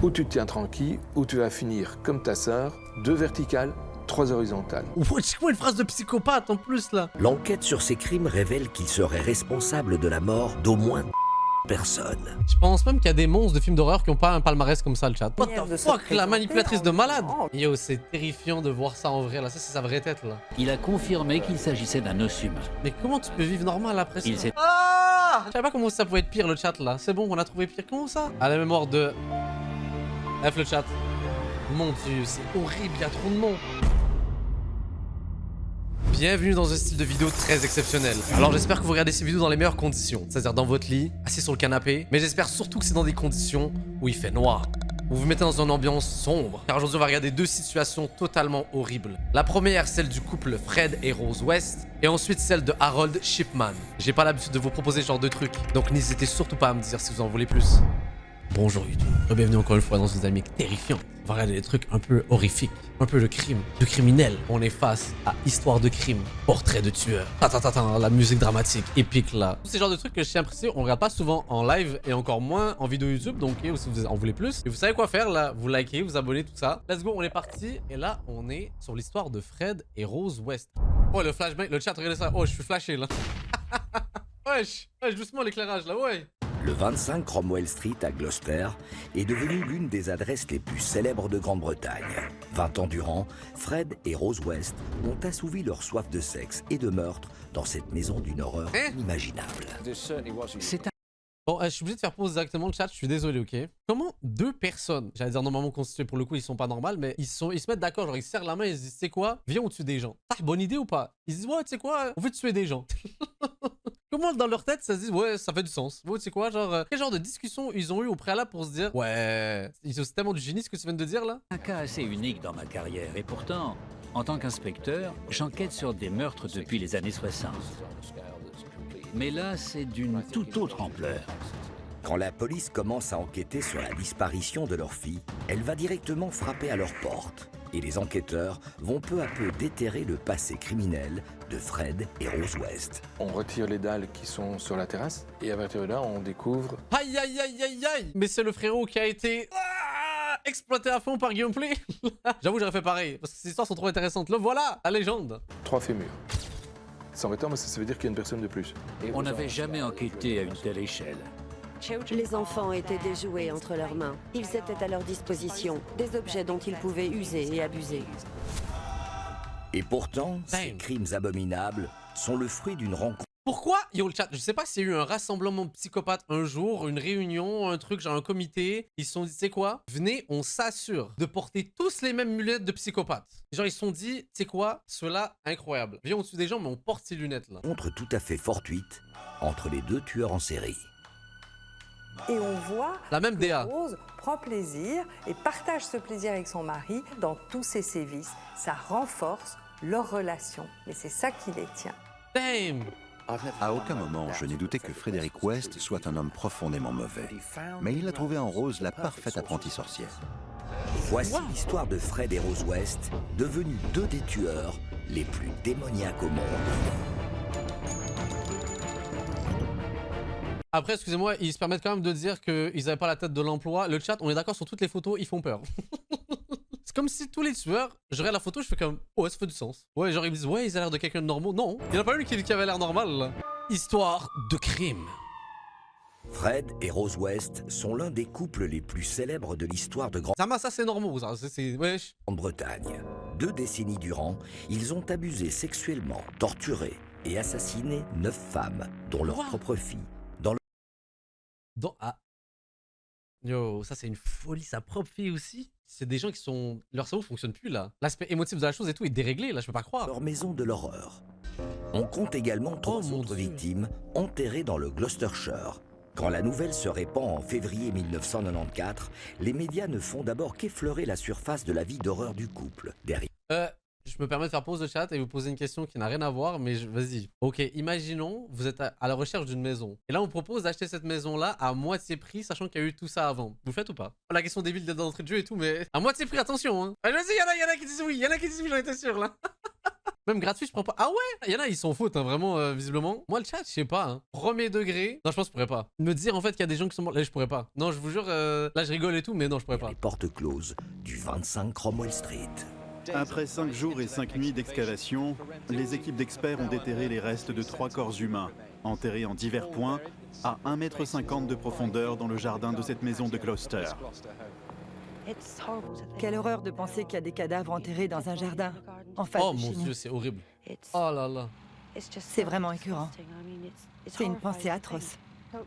Ou tu te tiens tranquille, ou tu vas finir comme ta sœur, 2 verticales, 3 horizontales. C'est quoi une phrase de psychopathe en plus là? L'enquête sur ces crimes révèle qu'il serait responsable de la mort d'au moins personnes. Je pense même qu'il y a des monstres de films d'horreur qui ont pas un palmarès comme ça, le chat. What the fuck, la manipulatrice de malade. Yo, c'est terrifiant de voir ça en vrai, là. Ça, c'est sa vraie tête, là. Il a confirmé qu'il s'agissait d'un os humain. Mais comment tu peux vivre normal après ça? Il s'est... Ah, je savais pas comment ça pouvait être pire, le chat, là. C'est bon, on a trouvé pire. Comment ça? À la mémoire de... F le chat. Mon dieu, c'est horrible, il y a trop de noms. Bienvenue dans un style de vidéo très exceptionnel. Alors j'espère que vous regardez ces vidéos dans les meilleures conditions, c'est-à-dire dans votre lit, assis sur le canapé, mais j'espère surtout que c'est dans des conditions où il fait noir. Vous vous mettez dans une ambiance sombre, car aujourd'hui on va regarder 2 situations totalement horribles. La première, celle du couple Fred et Rose West, et ensuite celle de Harold Shipman. J'ai pas l'habitude de vous proposer ce genre de trucs, donc n'hésitez surtout pas à me dire si vous en voulez plus. Bonjour YouTube, bienvenue encore une fois dans une dynamique terrifiante. On va regarder des trucs un peu horrifiques, un peu de crime, de criminel. On est face à histoire de crime, portrait de tueur. La musique dramatique, épique là. Tous ces genres de trucs que je tiens à préciser, on regarde pas souvent en live et encore moins en vidéo YouTube. Donc si vous en voulez plus, et vous savez quoi faire là, vous likez, vous abonnez, tout ça. Let's go, on est parti. Et là, on est sur l'histoire de Fred et Rose West. Oh le flashbang, le chat, regardez ça. Oh, je suis flashé là. Wesh, doucement l'éclairage là, ouais. Le 25 Cromwell Street à Gloucester est devenu l'une des adresses les plus célèbres de Grande-Bretagne. 20 ans durant, Fred et Rose West ont assouvi leur soif de sexe et de meurtre dans cette maison d'une horreur inimaginable. C'est un... Bon, je suis obligé de faire pause directement le chat, je suis désolé, ok? Comment 2 personnes, j'allais dire normalement constituées pour le coup, ils sont pas normales, mais ils se mettent d'accord, genre ils se serrent la main, ils se disent, tu sais quoi? Viens, on tue des gens. Ah, bonne idée ou pas? Ils se disent, ouais, tu sais quoi? On veut tuer des gens. Comment dans leur tête ça se dit, ouais, ça fait du sens. Ouais, tu sais quoi, genre, quel genre de discussion ils ont eu au préalable pour se dire, ouais, c'est tellement du génie ce que tu viens de dire là? un cas assez unique dans ma carrière. Et pourtant, en tant qu'inspecteur, j'enquête sur des meurtres depuis les années 60. Mais là, c'est d'une toute autre ampleur. Quand la police commence à enquêter sur la disparition de leur fille, elle va directement frapper à leur porte. Et les enquêteurs vont peu à peu déterrer le passé criminel de Fred et Rose West. On retire les dalles qui sont sur la terrasse, et à partir de là, on découvre... Aïe aïe aïe aïe aïe. Mais c'est le frérot qui a été exploité à fond par Gameplay. J'avoue, j'aurais fait pareil, parce que ces histoires sont trop intéressantes. Le voilà, la légende. 3 fémurs. C'est embêtant, mais ça veut dire qu'il y a une personne de plus. On n'avait jamais enquêté à une telle échelle. Les enfants étaient des jouets entre leurs mains. Ils étaient à leur disposition, des objets dont ils pouvaient user et abuser. Et pourtant, ces Damn. crimes abominables sont le fruit d'une rencontre. Pourquoi, yo le chat, je sais pas s'il y a eu un rassemblement de psychopathes un jour, une réunion, un truc, genre un comité, ils se sont dit, tu sais quoi, venez, on s'assure de porter tous les mêmes lunettes de psychopathes. Genre ils se sont dit, tu sais quoi, cela incroyable. Viens au-dessus des gens, mais on porte ces lunettes là. Tout à fait fortuite entre les 2 tueurs en série. Et on voit La même que DA. Rose prend plaisir et partage ce plaisir avec son mari dans tous ses sévices. Ça renforce leur relation, mais c'est ça qui les tient. Damn. À aucun moment, je n'ai douté que Frederick West soit un homme profondément mauvais. Mais il a trouvé en Rose la parfaite apprentie sorcière. Voici l'histoire de Fred et Rose West, devenus 2 des tueurs les plus démoniaques au monde. Après, excusez-moi, ils se permettent quand même de dire qu'ils avaient pas la tête de l'emploi. Le chat, on est d'accord sur toutes les photos, ils font peur. C'est comme si tous les tueurs, je regarde la photo, je fais comme, ouais, ça fait du sens. Ouais, genre ils me disent, ouais, ils ont l'air de quelqu'un de normal. Non, il n'y en a pas eu qui avait l'air normal là. Histoire de crime. Fred et Rose West sont l'un des couples les plus célèbres de l'histoire de Ça c'est normal, ça. C'est. Wesh. Grande-Bretagne. 2 décennies durant, ils ont abusé sexuellement, torturé et assassiné 9 femmes, dont leur propre fille. Ah. Yo, ça c'est une folie, sa propre fille aussi. C'est des gens qui sont... Leur cerveau fonctionne plus là. L'aspect émotif de la chose et tout est déréglé là, je peux pas croire. Leur maison de l'horreur. On compte également 3 mon autres Dieu. victimes enterrées dans le Gloucestershire. Quand la nouvelle se répand en février 1994, les médias ne font d'abord qu'effleurer la surface de la vie d'horreur du couple. Derrière Je me permets de faire pause de chat et vous poser une question qui n'a rien à voir, mais vas-y. Ok, imaginons, vous êtes à la recherche d'une maison. Et là, on vous propose d'acheter cette maison-là à moitié prix, sachant qu'il y a eu tout ça avant. Vous le faites ou pas? La question débile d'entrée de jeu et tout, mais à moitié prix, attention, hein. Allez, vas-y, y en a qui disent oui, y en a qui disent oui, j'en étais sûr, là. Même gratuit, je prends pas. Ah ouais? Il y en a, ils s'en foutent, hein, vraiment, visiblement. Moi, le chat, je sais pas. Hein. Premier degré. Non, je pense que je pourrais pas. Me dire en fait qu'il y a des gens qui sont morts. Là, je pourrais pas. Non, je vous jure, là, je rigole et tout, mais non, je pourrais pas. Les portes closes du 25 Cromwell Street. Après 5 jours et 5 nuits d'excavation, les équipes d'experts ont déterré les restes de 3 corps humains, enterrés en divers points, à 1,50 m de profondeur dans le jardin de cette maison de Gloucester. Quelle horreur de penser qu'il y a des cadavres enterrés dans un jardin. En face Oh de mon chez nous. dieu, c'est horrible. Oh là là. C'est vraiment écœurant. C'est une pensée atroce.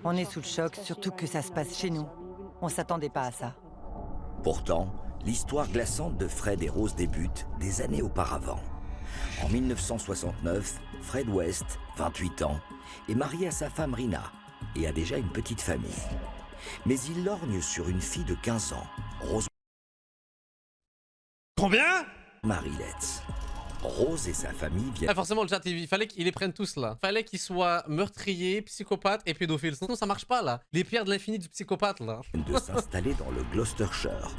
On est sous le choc, surtout que ça se passe chez nous. On s'attendait pas à ça. Pourtant, l'histoire glaçante de Fred et Rose débute des années auparavant. En 1969, Fred West, 28 ans, est marié à sa femme Rina et a déjà une petite famille. Mais il lorgne sur une fille de 15 ans, Rose Combien? Marie Letts. Rose et sa famille viennent Ah, forcément, le chat, il fallait qu'ils les prennent tous là. Fallait qu'ils soient meurtriers, psychopathes et pédophiles. Sinon, ça marche pas là. Les pierres de l'infini du psychopathe là. de s'installer dans le Gloucestershire.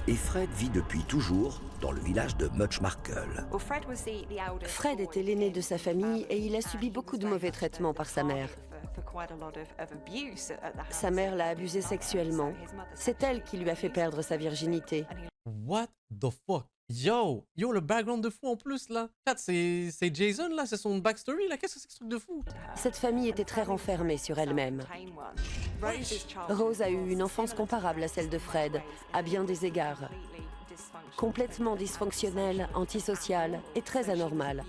Et Fred vit depuis toujours dans le village de Muchmarkel. Fred était l'aîné de sa famille et il a subi beaucoup de mauvais traitements par sa mère. Sa mère l'a abusé sexuellement. C'est elle qui lui a fait perdre sa virginité. What the fuck? Yo, le background de fou en plus là. Chat, c'est Jason là, c'est son backstory là. Qu'est-ce que c'est que ce truc de fou? Cette famille était très renfermée sur elle-même. Rose a eu une enfance comparable à celle de Fred, à bien des égards. Complètement dysfonctionnelle, antisociale et très anormale.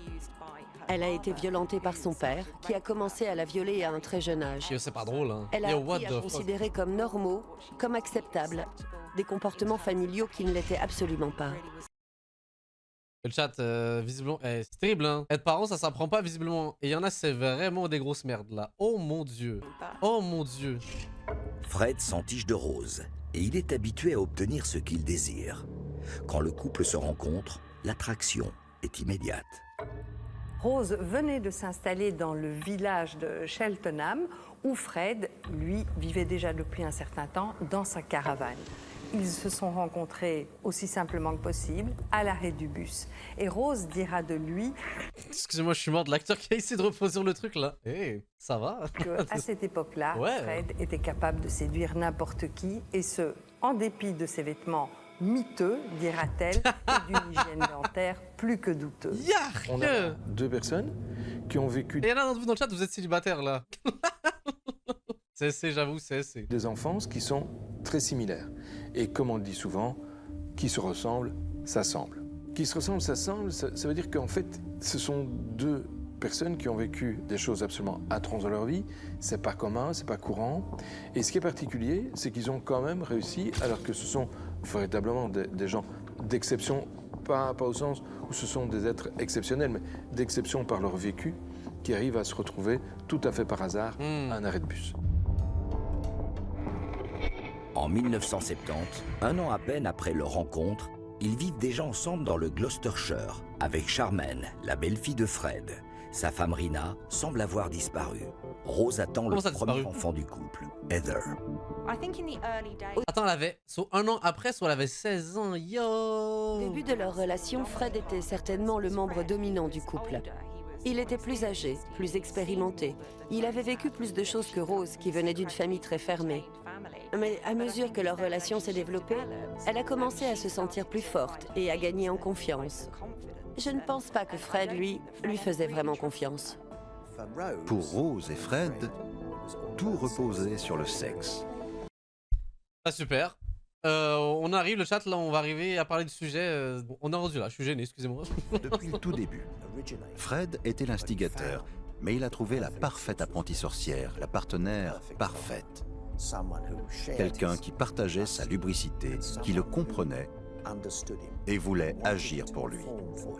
Elle a été violentée par son père, qui a commencé à la violer à un très jeune âge. Yo, c'est pas drôle hein. Elle a Yo, what appris à the fuck? considérer comme normaux, comme acceptables, des comportements familiaux qui ne l'étaient absolument pas. Le chat, visiblement, c'est terrible hein. Être parent, ça s'apprend pas visiblement. Et il y en a, c'est vraiment des grosses merdes là. Oh mon dieu. Oh mon dieu. Fred s'entiche de Rose et il est habitué à obtenir ce qu'il désire. Quand le couple se rencontre, l'attraction est immédiate. Rose venait de s'installer dans le village de Cheltenham, où Fred, lui, vivait déjà depuis un certain temps dans sa caravane. Ils se sont rencontrés aussi simplement que possible, à l'arrêt du bus. Et Rose dira de lui... Excusez-moi, je suis mort de l'acteur qui a essayé de reproduire le truc là. Eh, ça va? qu'à cette époque-là, Ouais. Fred était capable de séduire n'importe qui, et ce, en dépit de ses vêtements miteux, dira-t-elle, et d'une hygiène dentaire plus que douteuse. Yark! On a deux personnes qui ont vécu Et il y en a d'entre vous dans le chat, vous êtes célibataire là. C'est, j'avoue, c'est. des enfances qui sont très similaires. Et comme on le dit souvent, qui se ressemblent, s'assemblent. Qui se ressemblent, s'assemblent, ça veut dire qu'en fait, ce sont deux personnes qui ont vécu des choses absolument atroces dans leur vie. C'est pas commun, c'est pas courant. Et ce qui est particulier, c'est qu'ils ont quand même réussi, alors que ce sont véritablement des gens d'exception, pas au sens où ce sont des êtres exceptionnels, mais d'exception par leur vécu, qui arrivent à se retrouver tout à fait par hasard à un arrêt de bus. En 1970, un an à peine après leur rencontre, ils vivent déjà ensemble dans le Gloucestershire, avec Charmaine, la belle-fille de Fred. Sa femme Rina semble avoir disparu. Rose attend le Comment ça a premier disparu? enfant du couple, Heather. Attends, elle avait. Soit un an après, soit elle avait 16 ans. Yo! Au début de leur relation, Fred était certainement le membre dominant du couple. Il était plus âgé, plus expérimenté. Il avait vécu plus de choses que Rose, qui venait d'une famille très fermée. Mais à mesure que leur relation s'est développée, elle a commencé à se sentir plus forte et à gagner en confiance. Je ne pense pas que Fred, lui faisait vraiment confiance. Pour Rose et Fred, tout reposait sur le sexe. Ah, super. On arrive, le chat, là, on va arriver à parler du sujet. Bon, on est rendu là, je suis gêné, excusez-moi. Depuis le tout début, Fred était l'instigateur, mais il a trouvé la parfaite apprentie sorcière, la partenaire parfaite. Quelqu'un qui partageait sa lubricité, qui le comprenait et voulait agir pour lui.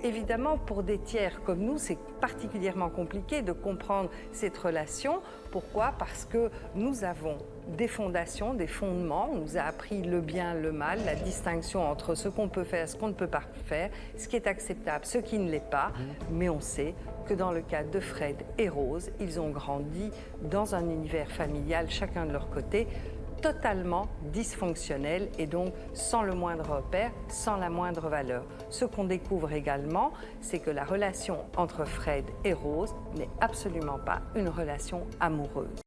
Évidemment, pour des tiers comme nous, c'est particulièrement compliqué de comprendre cette relation. Pourquoi? Parce que nous avons des fondations, des fondements. On nous a appris le bien, le mal, la distinction entre ce qu'on peut faire, ce qu'on ne peut pas faire, ce qui est acceptable, ce qui ne l'est pas. Mais on sait que dans le cas de Fred et Rose, ils ont grandi dans un univers familial, chacun de leur côté, totalement dysfonctionnelle et donc sans le moindre repère, sans la moindre valeur. Ce qu'on découvre également, c'est que la relation entre Fred et Rose n'est absolument pas une relation amoureuse.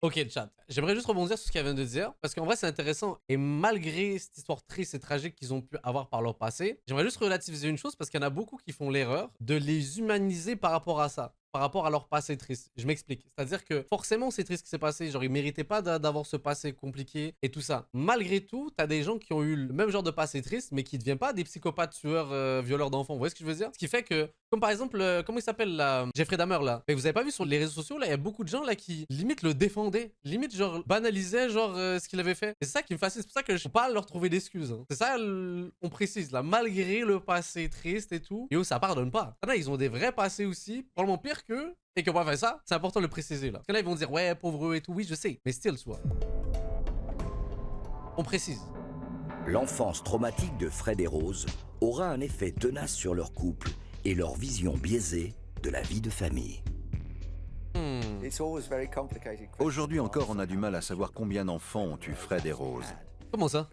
Ok, le chat. J'aimerais juste rebondir sur ce qu'elle vient de dire, parce qu'en vrai, c'est intéressant. Et malgré cette histoire triste et tragique qu'ils ont pu avoir par leur passé, j'aimerais juste relativiser une chose, parce qu'il y en a beaucoup qui font l'erreur de les humaniser par rapport à ça, par rapport à leur passé triste. Je m'explique. C'est-à-dire que forcément, c'est triste ce qui s'est passé. Genre, ils méritaient pas d'avoir ce passé compliqué et tout ça. Malgré tout, t'as des gens qui ont eu le même genre de passé triste, mais qui ne deviennent pas des psychopathes, tueurs, violeurs d'enfants. Vous voyez ce que je veux dire? Ce qui fait que, comme par exemple, comment il s'appelle là, Jeffrey Dahmer là. Mais vous avez pas vu sur les réseaux sociaux là, il y a beaucoup de gens là qui limite le défendaient, limite genre banalisaient genre ce qu'il avait fait. Et c'est ça qui me fascine. C'est pour ça que je peux pas leur trouver d'excuses. Hein. C'est ça, on précise là, malgré le passé triste et tout. Yo, ça pardonne pas. Là, ils ont des vrais passés aussi, probablement pire qu'eux. Et qu'on va faire ça, c'est important de le préciser là. Parce que là, ils vont dire, ouais, pauvre eux et tout. Oui, je sais, mais still, soit. On précise. L'enfance traumatique de Fred et Rose aura un effet tenace sur leur couple et leur vision biaisée de la vie de famille. Aujourd'hui encore, on a du mal à savoir combien d'enfants ont eu Fred et Rose. Comment ça?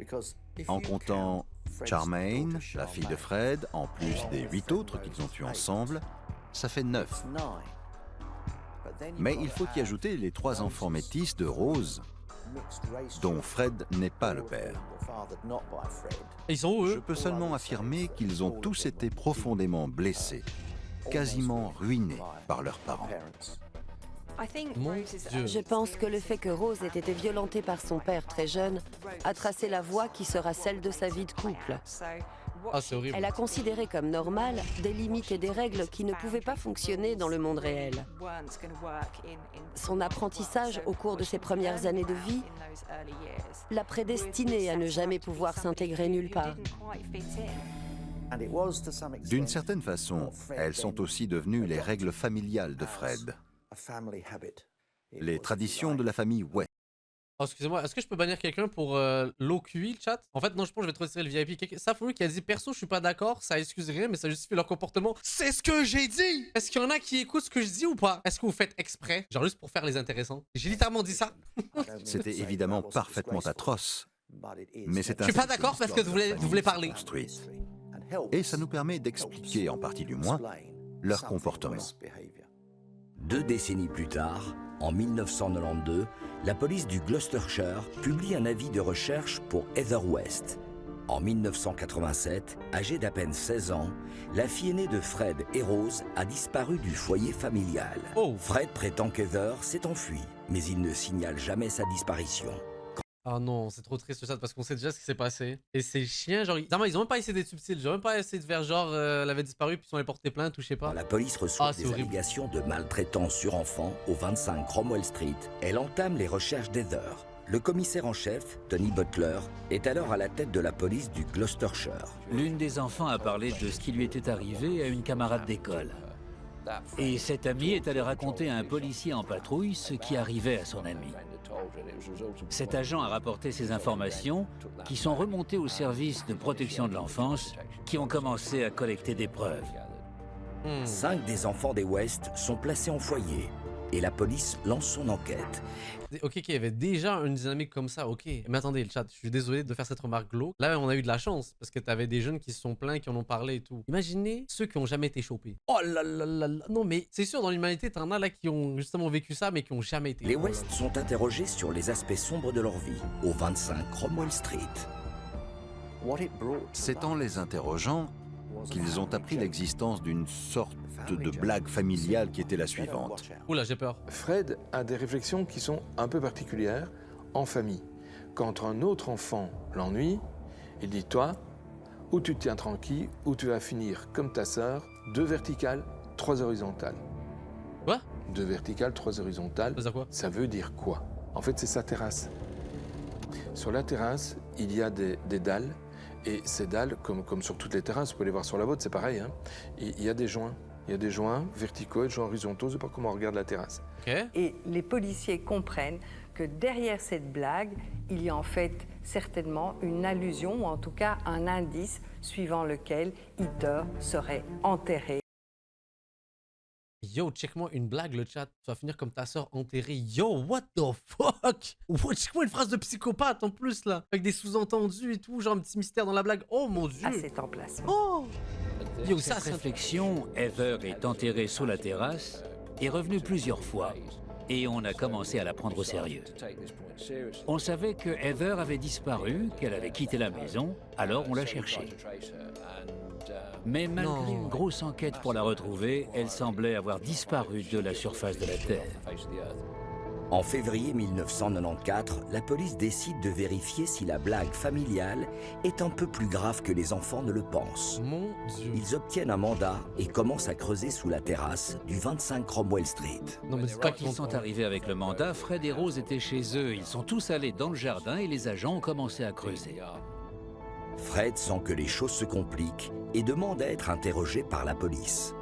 En comptant Charmaine, la fille de Fred, en plus des 8 autres qu'ils ont eus ensemble, ça fait 9. Mais il faut y ajouter les 3 enfants métis de Rose, dont Fred n'est pas le père. Et ils sont où, eux? Je peux seulement affirmer qu'ils ont tous été profondément blessés, quasiment ruinés par leurs parents. Mon Dieu. Je pense que le fait que Rose ait été violentée par son père très jeune a tracé la voie qui sera celle de sa vie de couple. Ah, c'est horrible. Elle a considéré comme normales des limites et des règles qui ne pouvaient pas fonctionner dans le monde réel. Son apprentissage au cours de ses premières années de vie l'a prédestinée à ne jamais pouvoir s'intégrer nulle part. D'une certaine façon, elles sont aussi devenues les règles familiales de Fred, les traditions de la famille West. Oh, excusez-moi, est-ce que je peux bannir quelqu'un pour l'OQI, le chat? En fait, non, je pense que je vais te retirer le VIP. Ça, faut lui qui a dit perso, je suis pas d'accord, ça excuse rien, mais ça justifie leur comportement. C'est ce que j'ai dit! Est-ce qu'il y en a qui écoutent ce que je dis ou pas? Est-ce que vous faites exprès? Genre juste pour faire les intéressants? J'ai littéralement dit ça. C'était évidemment parfaitement atroce, mais c'est un... Je suis pas d'accord parce que vous voulez parler. Et ça nous permet d'expliquer, en partie du moins, leur comportement. 2 décennies plus tard, en 1992, la police du Gloucestershire publie un avis de recherche pour Heather West. En 1987, âgée d'à peine 16 ans, la fille aînée de Fred et Rose a disparu du foyer familial. Oh. Fred prétend qu'Heather s'est enfuie, mais il ne signale jamais sa disparition. Ah non, c'est trop triste ça parce qu'on sait déjà ce qui s'est passé. Et ces chiens, genre, ils ont même pas essayé d'être subtils, ils ont même pas essayé de faire genre, elle avait disparu puis ils sont allés porter plainte ou je sais pas. Quand la police reçoit des horrible. allégations de maltraitance sur enfants au 25 Cromwell Street, elle entame les recherches d'Heather. Le commissaire en chef, Tony Butler, est alors à la tête de la police du Gloucestershire. L'une des enfants a parlé de ce qui lui était arrivé à une camarade d'école. Et cette amie est allée raconter à un policier en patrouille ce qui arrivait à son amie. Cet agent a rapporté ces informations qui sont remontées au service de protection de l'enfance qui ont commencé à collecter des preuves. 5 des enfants des West sont placés en foyer et la police lance son enquête. Ok, il y avait déjà une dynamique comme ça, ok. Mais attendez, le chat, je suis désolé de faire cette remarque glauque. Là, on a eu de la chance, parce que t'avais des jeunes qui se sont plaints, qui en ont parlé et tout. Imaginez ceux qui ont jamais été chopés. Oh là là là là. Non, mais c'est sûr, dans l'humanité, t'en as là qui ont justement vécu ça, mais qui ont jamais été. Les West sont interrogés sur les aspects sombres de leur vie, au 25 Cromwell Street. C'est en les interrogeant qu'ils ont appris l'existence d'une sorte de blague familiale qui était la suivante. Oula, j'ai peur. Fred a des réflexions qui sont un peu particulières en famille. Quand un autre enfant l'ennuie, il dit « Toi, ou tu te tiens tranquille, ou tu vas finir comme ta sœur, 2 verticales, 3 horizontales. » Quoi? 2 verticales, 3 horizontales. Ça veut dire quoi? Ça veut dire quoi? En fait, c'est sa terrasse. Sur la terrasse, il y a des dalles. Et ces dalles, comme sur toutes les terrasses, vous pouvez les voir sur la vôtre, c'est pareil. Hein, il y a des joints. Il y a des joints verticaux et des joints horizontaux, c'est pas comment on regarde la terrasse. Okay. Et les policiers comprennent que derrière cette blague, il y a en fait certainement une allusion, ou en tout cas un indice suivant lequel Heather serait enterrée. Yo, check-moi une blague, le chat. Tu vas finir comme ta sœur enterrée. Yo, what the fuck? Check-moi une phrase de psychopathe en plus, là. Avec des sous-entendus et tout, genre un petit mystère dans la blague. Oh mon dieu. À cet emplacement. Oh. Yo, ça, Cette c'est... réflexion, Heather est enterrée sous la terrasse, est revenue plusieurs fois, et on a commencé à la prendre au sérieux. On savait que Heather avait disparu, qu'elle avait quitté la maison, alors on l'a cherchée. Mais malgré une grosse enquête pour la retrouver, elle semblait avoir disparu de la surface de la Terre. En février 1994, la police décide de vérifier si la blague familiale est un peu plus grave que les enfants ne le pensent. Mon dieu. Ils obtiennent un mandat et commencent à creuser sous la terrasse du 25 Cromwell Street. Non, mais c'est pas Quand ils sont arrivés avec le mandat, Fred et Rose étaient chez eux. Ils sont tous allés dans le jardin et les agents ont commencé à creuser. Fred sent que les choses se compliquent et demande à être interrogé par la police.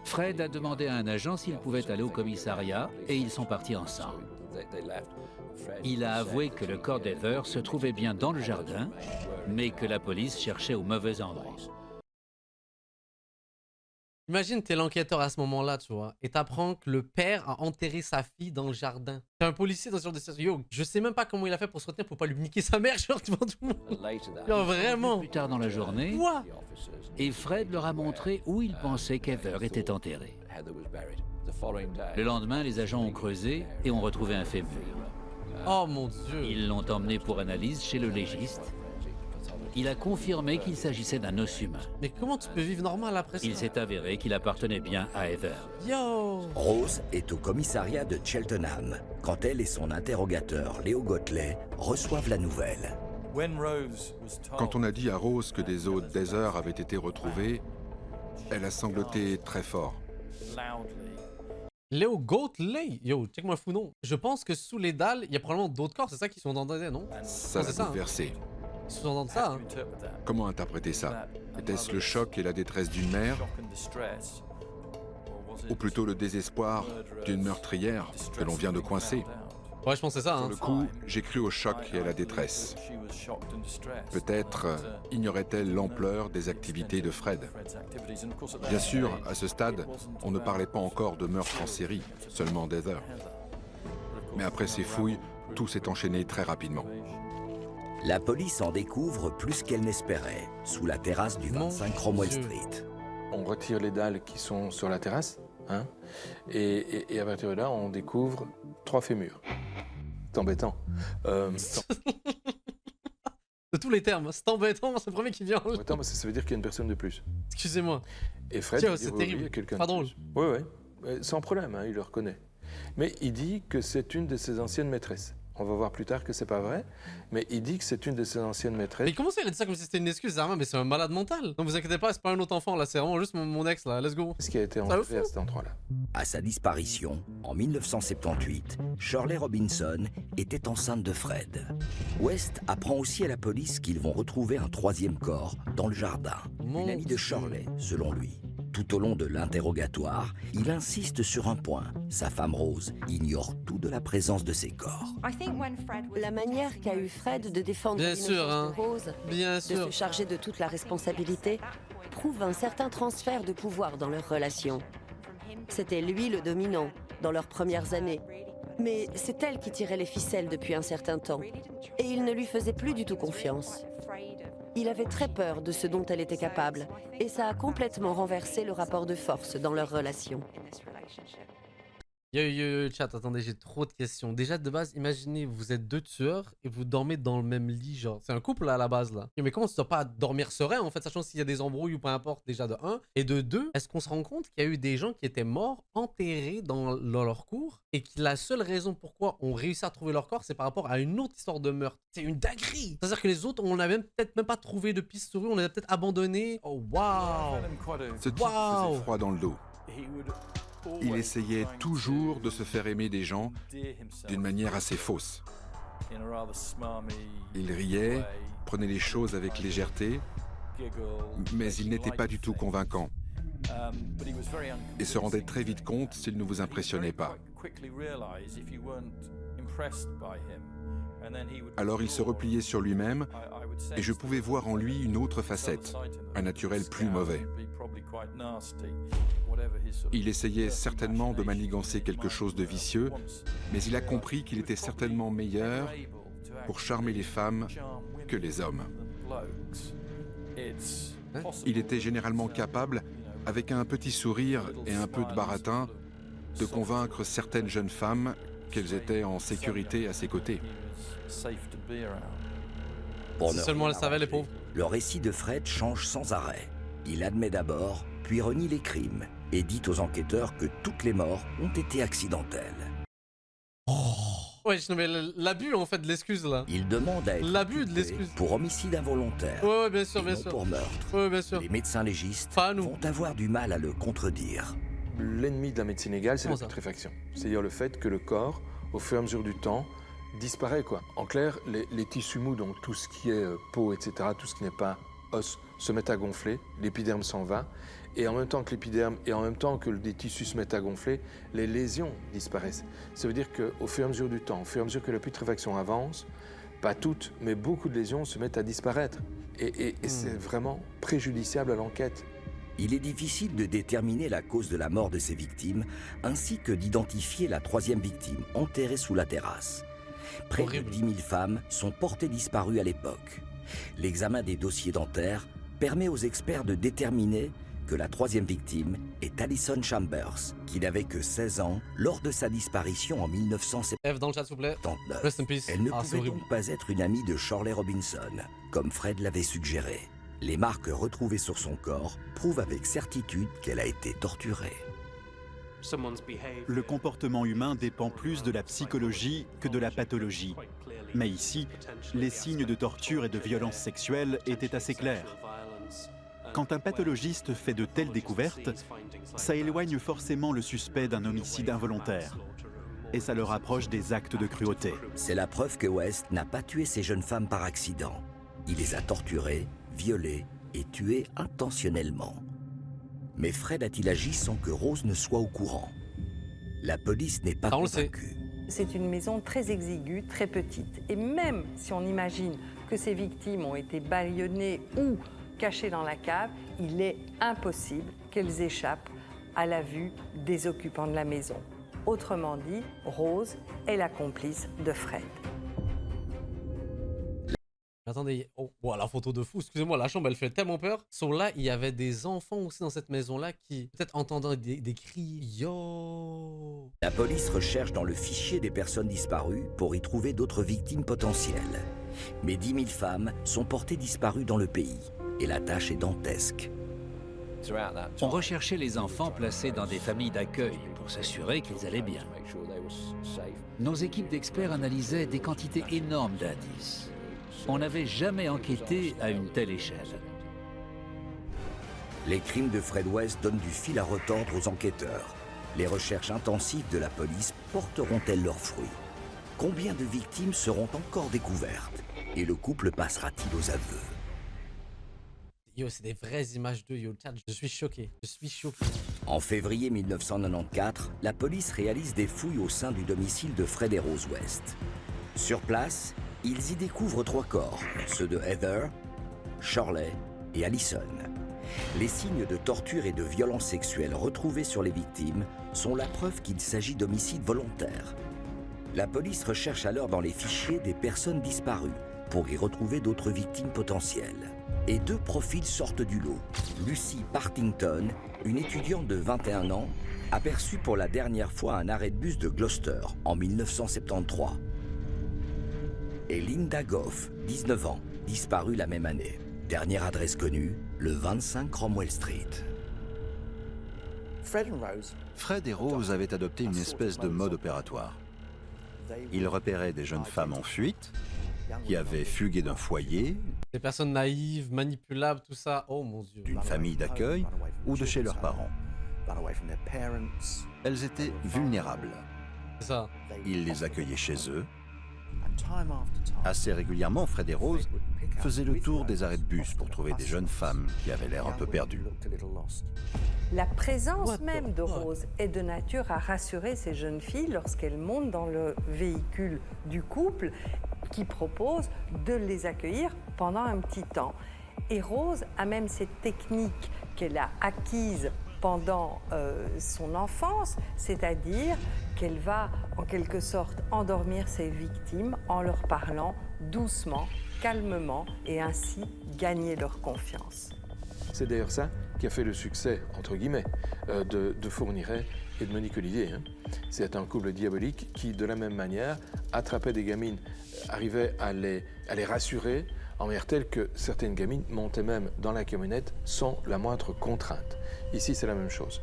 Fred a demandé à un agent s'il pouvait aller au commissariat et ils sont partis ensemble. Il a avoué que le corps d'Heather se trouvait bien dans le jardin, mais que la police cherchait au mauvais endroit. Imagine, t'es l'enquêteur à ce moment-là, tu vois, et t'apprends que le père a enterré sa fille dans le jardin. T'es un policier dans ce genre de situation. Yo, je sais même pas comment il a fait pour se retenir pour pas lui niquer sa mère, genre, devant tout le monde. Yo, vraiment. Plus tard dans la journée, Quoi? et Fred leur a montré où il pensait qu'Heather était enterrée. Le lendemain, les agents ont creusé et ont retrouvé un fémur. Oh mon dieu. Ils l'ont emmené pour analyse chez le légiste. Il a confirmé qu'il s'agissait d'un os humain. Mais comment tu peux vivre normal après ça? Il s'est avéré qu'il appartenait bien à Heather. Yo. Rose est au commissariat de Cheltenham quand elle et son interrogateur, Léo Gotley, reçoivent la nouvelle. Quand on a dit à Rose que des os d'Heather avaient été retrouvés, elle a sangloté très fort. Léo Gotley. Yo, check-moi fou non. Je pense que sous les dalles, il y a probablement d'autres corps, c'est ça qui sont dans des, non? Ça c'est l'a ça, hein. bouleversé. Ils sous-entendent ça, hein. Comment interpréter ça? Était-ce le choc et la détresse d'une mère? Ou plutôt le désespoir d'une meurtrière que l'on vient de coincer? Ouais, je pense que c'est ça, hein. Sur le coup, j'ai cru au choc et à la détresse. Peut-être ignorait-elle l'ampleur des activités de Fred. Bien sûr, à ce stade, on ne parlait pas encore de meurtre en série, seulement d'Heather. Mais après ces fouilles, tout s'est enchaîné très rapidement. La police en découvre plus qu'elle n'espérait, sous la terrasse du 25 Cromwell Dieu. Street. On retire les dalles qui sont sur la terrasse, hein, et à partir de là, on découvre 3 fémurs. C'est embêtant. De tous les termes, c'est embêtant, c'est le premier qui vient. Embêtant, parce que ça veut dire qu'il y a une personne de plus. Excusez-moi. Et Fred, Tiens, il dit, c'est oui, terrible. il y a quelqu'un Pas de drôle. plus. Oui, oui, sans problème, hein, il le reconnaît. Mais il dit que c'est une de ses anciennes maîtresses. On va voir plus tard que c'est pas vrai, mais il dit que c'est une de ses anciennes maîtresses. Mais comment ça, il a dit ça comme si c'était une excuse, Armand? Mais c'est un malade mental. Non, vous inquiétez pas, c'est pas un autre enfant là, c'est vraiment juste mon ex là, let's go. Ce qui a été Ça le enterré à fout. cet endroit-là. À sa disparition, en 1978, Shirley Robinson était enceinte de Fred. West apprend aussi à la police qu'ils vont retrouver un 3e corps dans le jardin. Mon Une amie de Dieu. Shirley, selon lui. Tout au long de l'interrogatoire, il insiste sur un point. Sa femme Rose ignore tout de la présence de ces corps. La manière qu'a eu Fred de défendre Bien l'innocence sûr, hein. de Rose, Bien de sûr. se charger de toute la responsabilité, prouve un certain transfert de pouvoir dans leur relation. C'était lui le dominant dans leurs premières années, mais c'est elle qui tirait les ficelles depuis un certain temps, et il ne lui faisait plus du tout confiance. Il avait très peur de ce dont elle était capable, et ça a complètement renversé le rapport de force dans leur relation. Yo, chat, attendez, j'ai trop de questions. Déjà, de base, imaginez, vous êtes 2 tueurs et vous dormez dans le même lit, genre. C'est un couple, là, à la base, là. Mais comment tu dois pas dormir serein, en fait, sachant s'il y a des embrouilles ou peu importe, déjà, de 1. Et de 2, est-ce qu'on se rend compte qu'il y a eu des gens qui étaient morts, enterrés dans leur cour, et que la seule raison pourquoi on réussit à trouver leur corps, c'est par rapport à une autre histoire de meurtre. C'est une dinguerie. C'est-à-dire que les autres, on n'a peut-être même pas trouvé de piste sur eux, on les a peut-être abandonnés. Oh, waouh. Ce type Waouh. faisait froid dans le dos. Il essayait toujours de se faire aimer des gens d'une manière assez fausse. Il riait, prenait les choses avec légèreté, mais il n'était pas du tout convaincant et se rendait très vite compte s'il ne vous impressionnait pas. Alors il se repliait sur lui-même et je pouvais voir en lui une autre facette, un naturel plus mauvais. Il essayait certainement de manigancer quelque chose de vicieux, mais il a compris qu'il était certainement meilleur pour charmer les femmes que les hommes. Il était généralement capable, avec un petit sourire et un peu de baratin, de convaincre certaines jeunes femmes qu'elles étaient en sécurité à ses côtés. Pour Si ne seulement rien elle savait, les arranger, pauvres. le récit de Fred change sans arrêt. Il admet d'abord, puis renie les crimes, et dit aux enquêteurs que toutes les morts ont été accidentelles. Ouais, non mais l'abus en fait de l'excuse là. Il demande à être L'abus de inculpé l'excuse. pour homicide involontaire Ouais, bien sûr, et bien non sûr. pour meurtre. Ouais, bien sûr. Les médecins légistes Pas à nous. vont avoir du mal à le contredire. L'ennemi de la médecine légale, c'est Comment la ça putréfaction. C'est-à-dire le fait que le corps, au fur et à mesure du temps, disparaît, quoi. En clair, les tissus mous, donc tout ce qui est peau, etc., tout ce qui n'est pas os, se mettent à gonfler, l'épiderme s'en va, et en même temps que l'épiderme, et en même temps que les tissus se mettent à gonfler, les lésions disparaissent. Ça veut dire qu'au fur et à mesure du temps, au fur et à mesure que la putréfaction avance, pas toutes, mais beaucoup de lésions se mettent à disparaître. Et c'est vraiment préjudiciable à l'enquête. Il est difficile de déterminer la cause de la mort de ces victimes, ainsi que d'identifier la troisième victime, enterrée sous la terrasse. Près Horrible. de 10 000 femmes sont portées disparues à l'époque. L'examen des dossiers dentaires permet aux experts de déterminer que la troisième victime est Alison Chambers, qui n'avait que 16 ans lors de sa disparition en 1979. F dans le chat s'il vous plaît. Rest in peace. Elle ne Ah, c'est pouvait horrible. donc pas être une amie de Shirley Robinson, comme Fred l'avait suggéré. Les marques retrouvées sur son corps prouvent avec certitude qu'elle a été torturée. Le comportement humain dépend plus de la psychologie que de la pathologie. Mais ici, les signes de torture et de violence sexuelle étaient assez clairs. Quand un pathologiste fait de telles découvertes, ça éloigne forcément le suspect d'un homicide involontaire. Et ça le rapproche des actes de cruauté. C'est la preuve que West n'a pas tué ces jeunes femmes par accident. Il les a torturées, violées et tuées intentionnellement. Mais Fred a-t-il agi sans que Rose ne soit au courant? La police n'est pas Ah, on le sait. convaincue. C'est une maison très exiguë, très petite. Et même si on imagine que ces victimes ont été bâillonnées ou cachées dans la cave, il est impossible qu'elles échappent à la vue des occupants de la maison. Autrement dit, Rose est la complice de Fred. Attendez, oh, wow, la photo de fou, excusez-moi, la chambre elle fait tellement peur. Sur là, il y avait des enfants aussi dans cette maison-là qui, peut-être entendant des cris, yo. La police recherche dans le fichier des personnes disparues pour y trouver d'autres victimes potentielles. Mais 10 000 femmes sont portées disparues dans le pays. Et la tâche est dantesque. On recherchait les enfants placés dans des familles d'accueil pour s'assurer qu'ils allaient bien. Nos équipes d'experts analysaient des quantités énormes d'indices. On n'avait jamais enquêté à une telle échelle. Les crimes de Fred West donnent du fil à retordre aux enquêteurs. Les recherches intensives de la police porteront-elles leurs fruits? Combien de victimes seront encore découvertes? Et le couple passera-t-il aux aveux? Yo, c'est des vraies images d'eux, yo, chat, je suis choqué, je suis choqué. En février 1994, la police réalise des fouilles au sein du domicile de Fred et Rose West. Sur place, ils y découvrent 3 corps, ceux de Heather, Shirley et Alison. Les signes de torture et de violence sexuelle retrouvés sur les victimes sont la preuve qu'il s'agit d'homicide volontaire. La police recherche alors dans les fichiers des personnes disparues pour y retrouver d'autres victimes potentielles. Et 2 profils sortent du lot. Lucy Partington, une étudiante de 21 ans, aperçue pour la dernière fois à un arrêt de bus de Gloucester en 1973. Et Linda Goff, 19 ans, disparue la même année. Dernière adresse connue, le 25 Cromwell Street. Fred et Rose avaient adopté une espèce de mode opératoire. Ils repéraient des jeunes femmes en fuite, qui avaient fugué d'un foyer, Des personnes naïves, manipulables, tout ça, oh mon dieu. d'une famille d'accueil ou de chez leurs parents. Elles étaient vulnérables. C'est ça. Ils les accueillaient chez eux. Assez régulièrement, Fred et Rose faisaient le tour des arrêts de bus pour trouver des jeunes femmes qui avaient l'air un peu perdues. La présence même de Rose est de nature à rassurer ces jeunes filles lorsqu'elles montent dans le véhicule du couple, qui propose de les accueillir pendant un petit temps. Et Rose a même cette technique qu'elle a acquise pendant son enfance, c'est-à-dire qu'elle va en quelque sorte endormir ses victimes en leur parlant doucement, calmement et ainsi gagner leur confiance. C'est d'ailleurs ça qui a fait le succès, entre guillemets, de Fourniret et de Monique Olivier. C'est un couple diabolique qui, de la même manière, attrapait des gamines, arrivait à les rassurer en manière telle que certaines gamines montaient même dans la camionnette sans la moindre contrainte. Ici, c'est la même chose.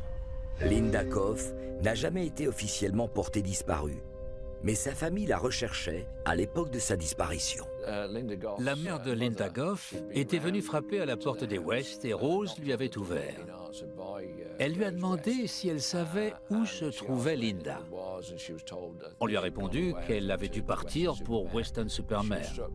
Linda Koff n'a jamais été officiellement portée disparue, mais sa famille la recherchait à l'époque de sa disparition. La mère de Linda Goff était venue frapper à la porte des West et Rose lui avait ouvert. Elle lui a demandé si elle savait où se trouvait Linda. On lui a répondu qu'elle avait dû partir pour Weston-super-Mare.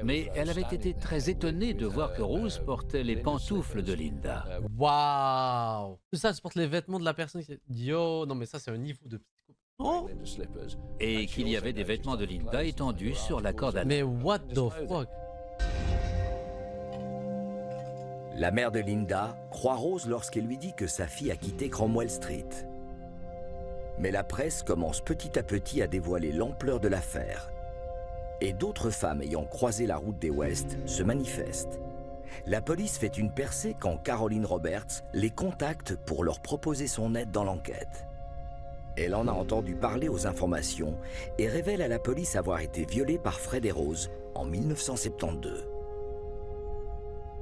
Mais elle avait été très étonnée de voir que Rose portait les pantoufles de Linda. Waouh! Tout ça, tu portes les vêtements de la personne qui... Yo, non mais ça c'est un niveau de... Oh! Et qu'il y avait des vêtements de Linda étendus sur la corde à... Mais what the fuck? La mère de Linda croit Rose lorsqu'elle lui dit que sa fille a quitté Cromwell Street. Mais la presse commence petit à petit à dévoiler l'ampleur de l'affaire. Et d'autres femmes ayant croisé la route des West se manifestent. La police fait une percée quand Caroline Roberts les contacte pour leur proposer son aide dans l'enquête. Elle en a entendu parler aux informations et révèle à la police avoir été violée par Fred et Rose en 1972.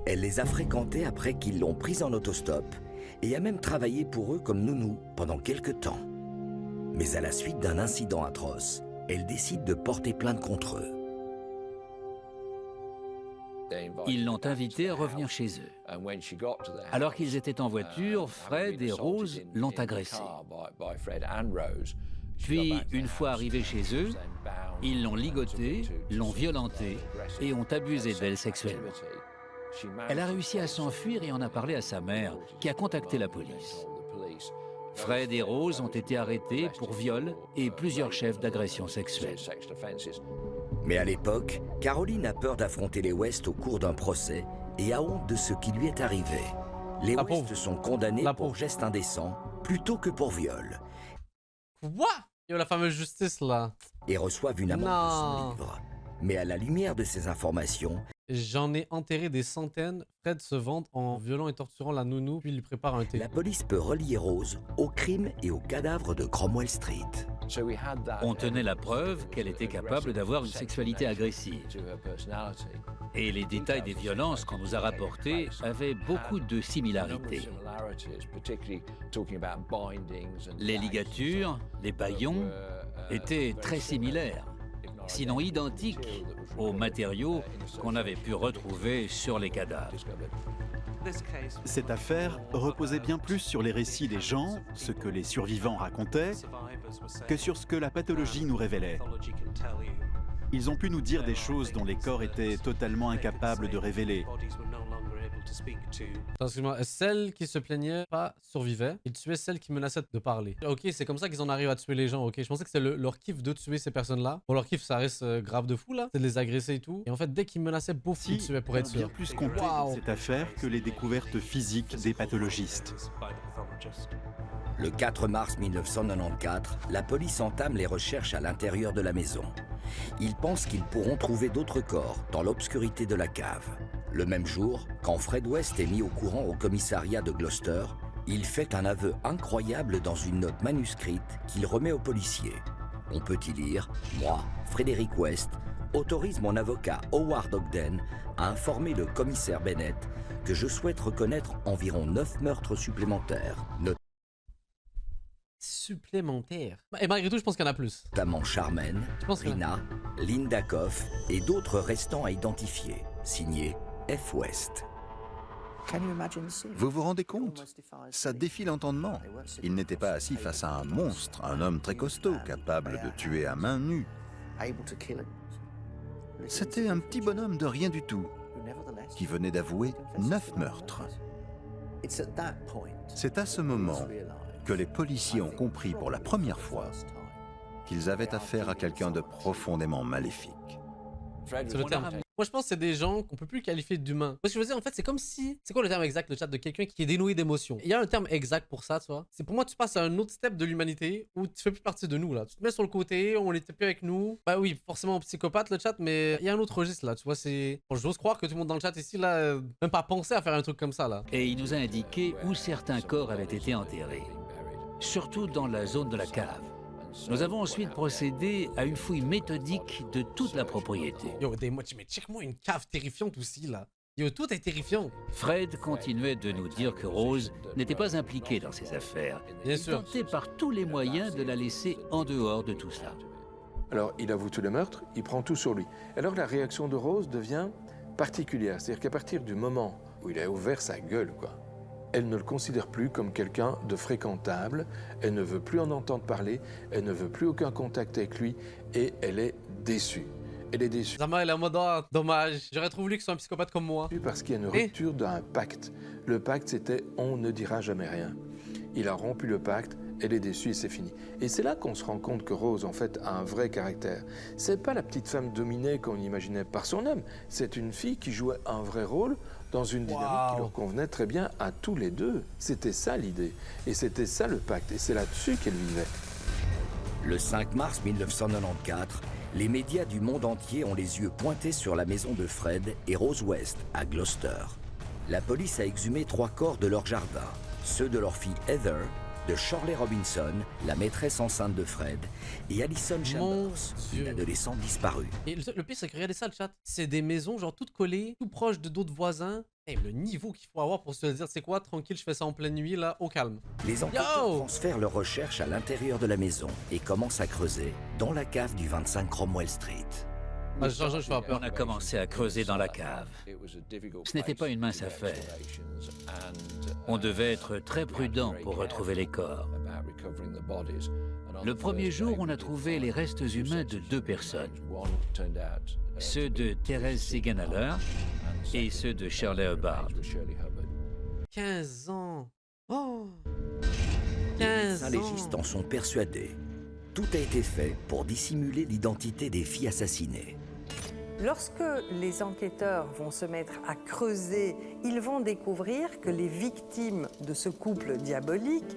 Elle les a fréquentés après qu'ils l'ont prise en autostop et a même travaillé pour eux comme nounou pendant quelques temps. Mais à la suite d'un incident atroce, elle décide de porter plainte contre eux. Ils l'ont invité à revenir chez eux. Alors qu'ils étaient en voiture, Fred et Rose l'ont agressée. Puis, une fois arrivés chez eux, ils l'ont ligotée, l'ont violentée et ont abusé d'elle sexuellement. Elle a réussi à s'enfuir et en a parlé à sa mère, qui a contacté la police. Fred et Rose ont été arrêtés pour viol et plusieurs chefs d'agression sexuelle. Mais à l'époque, Caroline a peur d'affronter les West au cours d'un procès et a honte de ce qui lui est arrivé. Les West sont condamnés pour geste indécent plutôt que pour viol. Quoi? Yo, la fameuse justice là. Et reçoivent une amende de 100 livres. Mais à la lumière de ces informations... J'en ai enterré des centaines. Fred se vante en violant et torturant la nounou, puis lui prépare un thé. La police peut relier Rose au crime et au cadavre de Cromwell Street. On tenait la preuve qu'elle était capable d'avoir une sexualité agressive. Et les détails des violences qu'on nous a rapportés avaient beaucoup de similarités. Les ligatures, les bâillons étaient très similaires, sinon identiques aux matériaux qu'on avait pu retrouver sur les cadavres. Cette affaire reposait bien plus sur les récits des gens, ce que les survivants racontaient, que sur ce que la pathologie nous révélait. Ils ont pu nous dire des choses dont les corps étaient totalement incapables de révéler. Excuse-moi, celle qui se plaignait pas survivait. Ils tuaient celle qui menaçait de parler. Ok, c'est comme ça qu'ils en arrivent à tuer les gens. Ok, je pensais que c'était leur kiff de tuer ces personnes-là. Bon, leur kiff, ça reste grave de fou là. C'est de les agresser et tout. Et en fait, dès qu'ils menaçaient, bouf, ils tuaient pour être sûr. Bien plus compté dans cette affaire que les découvertes physiques des pathologistes. Le 4 mars 1994, la police entame les recherches à l'intérieur de la maison. Ils pensent qu'ils pourront trouver d'autres corps dans l'obscurité de la cave. Le même jour, quand Fred West est mis au courant au commissariat de Gloucester, il fait un aveu incroyable dans une note manuscrite qu'il remet aux policiers. On peut y lire « Moi, Frédéric West, autorise mon avocat Howard Ogden à informer le commissaire Bennett que je souhaite reconnaître environ 9 meurtres supplémentaires, supplémentaires. Et malgré tout, je pense qu'il y en a plus. Notamment Charmaine, Rina, Linda Koff et d'autres restants à identifier, signé F. West. Vous vous rendez compte? Ça défie l'entendement. Il n'était pas assis face à un monstre, un homme très costaud, capable de tuer à main nue. C'était un petit bonhomme de rien du tout, qui venait d'avouer 9 meurtres. C'est à ce moment que les policiers ont compris pour la première fois qu'ils avaient affaire à quelqu'un de profondément maléfique. C'est le terme. Moi, je pense que c'est des gens qu'on peut plus qualifier d'humains. Parce que je veux dire, en fait, c'est comme si... C'est quoi le terme exact, le chat, de quelqu'un qui est dénoué d'émotions? Il y a un terme exact pour ça, tu vois. C'est pour moi, tu passes à un autre step de l'humanité où tu fais plus partie de nous, là. Tu te mets sur le côté, on n'était plus avec nous. Bah oui, forcément psychopathe, le chat, mais il y a un autre registre, là. Tu vois, c'est... Bon, j'ose croire que tout le monde dans le chat ici, là, même pas pensé à faire un truc comme ça, là. Et il nous a indiqué où certains corps avaient été enterrés, surtout dans la zone de la cave. Nous avons ensuite procédé à une fouille méthodique de toute la propriété. Yo, mais check-moi une cave terrifiante aussi, là. Yo, tout est terrifiant. Fred continuait de nous dire que Rose n'était pas impliquée dans ces affaires. Bien Il sûr. tentait par tous les moyens de la laisser en dehors de tout cela. Alors, il avoue tous les meurtres, il prend tout sur lui. Alors, la réaction de Rose devient particulière. C'est-à-dire qu'à partir du moment où il a ouvert sa gueule, quoi, elle ne le considère plus comme quelqu'un de fréquentable, elle ne veut plus en entendre parler, elle ne veut plus aucun contact avec lui et elle est déçue. Elle est déçue. Zama, elle est en mode, oh, dommage. J'aurais trop voulu que ce soit un psychopathe comme moi. Parce qu'il y a une rupture d'un pacte. Le pacte, c'était « on ne dira jamais rien ». Il a rompu le pacte, elle est déçue et c'est fini. Et c'est là qu'on se rend compte que Rose, en fait, a un vrai caractère. C'est pas la petite femme dominée qu'on imaginait par son homme. C'est une fille qui jouait un vrai rôle dans une dynamique qui leur convenait très bien à tous les deux. C'était ça l'idée. Et c'était ça le pacte. Et c'est là-dessus qu'elle vivait. Le 5 mars 1994, les médias du monde entier ont les yeux pointés sur la maison de Fred et Rose West, à Gloucester. La police a exhumé 3 corps de leur jardin. Ceux de leur fille Heather, de Shirley Robinson, la maîtresse enceinte de Fred, et Alison Chambers, une adolescente disparue. Et le pire, c'est que regardez ça, le chat. C'est des maisons, genre, toutes collées, tout proches de d'autres voisins. Et le niveau qu'il faut avoir pour se dire, c'est quoi, tranquille, je fais ça en pleine nuit, là, au calme. Les enquêteurs transfèrent leurs recherches à l'intérieur de la maison et commencent à creuser dans la cave du 25 Cromwell Street. Ah, je fais peur. On a commencé à creuser dans la cave. Ce n'était pas une mince affaire. On devait être très prudent pour retrouver les corps. Le premier jour, on a trouvé les restes humains de 2 personnes. Ceux de Thérèse Segenhaler et ceux de Shirley Hubbard. 15 ans. Oh, Les 15 médecins légistes en sont persuadés. Tout a été fait pour dissimuler l'identité des filles assassinées. Lorsque les enquêteurs vont se mettre à creuser, ils vont découvrir que les victimes de ce couple diabolique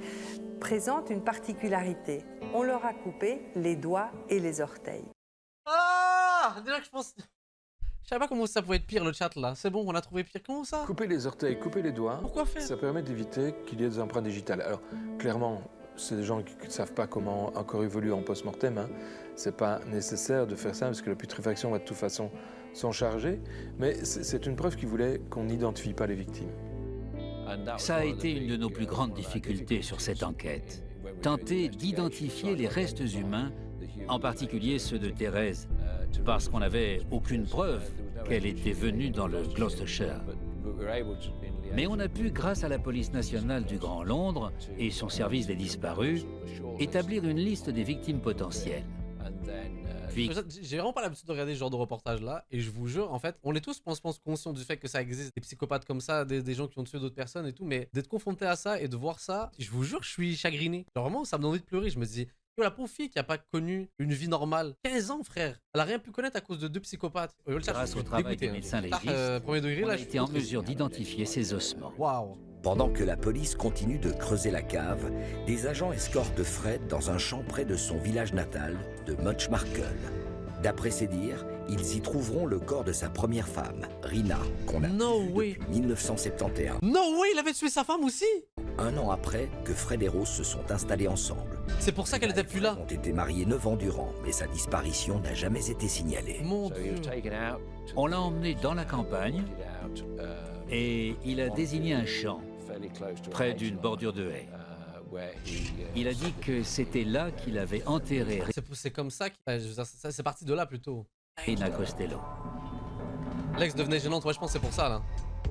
présentent une particularité. On leur a coupé les doigts et les orteils. Ah, déjà que je pense... Je savais pas comment ça pouvait être pire, le chat, là. C'est bon, on a trouvé pire. Comment ça? Couper les orteils, couper les doigts. Pourquoi faire? Ça permet d'éviter qu'il y ait des empreintes digitales. Alors, clairement, c'est des gens qui ne savent pas comment un corps évolue en post-mortem. Hein. C'est pas nécessaire de faire ça parce que la putréfaction va de toute façon s'en charger. Mais c'est une preuve qui voulait qu'on n'identifie pas les victimes. Ça a été une de nos plus grandes difficultés sur cette enquête. Tenter d'identifier les restes humains, en particulier ceux de Thérèse, parce qu'on n'avait aucune preuve qu'elle était venue dans le Gloucestershire. Mais on a pu, grâce à la police nationale du Grand Londres et son service des disparus, établir une liste des victimes potentielles. Puis, j'ai vraiment pas l'habitude de regarder ce genre de reportage-là, et je vous jure, en fait, on est tous, je pense, conscients du fait que ça existe, des psychopathes comme ça, des gens qui ont tué d'autres personnes et tout, mais d'être confronté à ça et de voir ça, je vous jure, je suis chagriné. Genre vraiment, ça me donne envie de pleurer, je me dis... La pauvre fille qui n'a pas connu une vie normale. 15 ans, frère. Elle a rien pu connaître à cause de 2 psychopathes. Grâce au travail des médecins légistes, premier degré, on là, a été en mesure d'identifier ses ossements. Waouh. Pendant que la police continue de creuser la cave, des agents escortent Fred dans un champ près de son village natal de Muchmarcle. D'après ses dires, ils y trouveront le corps de sa première femme, Rina, qu'on a vue depuis 1971. No way, il avait tué sa femme aussi. 1 an après que Fred et Rose se sont installés ensemble. C'est pour ça qu'elle était plus là. Ils ont été mariés 9 ans durant, mais sa disparition n'a jamais été signalée. Mon Dieu. On l'a emmené dans la campagne et il a désigné un champ près d'une bordure de haie. Il a dit que c'était là qu'il avait enterré C'est comme ça que c'est parti de là plutôt. Rina Costello. L'ex devenait gênante, ouais, je pense que c'est pour ça là.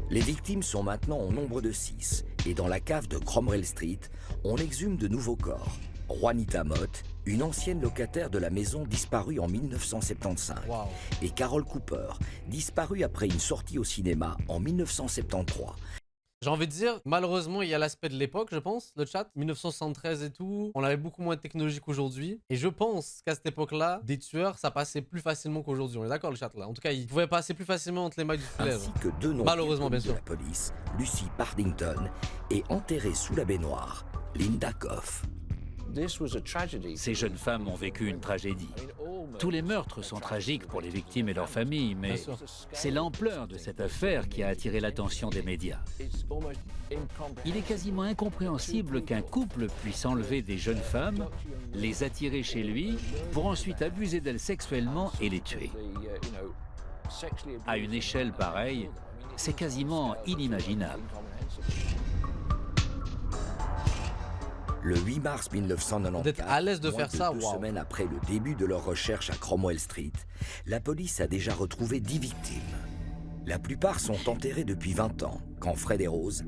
Les victimes sont maintenant au nombre de 6, et dans la cave de Cromwell Street, on exhume de nouveaux corps. Juanita Mott, une ancienne locataire de la maison disparue en 1975, et Carol Cooper, disparue après une sortie au cinéma en 1973. J'ai envie de dire, malheureusement, il y a l'aspect de l'époque, je pense, le chat. 1973 et tout, on avait beaucoup moins de technologie qu'aujourd'hui. Et je pense qu'à cette époque-là, des tueurs, ça passait plus facilement qu'aujourd'hui. On est d'accord, le chat, là? En tout cas, ils pouvaient passer plus facilement entre les mailles du filet. Ainsi que deux noms malheureusement, bien de sûr. la police, Lucy Partington, et enterrée sous la baignoire, Linda Koff. Ces jeunes femmes ont vécu une tragédie. Tous les meurtres sont tragiques pour les victimes et leurs familles, mais c'est l'ampleur de cette affaire qui a attiré l'attention des médias. Il est quasiment incompréhensible qu'un couple puisse enlever des jeunes femmes, les attirer chez lui, pour ensuite abuser d'elles sexuellement et les tuer. À une échelle pareille, c'est quasiment inimaginable. Le 8 mars 1994, d'être à l'aise de moins faire ça, deux waouh. semaines après le début de leur recherche à Cromwell Street, la police a déjà retrouvé 10 victimes. La plupart sont enterrées depuis 20 ans, quand Fred et Rose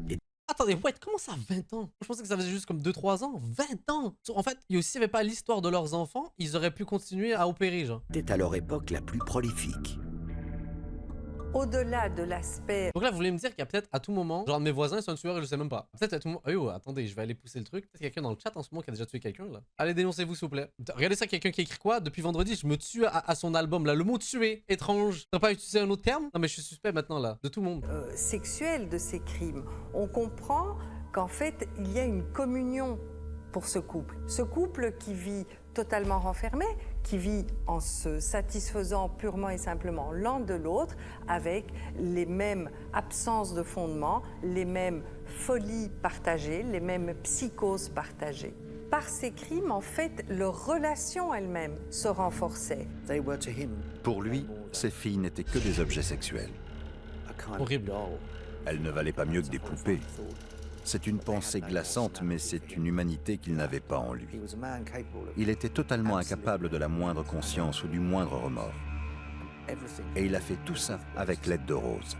Attendez, ouais, comment ça 20 ans? Je pensais que ça faisait juste comme 2-3 ans. 20 ans! En fait, il n'y avait pas l'histoire de leurs enfants, ils auraient pu continuer à opérer, genre. étaient à leur époque la plus prolifique. Au-delà de l'aspect... Donc là, vous voulez me dire qu'il y a peut-être à tout moment, genre mes voisins, ils sont un tueur et je sais même pas. Peut-être à tout moment... Oh, attendez, je vais aller pousser le truc. Peut-être quelqu'un dans le chat en ce moment qui a déjà tué quelqu'un, là. Allez, dénoncez-vous, s'il vous plaît. Regardez ça, quelqu'un qui écrit quoi? Depuis vendredi, je me tue à son album, là. Le mot tuer, étrange. T'as pas utilisé un autre terme? Non, mais je suis suspect maintenant, là. De tout le monde. Sexuel de ces crimes. On comprend qu'en fait, il y a une communion pour ce couple. Ce couple qui vit totalement renfermé, qui vit en se satisfaisant purement et simplement l'un de l'autre, avec les mêmes absences de fondement, les mêmes folies partagées, les mêmes psychoses partagées. Par ces crimes, en fait, leur relation elle-même se renforçait. Pour lui, ces filles n'étaient que des objets sexuels. Horrible. Elles ne valaient pas mieux que des poupées. C'est une pensée glaçante, mais c'est une humanité qu'il n'avait pas en lui. Il était totalement incapable de la moindre conscience ou du moindre remords. Et il a fait tout ça avec l'aide de Rose.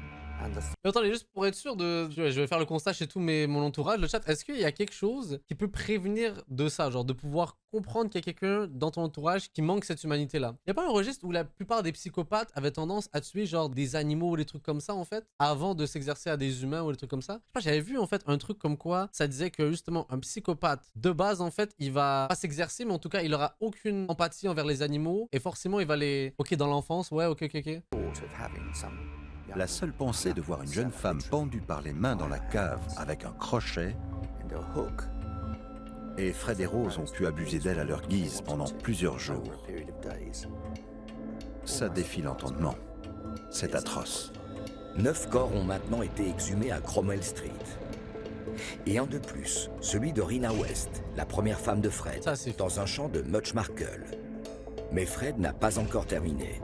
Mais attendez, juste pour être sûr de... Je vais faire le constat chez tout mon entourage, le chat. Est-ce qu'il y a quelque chose qui peut prévenir de ça? Genre de pouvoir comprendre qu'il y a quelqu'un dans ton entourage qui manque cette humanité-là. Il n'y a pas un registre où la plupart des psychopathes avaient tendance à tuer genre des animaux ou des trucs comme ça en fait, avant de s'exercer à des humains ou des trucs comme ça? Je sais pas, j'avais vu en fait un truc comme quoi ça disait que justement un psychopathe de base en fait, il va pas s'exercer, mais en tout cas il aura aucune empathie envers les animaux et forcément il va les... Ok, dans l'enfance, ouais, ok. La seule pensée de voir une jeune femme pendue par les mains dans la cave avec un crochet, et Fred et Rose ont pu abuser d'elle à leur guise pendant plusieurs jours. Ça défie l'entendement. C'est atroce. 9 corps ont maintenant été exhumés à Cromwell Street. Et un de plus, celui de Rina West, la première femme de Fred, dans un champ de Muchmarkel. Mais Fred n'a pas encore terminé.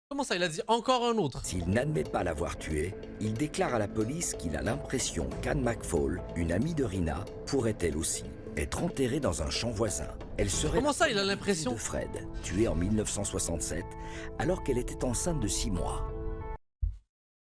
Comment ça, il a dit encore un autre? S'il n'admet pas l'avoir tué, il déclare à la police qu'il a l'impression qu'Anne McFall, une amie de Rina, pourrait elle aussi être enterrée dans un champ voisin. Elle serait... Comment ça, il a l'impression? ...de Fred, tuée en 1967, alors qu'elle était enceinte de 6 mois.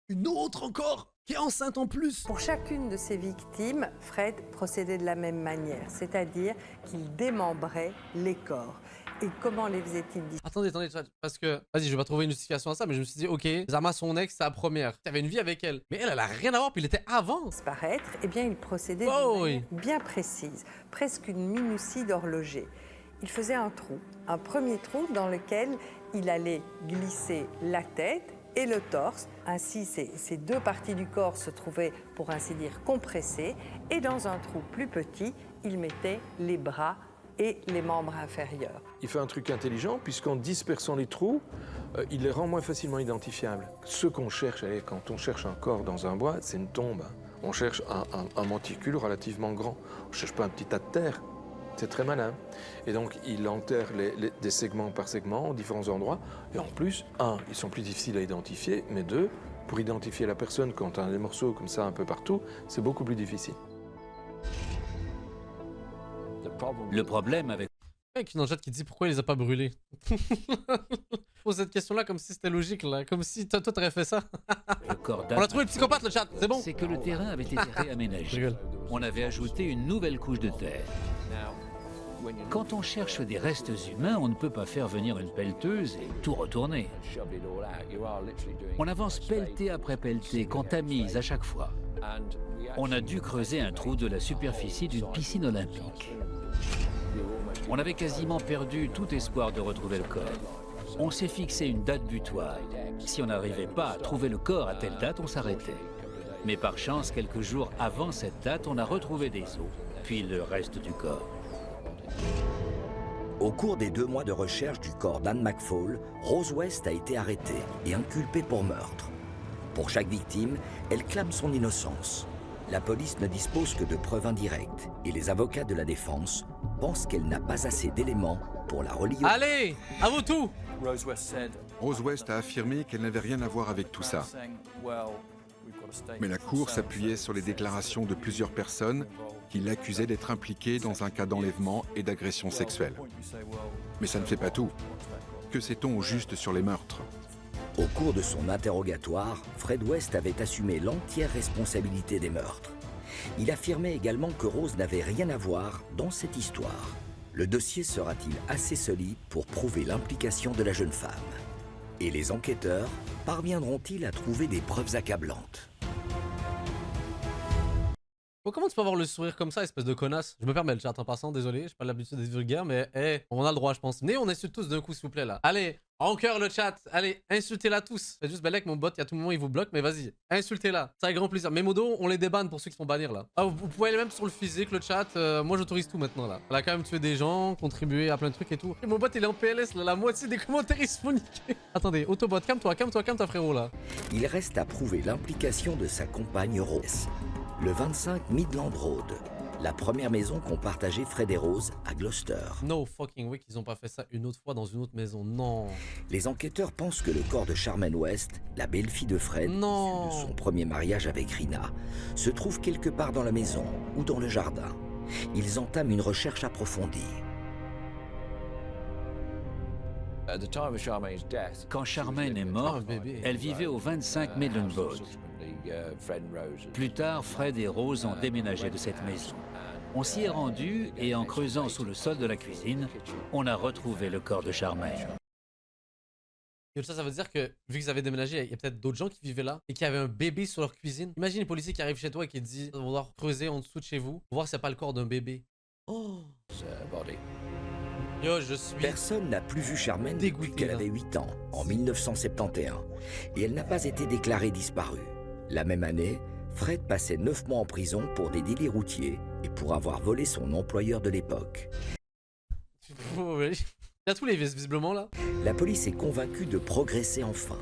Une autre encore qui est enceinte en plus. Pour chacune de ces victimes, Fred procédait de la même manière, c'est-à-dire qu'il démembrait les corps. Et comment les faisait-il disparaître? Attendez, parce que... Vas-y, je vais pas trouver une justification à ça, mais je me suis dit, ok, Zama, son ex, c'est la première. Tu avais une vie avec elle. Mais elle a rien à voir, puis il était avant. Disparaître, eh bien, il procédait d'une manière bien précise, presque une minutie d'horloger. Il faisait un trou, un premier trou dans lequel il allait glisser la tête et le torse. Ainsi, ces deux parties du corps se trouvaient, pour ainsi dire, compressées. Et dans un trou plus petit, il mettait les bras et les membres inférieurs. Il fait un truc intelligent, puisqu'en dispersant les trous, il les rend moins facilement identifiables. Ce qu'on cherche, quand on cherche un corps dans un bois, c'est une tombe. On cherche un monticule relativement grand. On ne cherche pas un petit tas de terre. C'est très malin. Et donc, il enterre des segments par segment, en différents endroits. Et en plus, ils sont plus difficiles à identifier, mais 2, pour identifier la personne quand on a des morceaux comme ça un peu partout, c'est beaucoup plus difficile. Le problème avec... Mec dans le chat qui dit pourquoi il les a pas brûlés. Pose cette question-là comme si c'était logique, là. Comme si toi t'aurais fait ça. On a trouvé le psychopathe, le chat, c'est bon. C'est que le terrain avait été réaménagé. On avait ajouté une nouvelle couche de terre. Quand on cherche des restes humains, on ne peut pas faire venir une pelleteuse et tout retourner. On avance pelleté après pelleté, qu'on tamise à chaque fois. On a dû creuser un trou de la superficie d'une piscine olympique. On avait quasiment perdu tout espoir de retrouver le corps. On s'est fixé une date butoir. Si on n'arrivait pas à trouver le corps à telle date, on s'arrêtait. Mais par chance, quelques jours avant cette date, on a retrouvé des os, puis le reste du corps. Au cours des 2 mois de recherche du corps d'Anne McFall, Rose West a été arrêtée et inculpée pour meurtre. Pour chaque victime, elle clame son innocence. La police ne dispose que de preuves indirectes et les avocats de la défense pensent qu'elle n'a pas assez d'éléments pour la relier. Allez, à vous tout! Rose West a affirmé qu'elle n'avait rien à voir avec tout ça. Mais la Cour s'appuyait sur les déclarations de plusieurs personnes qui l'accusaient d'être impliquée dans un cas d'enlèvement et d'agression sexuelle. Mais ça ne fait pas tout. Que sait-on au juste sur les meurtres? Au cours de son interrogatoire, Fred West avait assumé l'entière responsabilité des meurtres. Il affirmait également que Rose n'avait rien à voir dans cette histoire. Le dossier sera-t-il assez solide pour prouver l'implication de la jeune femme? Et les enquêteurs parviendront-ils à trouver des preuves accablantes? Oh, comment tu peux avoir le sourire comme ça, espèce de connasse? Je me permets le chat en passant, désolé, j'ai pas l'habitude d'être vulgaire, mais hey, on a le droit, je pense. Venez, on insulte tous d'un coup, s'il vous plaît, là. Allez, en cœur le chat, allez, insultez-la tous. C'est juste Belek, mon bot, à tout moment, il vous bloque, mais vas-y, insultez-la. Ça avec grand plaisir. Mes modos, on les débanne pour ceux qui se font bannir, là. Ah, vous pouvez aller même sur le physique, le chat, moi j'autorise tout maintenant, là. Elle a quand même tué des gens, contribué à plein de trucs et tout. Et mon bot, il est en PLS, là, la moitié des commentaires, ils se font niquer. Attendez, Autobot, calme-toi, frérot, là. Il reste à prouver l'implication de sa compagne Rose. Le 25 Midland Road, la première maison qu'ont partagée Fred et Rose à Gloucester. No fucking way qu'ils ont pas fait ça une autre fois dans une autre maison, non. Les enquêteurs pensent que le corps de Charmaine West, la belle-fille de Fred, issue de son premier mariage avec Rina, se trouve quelque part dans la maison ou dans le jardin. Ils entament une recherche approfondie. Quand Charmaine est morte, elle vivait au 25 Midland Road. Plus tard, Fred et Rose ont déménagé de cette maison. On s'y est rendu et en creusant sous le sol de la cuisine, on a retrouvé le corps de Charmaine. Et ça veut dire que, vu qu'ils avaient déménagé, il y a peut-être d'autres gens qui vivaient là et qui avaient un bébé sur leur cuisine. Imagine les policiers qui arrivent chez toi et qui te disent on va creuser en dessous de chez vous pour voir s'il n'y a pas le corps d'un bébé. Oh. Yo, je suis... Personne n'a plus vu Charmaine depuis qu'elle avait 8 ans, en 1971, et elle n'a pas été déclarée disparue. La même année, Fred passait 9 mois en prison pour des délits routiers et pour avoir volé son employeur de l'époque. Il y a tous les vices, visiblement, là. La police est convaincue de progresser enfin.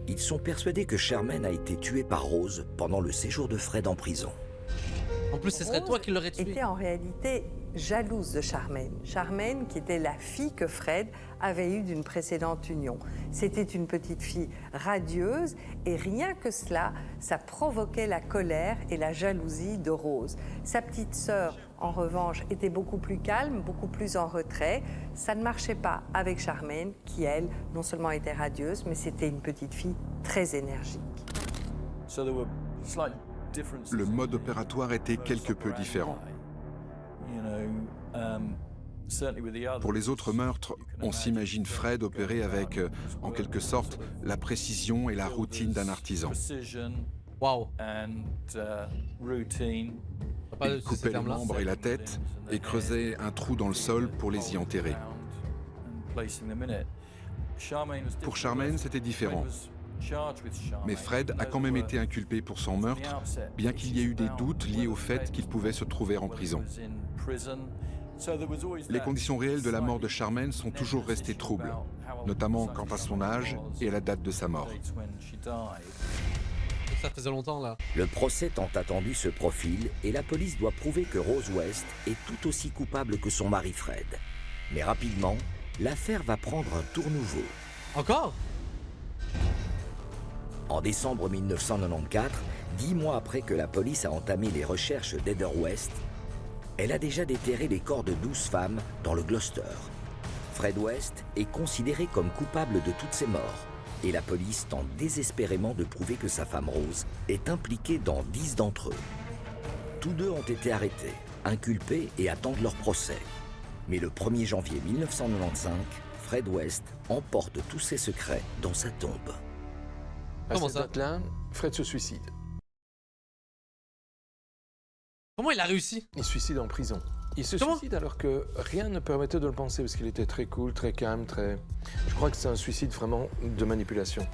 Ils sont persuadés que Charmaine a été tuée par Rose pendant le séjour de Fred en prison. En plus, ce serait toi qui l'aurais tué. Était en réalité jalouse de Charmaine. Charmaine, qui était la fille que Fred avait eue d'une précédente union. C'était une petite fille radieuse et rien que cela, ça provoquait la colère et la jalousie de Rose. Sa petite sœur, en revanche, était beaucoup plus calme, beaucoup plus en retrait. Ça ne marchait pas avec Charmaine, qui, elle, non seulement était radieuse, mais c'était une petite fille très énergique. Le mode opératoire était quelque peu différent. Pour les autres meurtres, on s'imagine Fred opérer avec, en quelque sorte, la précision et la routine d'un artisan. Waouh. Il coupait les membres et la tête et creusait un trou dans le sol pour les y enterrer. Pour Charmaine, c'était différent. Mais Fred a quand même été inculpé pour son meurtre, bien qu'il y ait eu des doutes liés au fait qu'il pouvait se trouver en prison. Les conditions réelles de la mort de Charmaine sont toujours restées troubles, notamment quant à son âge et à la date de sa mort. Ça faisait longtemps, là. Le procès tant attendu se profile et la police doit prouver que Rose West est tout aussi coupable que son mari Fred. Mais rapidement, l'affaire va prendre un tour nouveau. Encore ? En décembre 1994, 10 mois après que la police a entamé les recherches d'Heather West, elle a déjà déterré les corps de 12 femmes dans le Gloucester. Fred West est considéré comme coupable de toutes ces morts et la police tente désespérément de prouver que sa femme Rose est impliquée dans 10 d'entre eux. Tous deux ont été arrêtés, inculpés et attendent leur procès. Mais le 1er janvier 1995, Fred West emporte tous ses secrets dans sa tombe. À Comment cette ça? date-là, Fred se suicide. Comment il a réussi? Il se suicide en prison. Il se suicide alors que rien ne permettait de le penser, parce qu'il était très cool, très calme, très... Je crois que c'est un suicide vraiment de manipulation.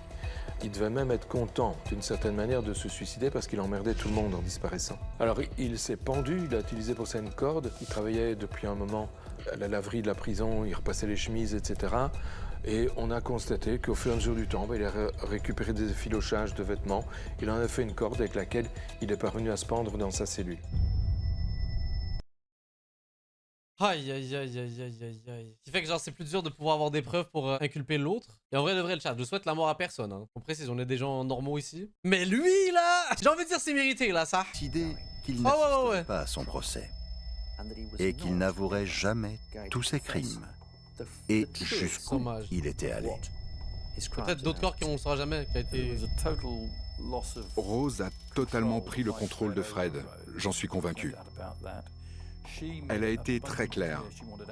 Il devait même être content, d'une certaine manière, de se suicider parce qu'il emmerdait tout le monde en disparaissant. Alors, il s'est pendu, il a utilisé pour ça une corde. Il travaillait depuis un moment à la laverie de la prison, il repassait les chemises, etc. Et on a constaté qu'au fur et à mesure du temps, il a récupéré des effilochages de vêtements. Il en a fait une corde avec laquelle il est parvenu à se pendre dans sa cellule. Aïe aïe aïe aïe aïe aïe aïe. Ce qui fait que genre c'est plus dur de pouvoir avoir des preuves pour inculper l'autre. Et en vrai de vrai le chat, je souhaite la mort à personne. Hein. On précise, on est des gens normaux ici. Mais lui là, j'ai envie de dire c'est mérité là ça. Décidé qu'il n'assisterait pas à son procès et qu'il n'avouerait jamais tous ses crimes et jusqu'où il était allé. Peut-être d'autres corps qu'on ne saura jamais qui a été... Rose a totalement pris le contrôle de Fred, j'en suis convaincu. Elle a été très claire.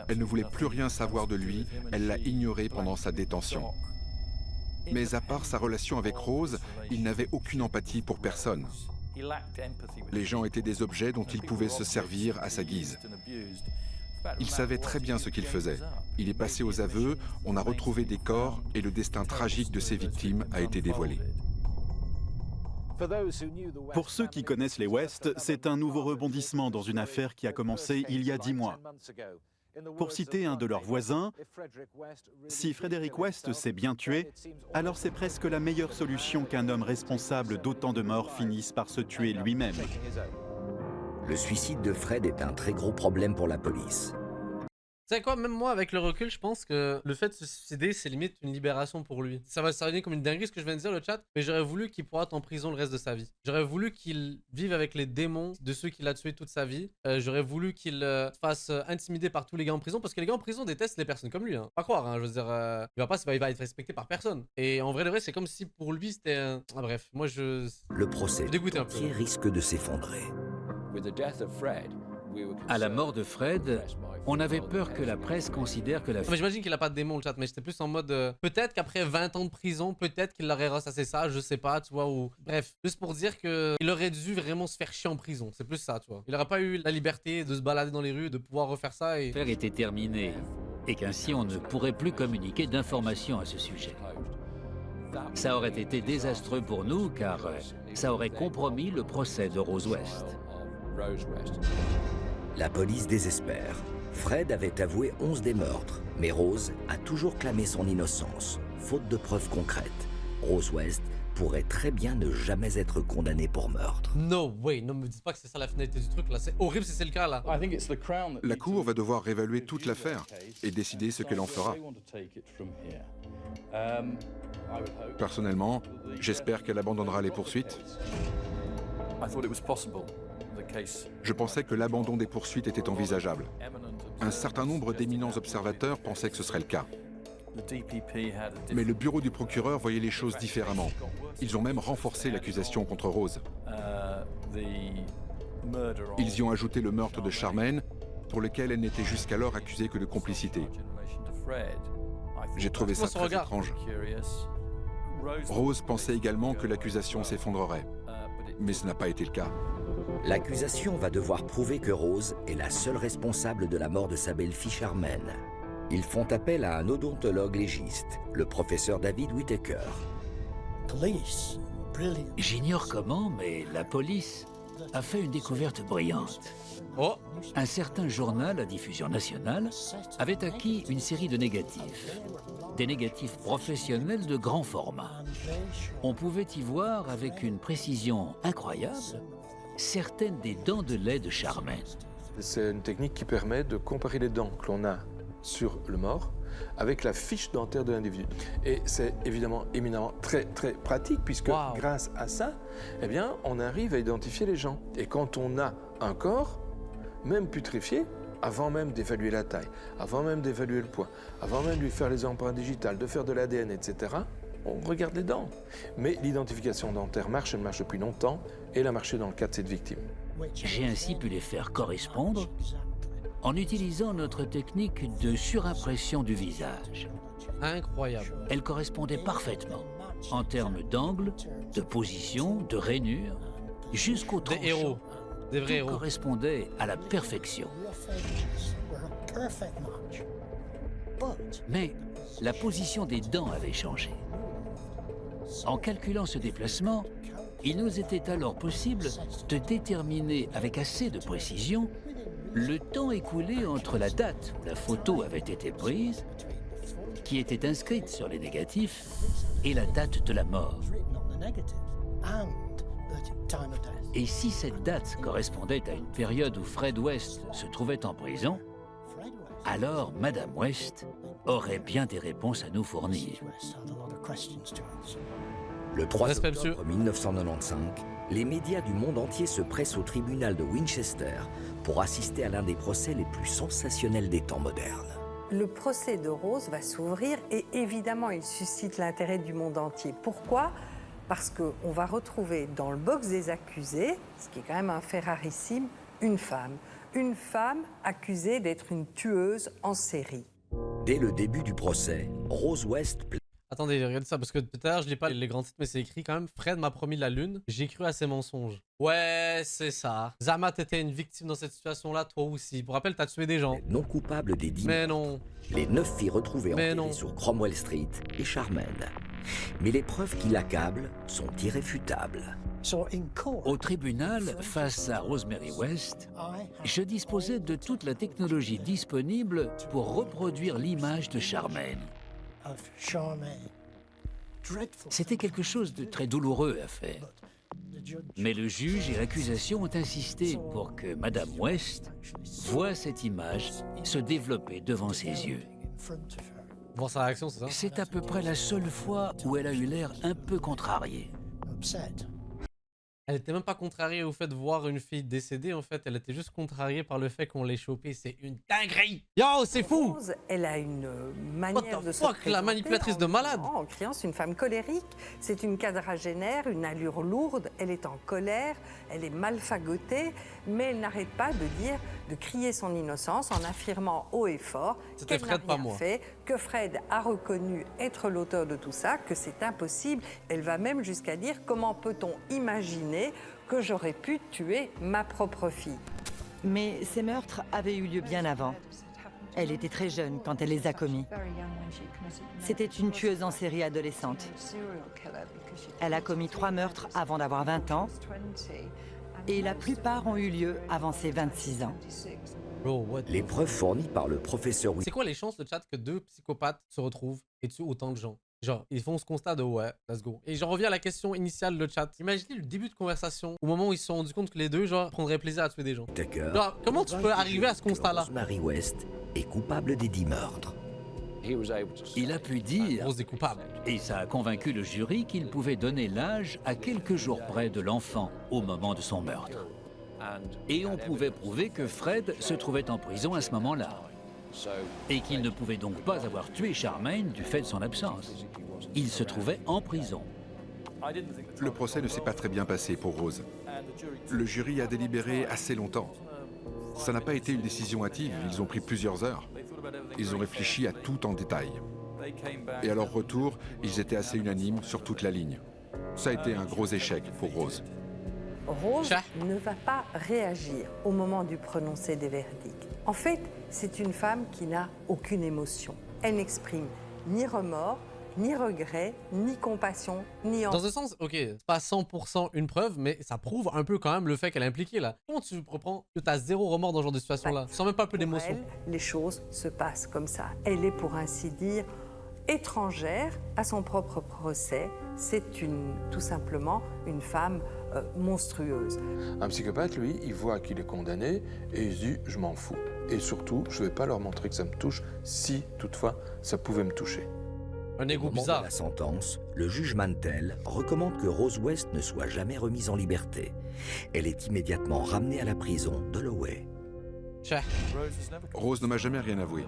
Elle ne voulait plus rien savoir de lui, elle l'a ignoré pendant sa détention. Mais à part sa relation avec Rose, il n'avait aucune empathie pour personne. Les gens étaient des objets dont il pouvait se servir à sa guise. Il savait très bien ce qu'il faisait. Il est passé aux aveux, on a retrouvé des corps et le destin tragique de ses victimes a été dévoilé. Pour ceux qui connaissent les West, c'est un nouveau rebondissement dans une affaire qui a commencé il y a 10 mois. Pour citer un de leurs voisins, si Frederick West s'est bien tué, alors c'est presque la meilleure solution qu'un homme responsable d'autant de morts finisse par se tuer lui-même. Le suicide de Fred est un très gros problème pour la police. Tu sais quoi, même moi avec le recul, je pense que le fait de se suicider, c'est limite une libération pour lui. Ça va sonner comme une dinguerie ce que je viens de dire le chat, mais j'aurais voulu qu'il pourra être en prison le reste de sa vie. J'aurais voulu qu'il vive avec les démons de ceux qu'il a tués toute sa vie. J'aurais voulu qu'il fasse intimider par tous les gars en prison, parce que les gars en prison détestent les personnes comme lui. Hein. Pas croire, hein, je veux dire, il va être respecté par personne. Et en vrai de vrai, c'est comme si pour lui c'était un... Ah bref, moi je... Le procès dégoûté un peu. Qui risque de s'effondrer. À la mort de Fred, on avait peur que la presse considère que la... Mais j'imagine qu'il a pas de démon le chat, mais j'étais plus en mode... peut-être qu'après 20 ans de prison, peut-être qu'il l'aurait ressassé ça, je sais pas, tu vois, ou... Bref, juste pour dire qu'il aurait dû vraiment se faire chier en prison, c'est plus ça, tu vois. Il aurait pas eu la liberté de se balader dans les rues, de pouvoir refaire ça et... L'affaire était terminée, et qu'ainsi on ne pourrait plus communiquer d'informations à ce sujet. Ça aurait été désastreux pour nous, car ça aurait compromis le procès de Rose West. La police désespère. Fred avait avoué 11 des meurtres, mais Rose a toujours clamé son innocence, faute de preuves concrètes. Rose West pourrait très bien ne jamais être condamnée pour meurtre. No way, ne me dites pas que c'est ça la finalité du truc là, c'est horrible si c'est le cas là. La Cour va devoir réévaluer toute l'affaire et décider ce qu'elle en fera. Personnellement, j'espère qu'elle abandonnera les poursuites. Je pensais que l'abandon des poursuites était envisageable. Un certain nombre d'éminents observateurs pensaient que ce serait le cas. Mais le bureau du procureur voyait les choses différemment. Ils ont même renforcé l'accusation contre Rose. Ils y ont ajouté le meurtre de Charmaine, pour lequel elle n'était jusqu'alors accusée que de complicité. J'ai trouvé ça très étrange. Rose pensait également que l'accusation s'effondrerait, mais ce n'a pas été le cas. L'accusation va devoir prouver que Rose est la seule responsable de la mort de sa belle-fille Charmaine. Ils font appel à un odontologue légiste, le professeur David Whittaker. J'ignore comment, mais la police a fait une découverte brillante. Oh. Un certain journal à diffusion nationale avait acquis une série de négatifs. Des négatifs professionnels de grand format. On pouvait y voir avec une précision incroyable certaines des dents de lait de Charmaine. C'est une technique qui permet de comparer les dents que l'on a sur le mort avec la fiche dentaire de l'individu. Et c'est évidemment éminemment très pratique puisque grâce à ça, eh bien, on arrive à identifier les gens. Et quand on a un corps, même putréfié, avant même d'évaluer la taille, avant même d'évaluer le poids, avant même de lui faire les empreintes digitales, de faire de l'ADN, etc., on regarde les dents. Mais l'identification dentaire marche, elle marche depuis longtemps, et elle a marché dans le cas de cette victime. J'ai ainsi pu les faire correspondre en utilisant notre technique de surimpression du visage. Incroyable. Elle correspondait parfaitement, en termes d'angle, de position, de rainure, jusqu'au tranchant. Des héros. Des vrais Tout héros. correspondait à la perfection. Mais la position des dents avait changé. En calculant ce déplacement, il nous était alors possible de déterminer avec assez de précision le temps écoulé entre la date où la photo avait été prise, qui était inscrite sur les négatifs, et la date de la mort. Et si cette date correspondait à une période où Fred West se trouvait en prison, alors Madame West aurait bien des réponses à nous fournir. Le 3 Respect, octobre 1995, les médias du monde entier se pressent au tribunal de Winchester pour assister à l'un des procès les plus sensationnels des temps modernes. Le procès de Rose va s'ouvrir et évidemment il suscite l'intérêt du monde entier. Pourquoi ? Parce qu'on va retrouver dans le box des accusés, ce qui est quand même un fait rarissime, une femme. Une femme accusée d'être une tueuse en série. Dès le début du procès, Rose West Attendez, regardez ça, parce que tout à l'heure, je lis pas les grands titres, mais c'est écrit quand même. Fred m'a promis la lune, j'ai cru à ses mensonges. Ouais, c'est ça. Zama, t'étais une victime dans cette situation-là, toi aussi. Pour rappel, t'as tué des gens. non coupable des 10 Mais non. les 9 filles retrouvées Mais enterrées non. sur Cromwell Street et Charmaine. Mais les preuves qui l'accablent sont irréfutables. Au tribunal, face à Rosemary West, je disposais de toute la technologie disponible pour reproduire l'image de Charmaine. C'était quelque chose de très douloureux à faire. Mais le juge et l'accusation ont insisté pour que Madame West voie cette image se développer devant ses yeux. Voir sa réaction, c'est ça? C'est à peu près la seule fois où elle a eu l'air un peu contrariée. Elle était même pas contrariée au fait de voir une fille décédée, en fait. Elle était juste contrariée par le fait qu'on l'ait chopée. C'est une dinguerie! Yo, c'est fou! Rose, elle a une manière What the de se fuck, la présenter manipulatrice de malade! En criant, c'est une femme colérique, c'est une quadragénaire, une allure lourde, elle est en colère, elle est mal fagotée, mais elle n'arrête pas de crier son innocence en affirmant haut et fort C'était qu'elle n'a Fred, pas rien moi. fait, que Fred a reconnu être l'auteur de tout ça, que c'est impossible. Elle va même jusqu'à dire comment peut-on imaginer que j'aurais pu tuer ma propre fille. Mais ces meurtres avaient eu lieu bien avant. Elle était très jeune quand elle les a commis. C'était une tueuse en série adolescente. Elle a commis 3 meurtres avant d'avoir 20 ans et la plupart ont eu lieu avant ses 26 ans. Bro, what? Les preuves fournies par le professeur C'est quoi les chances, le chat, que 2 psychopathes se retrouvent et tuent autant de gens? Genre, ils font ce constat de ouais, let's go. Et j'en reviens à la question initiale, le chat. Imaginez le début de conversation, au moment où ils se sont rendus compte que les deux, genre, prendraient plaisir à tuer des gens. Tucker, Genre, comment tu peux arriver à ce constat-là? Rosemary West est coupable des 10 meurtres. Il a pu dire, Rose est coupable. et ça a convaincu le jury qu'il pouvait donner l'âge à quelques jours près de l'enfant au moment de son meurtre. Et on pouvait prouver que Fred se trouvait en prison à ce moment-là. Et qu'il ne pouvait donc pas avoir tué Charmaine du fait de son absence. Il se trouvait en prison. Le procès ne s'est pas très bien passé pour Rose. Le jury a délibéré assez longtemps. Ça n'a pas été une décision hâtive, ils ont pris plusieurs heures. Ils ont réfléchi à tout en détail. Et à leur retour, ils étaient assez unanimes sur toute la ligne. Ça a été un gros échec pour Rose. Rose ne va pas réagir au moment du prononcé des verdicts. En fait, c'est une femme qui n'a aucune émotion. Elle n'exprime ni remords, ni regret, ni compassion, ni Dans un sens, ok, c'est pas 100% une preuve, mais ça prouve un peu quand même le fait qu'elle est impliquée là. Comment tu reprends que t'as 0 remords dans ce genre de situation-là, sans même pas un peu Pour d'émotion? elle, les choses se passent comme ça. Elle est, pour ainsi dire, étrangère à son propre procès. C'est tout simplement une femme monstrueuse. Un psychopathe, lui, il voit qu'il est condamné et il se dit « je m'en fous ». Et surtout, je ne vais pas leur montrer que ça me touche, si toutefois ça pouvait me toucher. Un égo Au moment bizarre. de la sentence, le juge Mantel recommande que Rose West ne soit jamais remise en liberté. Elle est immédiatement ramenée à la prison d'Holloway. Rose ne m'a jamais rien avoué.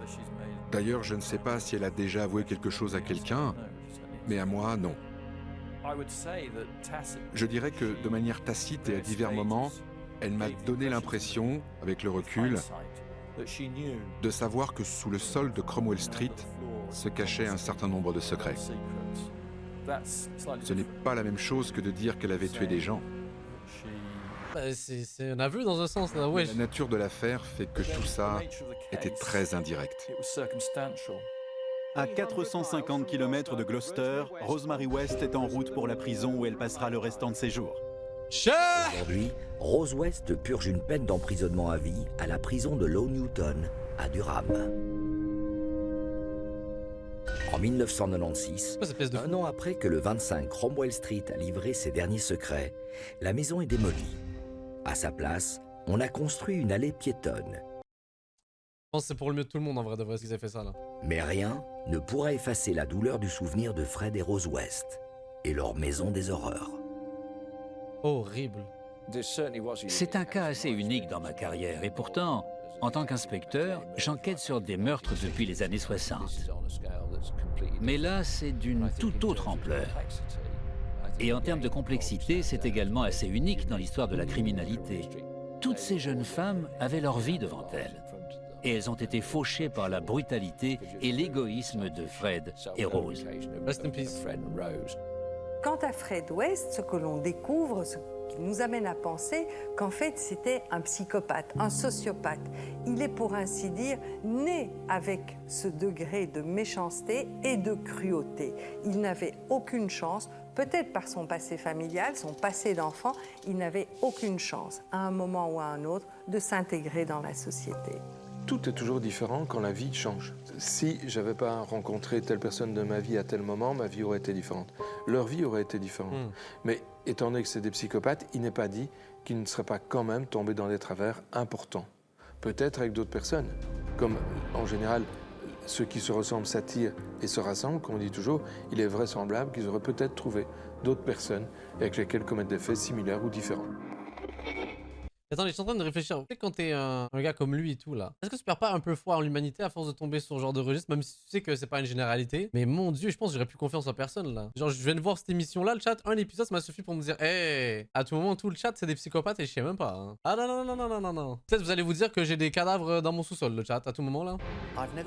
D'ailleurs, je ne sais pas si elle a déjà avoué quelque chose à quelqu'un, mais à moi, non. Je dirais que de manière tacite et à divers moments, elle m'a donné l'impression, avec le recul, de savoir que sous le sol de Cromwell Street se cachait un certain nombre de secrets. Ce n'est pas la même chose que de dire qu'elle avait tué des gens. Bah, c'est un aveu dans un sens là, ouais. La nature de l'affaire fait que tout ça était très indirect. À 450 km de Gloucester, Rosemary West est en route pour la prison où elle passera le restant de ses jours. Aujourd'hui, Rose West purge une peine d'emprisonnement à vie à la prison de Low Newton, à Durham. En 1996, un an après que le 25 Cromwell Street a livré ses derniers secrets, la maison est démolie. À sa place, on a construit une allée piétonne. Je pense que c'est pour le mieux de tout le monde en vrai de vrai ce qu'ils aient fait ça là. Mais rien ne pourra effacer la douleur du souvenir de Fred et Rose West et leur maison des horreurs. Horrible. C'est un cas assez unique dans ma carrière et pourtant, en tant qu'inspecteur, j'enquête sur des meurtres depuis les années 60. Mais là, c'est d'une toute autre ampleur. Et en termes de complexité, c'est également assez unique dans l'histoire de la criminalité. Toutes ces jeunes femmes avaient leur vie devant elles. Et elles ont été fauchées par la brutalité et l'égoïsme de Fred et Rose. Rest in peace. Quant à Fred West, ce que l'on découvre, ce qui nous amène à penser qu'en fait c'était un psychopathe, un sociopathe. Il est pour ainsi dire né avec ce degré de méchanceté et de cruauté. Il n'avait aucune chance, peut-être par son passé familial, son passé d'enfant, il n'avait aucune chance, à un moment ou à un autre, de s'intégrer dans la société. Tout est toujours différent quand la vie change. Si j'avais pas rencontré telle personne de ma vie à tel moment, ma vie aurait été différente. Leur vie aurait été différente. Mais étant donné que c'est des psychopathes, il n'est pas dit qu'ils ne seraient pas quand même tombés dans des travers importants. Peut-être avec d'autres personnes. Comme en général, ceux qui se ressemblent s'attirent et se rassemblent, comme on dit toujours, il est vraisemblable qu'ils auraient peut-être trouvé d'autres personnes avec lesquelles commettre des faits similaires ou différents. Attendez, je suis en train de réfléchir. Tu sais, quand t'es un gars comme lui et tout là, est-ce que tu perds pas un peu foi en l'humanité à force de tomber sur ce genre de registre, même si tu sais que c'est pas une généralité? Mais mon dieu, je pense que j'aurais plus confiance en personne là. Genre, je viens de voir cette émission là, le chat, un épisode, ça m'a suffi pour me dire, hey, à tout moment, tout le chat c'est des psychopathes et je sais même pas. Hein. Ah non, non, non, non, non, non, non. Peut-être vous allez vous dire que j'ai des cadavres dans mon sous-sol, le chat, à tout moment là.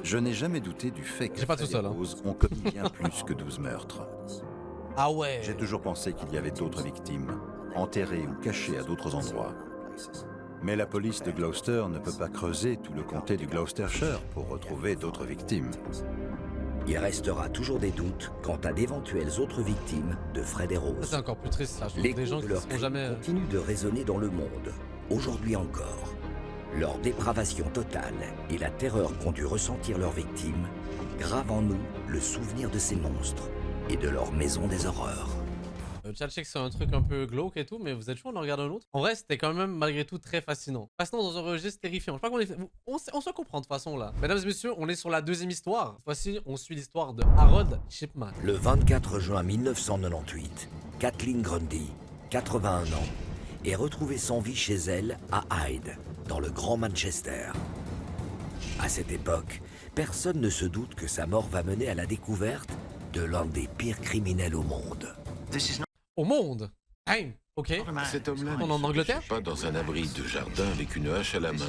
Je n'ai jamais douté du fait que J'ai pas tout Fred et seul, hein. Rose ont commis bien plus que 12 meurtres. Ah ouais. J'ai toujours pensé qu'il y avait d'autres victimes, enterrées ou cachées à d'autres endroits. Mais la police de Gloucester ne peut pas creuser tout le comté du Gloucestershire pour retrouver d'autres victimes. Il restera toujours des doutes quant à d'éventuelles autres victimes de Fred et Rose. C'est encore plus triste ça, je trouve. Les Des gens coups qui de leur seront crime jamais... continuent de résonner dans le monde, aujourd'hui encore. Leur dépravation totale et la terreur qu'ont dû ressentir leurs victimes gravent en nous le souvenir de ces monstres et de leur maison des horreurs. Le chat check c'est un truc un peu glauque et tout, mais vous êtes chaud, on en regarde un autre. En vrai, c'était quand même malgré tout très fascinant. Fascinant dans un registre terrifiant. Je sais pas comment on se comprend de toute façon là. Mesdames et messieurs, on est sur la deuxième histoire. Cette fois-ci, on suit l'histoire de Harold Shipman. Le 24 juin 1998, Kathleen Grundy, 81 ans, est retrouvée sans vie chez elle à Hyde, dans le Grand Manchester. À cette époque, personne ne se doute que sa mort va mener à la découverte de l'un des pires criminels au monde. Au monde. Hey, ok. Cet homme-là On est en Angleterre? pas dans un abri de jardin avec une hache à la main.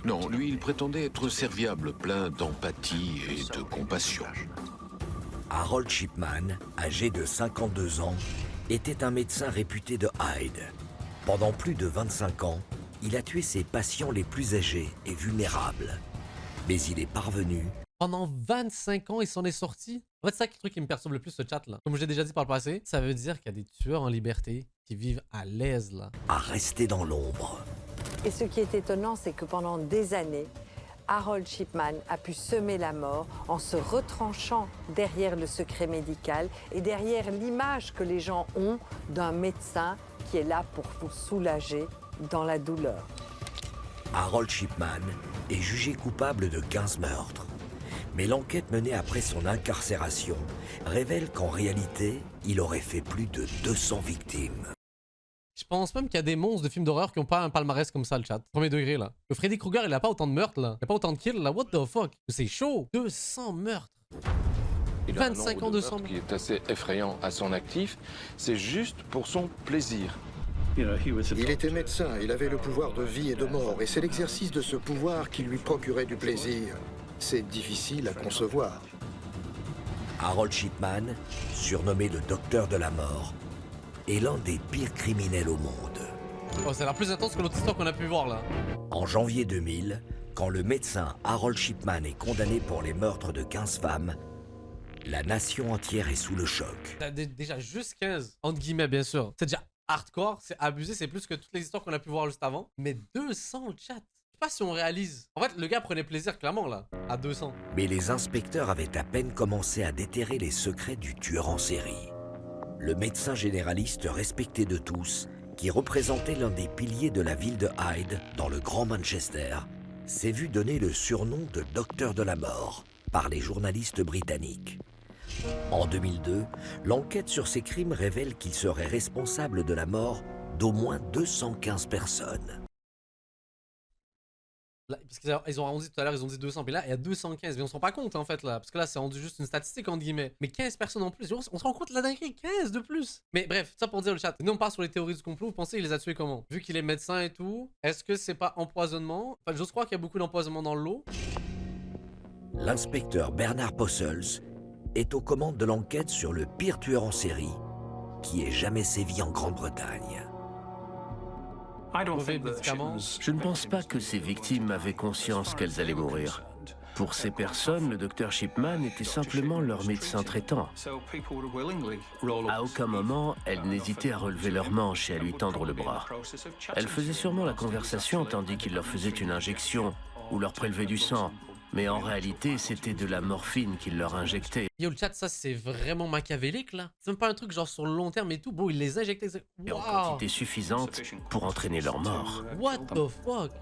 Non, lui, il prétendait être serviable, plein d'empathie et de compassion. Harold Shipman, âgé de 52 ans, était un médecin réputé de Hyde. Pendant plus de 25 ans, il a tué ses patients les plus âgés et vulnérables. Mais il est parvenu... Pendant 25 ans, il s'en est sorti. En fait, c'est ça le truc qui me perturbe le plus, ce chat là. Comme j'ai déjà dit par le passé, ça veut dire qu'il y a des tueurs en liberté qui vivent à l'aise là. à rester dans l'ombre. Et ce qui est étonnant, c'est que pendant des années, Harold Shipman a pu semer la mort en se retranchant derrière le secret médical et derrière l'image que les gens ont d'un médecin qui est là pour vous soulager dans la douleur. Harold Shipman est jugé coupable de 15 meurtres. Mais l'enquête menée après son incarcération révèle qu'en réalité, il aurait fait plus de 200 victimes. Je pense même qu'il y a des monstres de films d'horreur qui ont pas un palmarès comme ça, le chat. Premier degré là. Le Freddy Krueger, il a pas autant de meurtres là. Il a pas autant de kills là. What the fuck? C'est chaud. 200 meurtres. Il a un 25 nombre ans, de 200 meurtres qui est assez effrayant à son actif. C'est juste pour son plaisir. Il était médecin, il avait le pouvoir de vie et de mort, et c'est l'exercice de ce pouvoir qui lui procurait du plaisir. C'est difficile à concevoir. Harold Shipman, surnommé le docteur de la mort, est l'un des pires criminels au monde. Oh, ça a l'air plus intense que l'autre histoire qu'on a pu voir là. En janvier 2000, quand le médecin Harold Shipman est condamné pour les meurtres de 15 femmes, la nation entière est sous le choc. Déjà juste 15, entre guillemets bien sûr. C'est déjà hardcore, c'est abusé, c'est plus que toutes les histoires qu'on a pu voir juste avant. Mais 200 chats. Je sais pas si on réalise. En fait, le gars prenait plaisir clairement là, à 200. Mais les inspecteurs avaient à peine commencé à déterrer les secrets du tueur en série. Le médecin généraliste respecté de tous, qui représentait l'un des piliers de la ville de Hyde, dans le Grand Manchester, s'est vu donner le surnom de docteur de la mort par les journalistes britanniques. En 2002, l'enquête sur ces crimes révèle qu'il serait responsable de la mort d'au moins 215 personnes. Là, parce qu'ils ont arrondi tout à l'heure, ils ont dit 200, mais là il y a 215, mais on se rend pas compte en fait là, parce que là c'est rendu juste une statistique entre guillemets. Mais 15 personnes en plus, on se rend compte de la dinguerie, 15 de plus. Mais bref, ça pour dire le chat. Nous on part sur les théories du complot, vous pensez qu'il les a tués comment? Vu qu'il est médecin et tout, est-ce que c'est pas empoisonnement? Enfin j'ose croire qu'il y a beaucoup d'empoisonnement dans l'eau. L'inspecteur Bernard Possels est aux commandes de l'enquête sur le pire tueur en série qui ait jamais sévi en Grande-Bretagne. Je ne pense pas que ces victimes avaient conscience qu'elles allaient mourir. Pour ces personnes, le docteur Shipman était simplement leur médecin traitant. À aucun moment, elles n'hésitaient à relever leurs manches et à lui tendre le bras. Elles faisaient sûrement la conversation tandis qu'il leur faisait une injection ou leur prélevait du sang. Mais en réalité, c'était de la morphine qu'il leur injectait. Yo, le chat, ça c'est vraiment machiavélique là. C'est même pas un truc genre sur le long terme et tout. Bon, il les injectait. Et en quantité suffisante pour entraîner leur mort. What the fuck?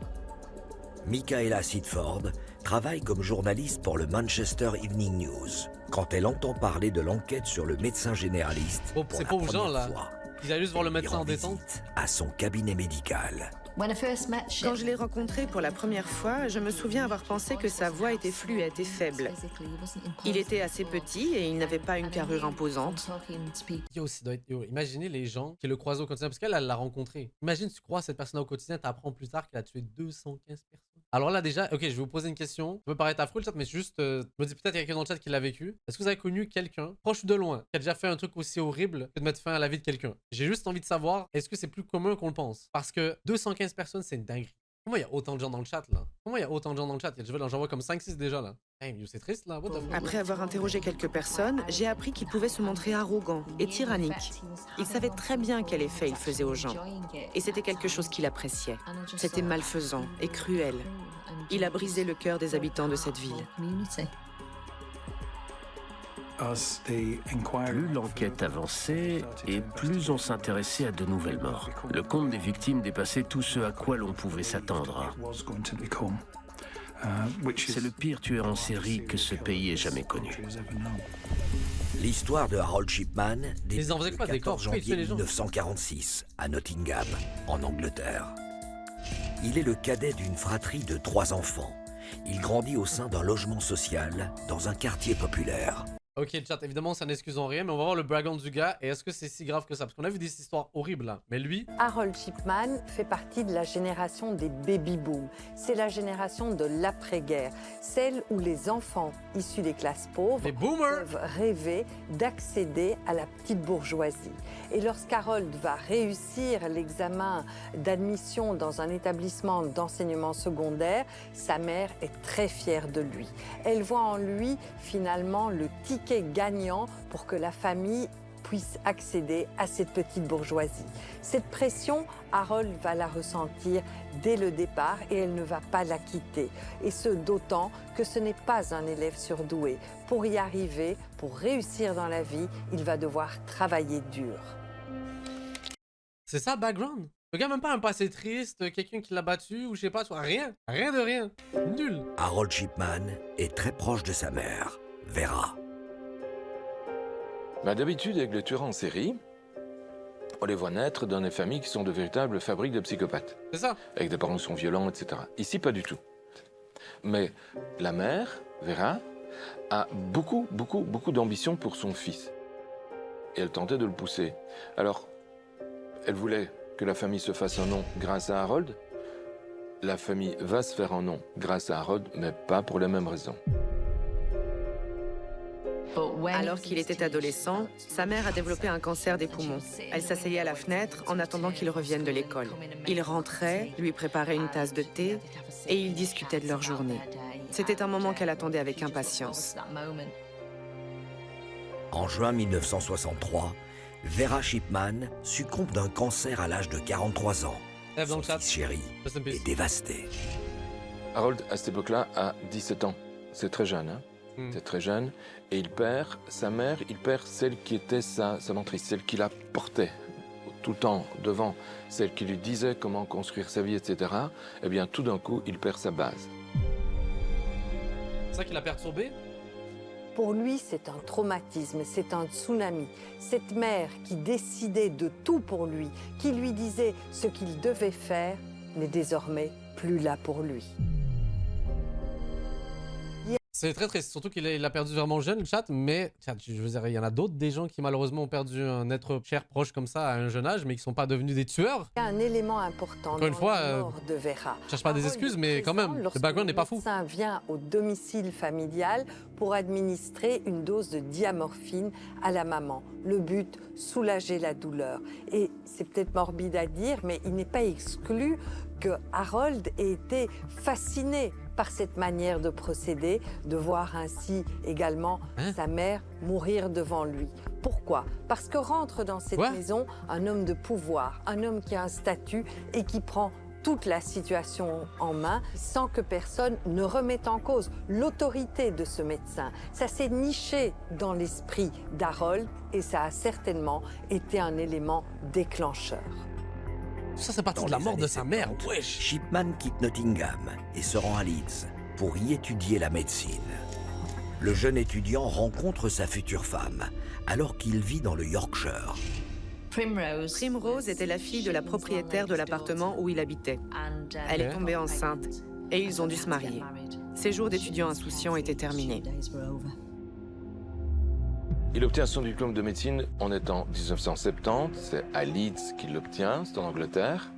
Michaela Sidford travaille comme journaliste pour le Manchester Evening News. Quand elle entend parler de l'enquête sur le médecin généraliste, Oh, pour c'est la pauvres gens première là. fois, Ils allaient juste voir le elle médecin rend en détente. visite à son cabinet médical. Quand je l'ai rencontré pour la première fois, je me souviens avoir pensé que sa voix était fluette et faible. Il était assez petit et il n'avait pas une carrure imposante. Yo, ça doit être... Yo, imaginez les gens qui le croisent au quotidien, parce qu'elle, elle l'a rencontré. Imagine, tu crois cette personne au quotidien, t'apprends plus tard qu'elle a tué 215 personnes. Alors là, déjà, ok, je vais vous poser une question. Ça peut paraître affreux le chat, mais juste, je me dis peut-être quelqu'un dans le chat qui l'a vécu. Est-ce que vous avez connu quelqu'un, proche ou de loin, qui a déjà fait un truc aussi horrible que de mettre fin à la vie de quelqu'un? J'ai juste envie de savoir, est-ce que c'est plus commun qu'on le pense? Parce que 215 personnes, c'est une dinguerie. Comment il y a autant de gens dans le chat là? Comment il y a autant de gens dans le chat? J'en vois comme 5-6 déjà là. Hey, c'est triste là. What the fuck? Après avoir interrogé quelques personnes, j'ai appris qu'il pouvait se montrer arrogant et tyrannique. Il savait très bien quel effet il faisait aux gens. Et c'était quelque chose qu'il appréciait. C'était malfaisant et cruel. Il a brisé le cœur des habitants de cette ville. Plus l'enquête avançait et plus on s'intéressait à de nouvelles morts. Le compte des victimes dépassait tout ce à quoi l'on pouvait s'attendre. C'est le pire tueur en série que ce pays ait jamais connu. L'histoire de Harold Shipman débute en faisaient quoi, le des corps? 14 Pourquoi ils tuaient janvier les gens 1946 à Nottingham, en Angleterre. Il est le cadet d'une fratrie de 3 enfants. Il grandit au sein d'un logement social dans un quartier populaire. Ok, chat, évidemment, ça n'excuse en rien, mais on va voir le background du gars. Et est-ce que c'est si grave que ça? Parce qu'on a vu des histoires horribles là. Mais lui... Harold Shipman fait partie de la génération des baby-boom. C'est la génération de l'après-guerre. Celle où les enfants issus des classes pauvres peuvent rêver d'accéder à la petite bourgeoisie. Et lorsqu'Harold va réussir l'examen d'admission dans un établissement d'enseignement secondaire, sa mère est très fière de lui. Elle voit en lui finalement le ticket gagnant pour que la famille puisse accéder à cette petite bourgeoisie. Cette pression, Harold va la ressentir dès le départ et elle ne va pas la quitter. Et ce d'autant que ce n'est pas un élève surdoué. Pour y arriver, pour réussir dans la vie, il va devoir travailler dur. C'est ça, background? Le gars même pas un passé triste, quelqu'un qui l'a battu ou je sais pas, rien. Rien de rien. Nul. Harold Shipman est très proche de sa mère, Vera. Bah, d'habitude, avec les tueurs en série, on les voit naître dans des familles qui sont de véritables fabriques de psychopathes. C'est ça. Avec des parents qui sont violents, etc. Ici, pas du tout. Mais la mère, Vera, a beaucoup d'ambition pour son fils. Et elle tentait de le pousser. Alors, elle voulait que la famille se fasse un nom grâce à Harold. La famille va se faire un nom grâce à Harold, mais pas pour les mêmes raisons. Alors qu'il était adolescent, sa mère a développé un cancer des poumons. Elle s'asseyait à la fenêtre en attendant qu'il revienne de l'école. Il rentrait, lui préparait une tasse de thé et ils discutaient de leur journée. C'était un moment qu'elle attendait avec impatience. En juin 1963, Vera Shipman succombe d'un cancer à l'âge de 43 ans. Son fils chéri est dévasté. Harold, à cette époque-là, a 17 ans. C'est très jeune, hein? C'est très jeune. Et il perd sa mère, il perd celle qui était sa mentrice, celle qui la portait tout le temps devant, celle qui lui disait comment construire sa vie, etc. Eh bien, tout d'un coup, il perd sa base. C'est ça qui l'a perturbé? Pour lui, c'est un traumatisme, c'est un tsunami. Cette mère qui décidait de tout pour lui, qui lui disait ce qu'il devait faire, n'est désormais plus là pour lui. C'est très triste, surtout qu'il a perdu vraiment jeune, le chat, mais je veux dire, il y en a d'autres, des gens qui malheureusement ont perdu un être cher proche comme ça à un jeune âge, mais qui ne sont pas devenus des tueurs. Il y a un élément important Encore une fois, dans la mort de Vera. Je cherche pas des excuses, mais quand même, le background n'est pas fou. Le médecin vient au domicile familial pour administrer une dose de diamorphine à la maman. Le but, soulager la douleur. Et c'est peut-être morbide à dire, mais il n'est pas exclu que Harold ait été fasciné par cette manière de procéder, de voir ainsi également sa mère mourir devant lui. Pourquoi? Parce que rentre dans cette maison un homme de pouvoir, un homme qui a un statut et qui prend toute la situation en main sans que personne ne remette en cause l'autorité de ce médecin. Ça s'est niché dans l'esprit d'Harold et ça a certainement été un élément déclencheur. Ça, c'est parti de la mort de sa mère, wesh. Shipman quitte Nottingham et se rend à Leeds pour y étudier la médecine. Le jeune étudiant rencontre sa future femme alors qu'il vit dans le Yorkshire. Primrose était la fille de la propriétaire de l'appartement où il habitait. Elle est tombée enceinte et ils ont dû se marier. Ses jours d'étudiant insouciant étaient terminés. Il obtient son diplôme de médecine, on est en 1970, c'est à Leeds qu'il l'obtient, c'est en Angleterre.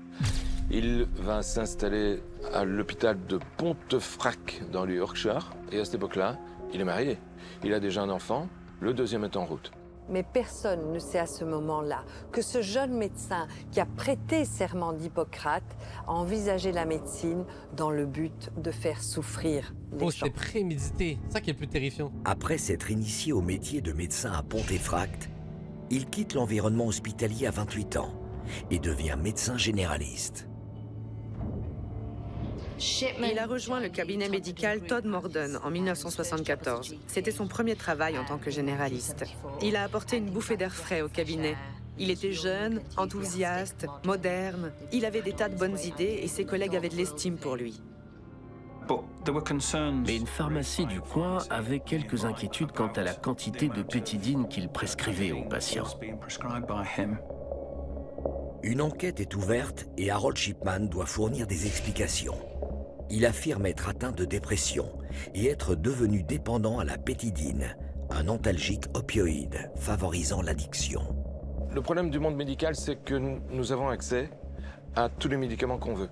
Il va s'installer à l'hôpital de Pontefract dans le Yorkshire, et à cette époque-là, il est marié. Il a déjà un enfant, le deuxième est en route. Mais personne ne sait à ce moment-là que ce jeune médecin qui a prêté serment d'Hippocrate a envisagé la médecine dans le but de faire souffrir les gens. C'était prémédité, c'est ça qui est le plus terrifiant. Après s'être initié au métier de médecin à Pontefract, il quitte l'environnement hospitalier à 28 ans et devient médecin généraliste. Il a rejoint le cabinet médical Todd Morden en 1974. C'était son premier travail en tant que généraliste. Il a apporté une bouffée d'air frais au cabinet. Il était jeune, enthousiaste, moderne. Il avait des tas de bonnes idées et ses collègues avaient de l'estime pour lui. Mais une pharmacie du coin avait quelques inquiétudes quant à la quantité de pétidine qu'il prescrivait aux patients. Une enquête est ouverte et Harold Shipman doit fournir des explications. Il affirme être atteint de dépression et être devenu dépendant à la pétidine, un antalgique opioïde favorisant l'addiction. Le problème du monde médical, c'est que nous avons accès à tous les médicaments qu'on veut.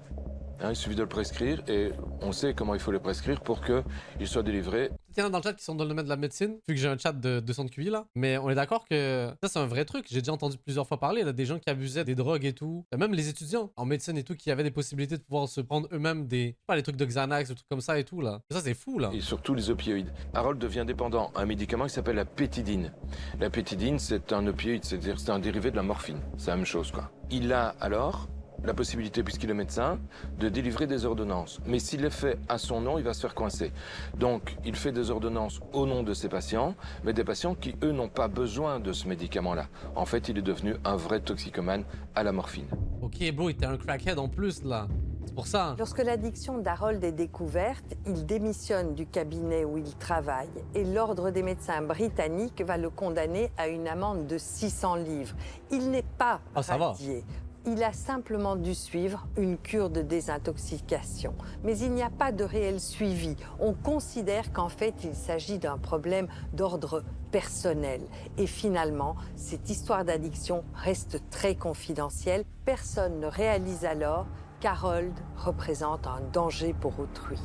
Il suffit de le prescrire et on sait comment il faut le prescrire pour qu'il soit délivré. Il y en a dans le chat qui sont dans le domaine de la médecine, vu que j'ai un chat de 200 QI là. Mais on est d'accord que ça, c'est un vrai truc. J'ai déjà entendu plusieurs fois parler là, des gens qui abusaient des drogues et tout. Même les étudiants en médecine et tout, qui avaient des possibilités de pouvoir se prendre eux-mêmes des trucs de Xanax, des trucs comme ça et tout là. Et ça, c'est fou là. Et surtout les opioïdes. Harold devient dépendant à un médicament qui s'appelle la pétidine. La pétidine, c'est un opioïde, c'est-à-dire c'est un dérivé de la morphine. C'est la même chose quoi. Il a alors la possibilité, puisqu'il est médecin, de délivrer des ordonnances. Mais s'il les fait à son nom, il va se faire coincer. Donc, il fait des ordonnances au nom de ses patients, mais des patients qui, eux, n'ont pas besoin de ce médicament-là. En fait, il est devenu un vrai toxicomane à la morphine. Ok, bro, il était un crackhead en plus, là. C'est pour ça. Lorsque l'addiction d'Harold est découverte, il démissionne du cabinet où il travaille et l'Ordre des médecins britanniques va le condamner à une amende de 600 livres. Il n'est pas radié. Il a simplement dû suivre une cure de désintoxication. Mais il n'y a pas de réel suivi. On considère qu'en fait, il s'agit d'un problème d'ordre personnel. Et finalement, cette histoire d'addiction reste très confidentielle. Personne ne réalise alors qu'Harold représente un danger pour autrui.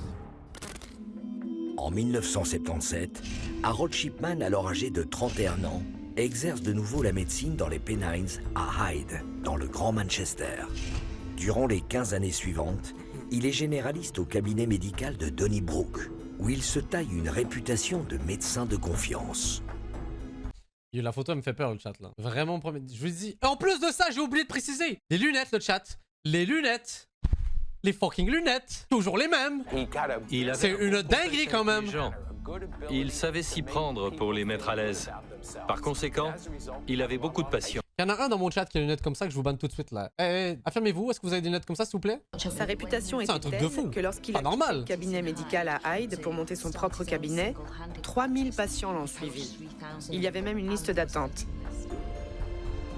En 1977, Harold Shipman, alors âgé de 31 ans, exerce de nouveau la médecine dans les Pennines à Hyde, dans le Grand Manchester. Durant les 15 années suivantes, il est généraliste au cabinet médical de Donnybrook, où il se taille une réputation de médecin de confiance. La photo elle me fait peur le chat là. Vraiment, je vous dis. Et en plus de ça, j'ai oublié de préciser. Les lunettes le chat. Les lunettes. Les fucking lunettes. Toujours les mêmes. C'est une dinguerie quand même. Il savait s'y prendre pour les mettre à l'aise. Par conséquent, il avait beaucoup de patience. Il y en a un dans mon chat qui a des lunettes comme ça que je vous banne tout de suite là. Affirmez-vous, est-ce que vous avez des lunettes comme ça s'il vous plaît? Sa réputation était telle que lorsqu'il a quitté le cabinet médical à Hyde pour monter son propre cabinet, 3000 patients l'ont suivi. Il y avait même une liste d'attente.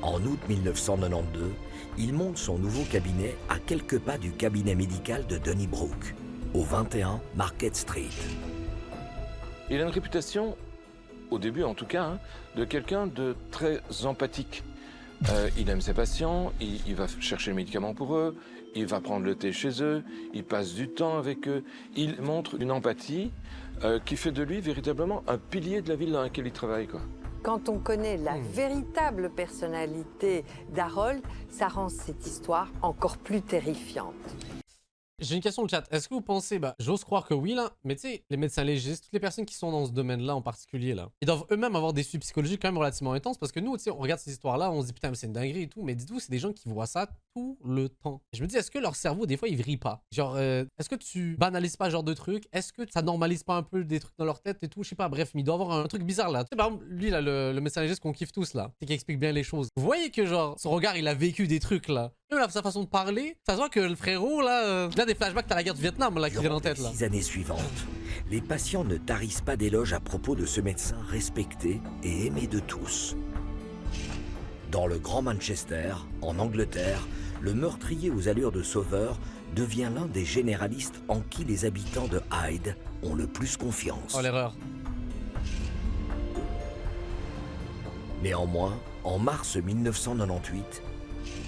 En août 1992, il monte son nouveau cabinet à quelques pas du cabinet médical de Donnybrook, au 21 Market Street. Il a une réputation, au début en tout cas, hein, de quelqu'un de très empathique. Il aime ses patients, il va chercher les médicaments pour eux, il va prendre le thé chez eux, il passe du temps avec eux. Il montre une empathie qui fait de lui véritablement un pilier de la ville dans laquelle il travaille, quoi. Quand on connaît la véritable personnalité d'Harold, ça rend cette histoire encore plus terrifiante. J'ai une question de chat. Est-ce que vous pensez, j'ose croire que oui là, mais tu sais, les médecins légistes, toutes les personnes qui sont dans ce domaine-là en particulier là, ils doivent eux-mêmes avoir des suivis psychologiques quand même relativement intenses parce que nous, tu sais, on regarde ces histoires-là, on se dit putain, mais c'est une dinguerie et tout, mais dites-vous, c'est des gens qui voient ça tout le temps. Et je me dis, est-ce que leur cerveau, des fois, il vrille pas? Genre, est-ce que tu banalises pas ce genre de trucs? Est-ce que ça normalise pas un peu des trucs dans leur tête et tout? Je sais pas, bref, mais il doit avoir un truc bizarre là. Tu sais, par exemple, lui là, le médecin légiste qu'on kiffe tous là, c'est qui explique bien les choses. Vous voyez que genre, son regard, il a vécu des trucs là. Même là, sa façon de parler, ça se voit que le frérot là, il a des flashbacks à la guerre du Vietnam là qui viennent en tête là. 6 années suivantes, les patients ne tarissent pas d'éloges à propos de ce médecin respecté et aimé de tous. Dans le Grand Manchester, en Angleterre, le meurtrier aux allures de sauveur devient l'un des généralistes en qui les habitants de Hyde ont le plus confiance. Oh l'erreur. Néanmoins, en mars 1998,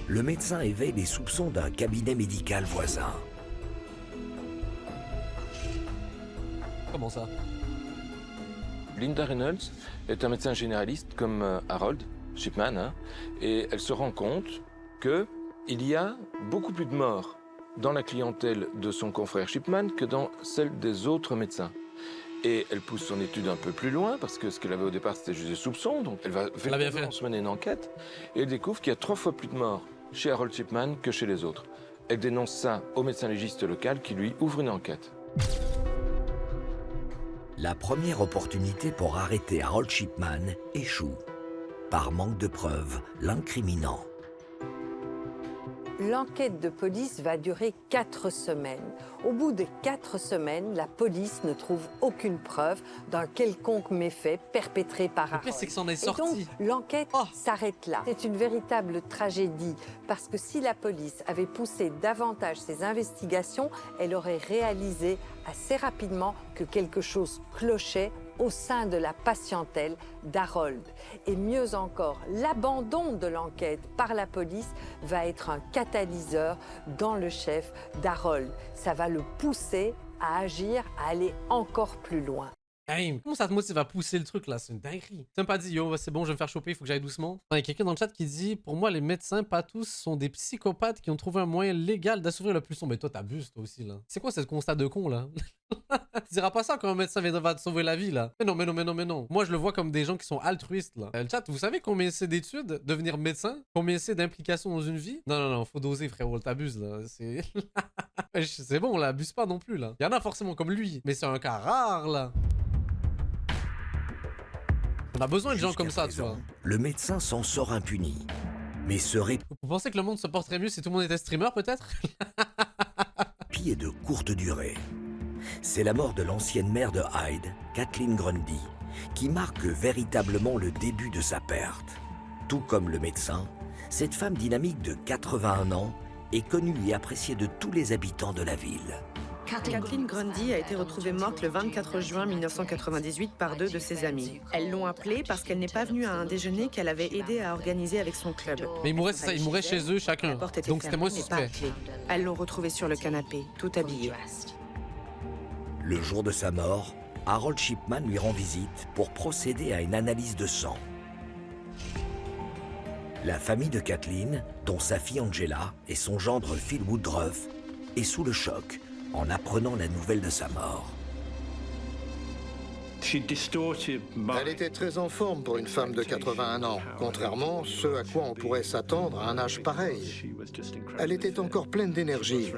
le médecin éveille les soupçons d'un cabinet médical voisin. Comment ça? Linda Reynolds est un médecin généraliste comme Harold Shipman, hein, et elle se rend compte qu'il y a beaucoup plus de morts dans la clientèle de son confrère Shipman que dans celle des autres médecins. Et elle pousse son étude un peu plus loin, parce que ce qu'elle avait au départ, c'était juste des soupçons, donc elle va véritablement se mener une enquête, et elle découvre qu'il y a 3 fois plus de morts chez Harold Shipman que chez les autres. Elle dénonce ça au médecin légiste local qui lui ouvre une enquête. La première opportunité pour arrêter Harold Shipman échoue, par manque de preuves l'incriminant. L'enquête de police va durer 4 semaines. Au bout de 4 semaines, la police ne trouve aucune preuve d'un quelconque méfait perpétré par Harold. C'est que c'en est Et donc, sorti. l'enquête s'arrête là. C'est une véritable tragédie, parce que si la police avait poussé davantage ses investigations, elle aurait réalisé assez rapidement que quelque chose clochait au sein de la patientèle d'Harold. Et mieux encore, l'abandon de l'enquête par la police va être un catalyseur dans le chef d'Harold. Ça va le pousser à agir, à aller encore plus loin. Comment ça te motive à pousser le truc là? C'est une dinguerie. Tu m'as pas dit yo, c'est bon, je vais me faire choper, il faut que j'aille doucement. Il y a quelqu'un dans le chat qui dit pour moi, les médecins, pas tous, sont des psychopathes qui ont trouvé un moyen légal d'assouvir le plus sombre. Mais toi, t'abuses toi aussi là. C'est quoi ce constat de con là? Tu diras pas ça quand un médecin va te sauver la vie là. Mais non. Moi, je le vois comme des gens qui sont altruistes là. Le chat, vous savez combien c'est d'études, devenir médecin? Combien c'est d'implications dans une vie? Non, faut doser frérot, t'abuses là. C'est bon là, abuse pas non plus là. Il y en a forcément comme lui, mais c'est un cas rare là. On a besoin de gens comme ça, tu vois. Le médecin s'en sort impuni, mais serait... Vous pensez que le monde se porterait mieux si tout le monde était streamer, peut-être? Est de courte durée. C'est la mort de l'ancienne maire de Hyde, Kathleen Grundy, qui marque véritablement le début de sa perte. Tout comme le médecin, Cette femme dynamique de 81 ans est connue et appréciée de tous les habitants de la ville. Kathleen Grundy a été retrouvée morte le 24 juin 1998 par 2 de ses amis. Elles l'ont appelée parce qu'elle n'est pas venue à un déjeuner qu'elle avait aidé à organiser avec son club. Mais ils mouraient, c'est ça, ils mouraient chez eux chacun. Donc c'était moins suspect. Elles l'ont retrouvée sur le canapé, tout habillée. Le jour de sa mort, Harold Shipman lui rend visite pour procéder à une analyse de sang. La famille de Kathleen, dont sa fille Angela et son gendre Phil Woodruff, est sous le choc en apprenant la nouvelle de sa mort. Elle était très en forme pour une femme de 81 ans, contrairement à ce à quoi on pourrait s'attendre à un âge pareil. Elle était encore pleine d'énergie.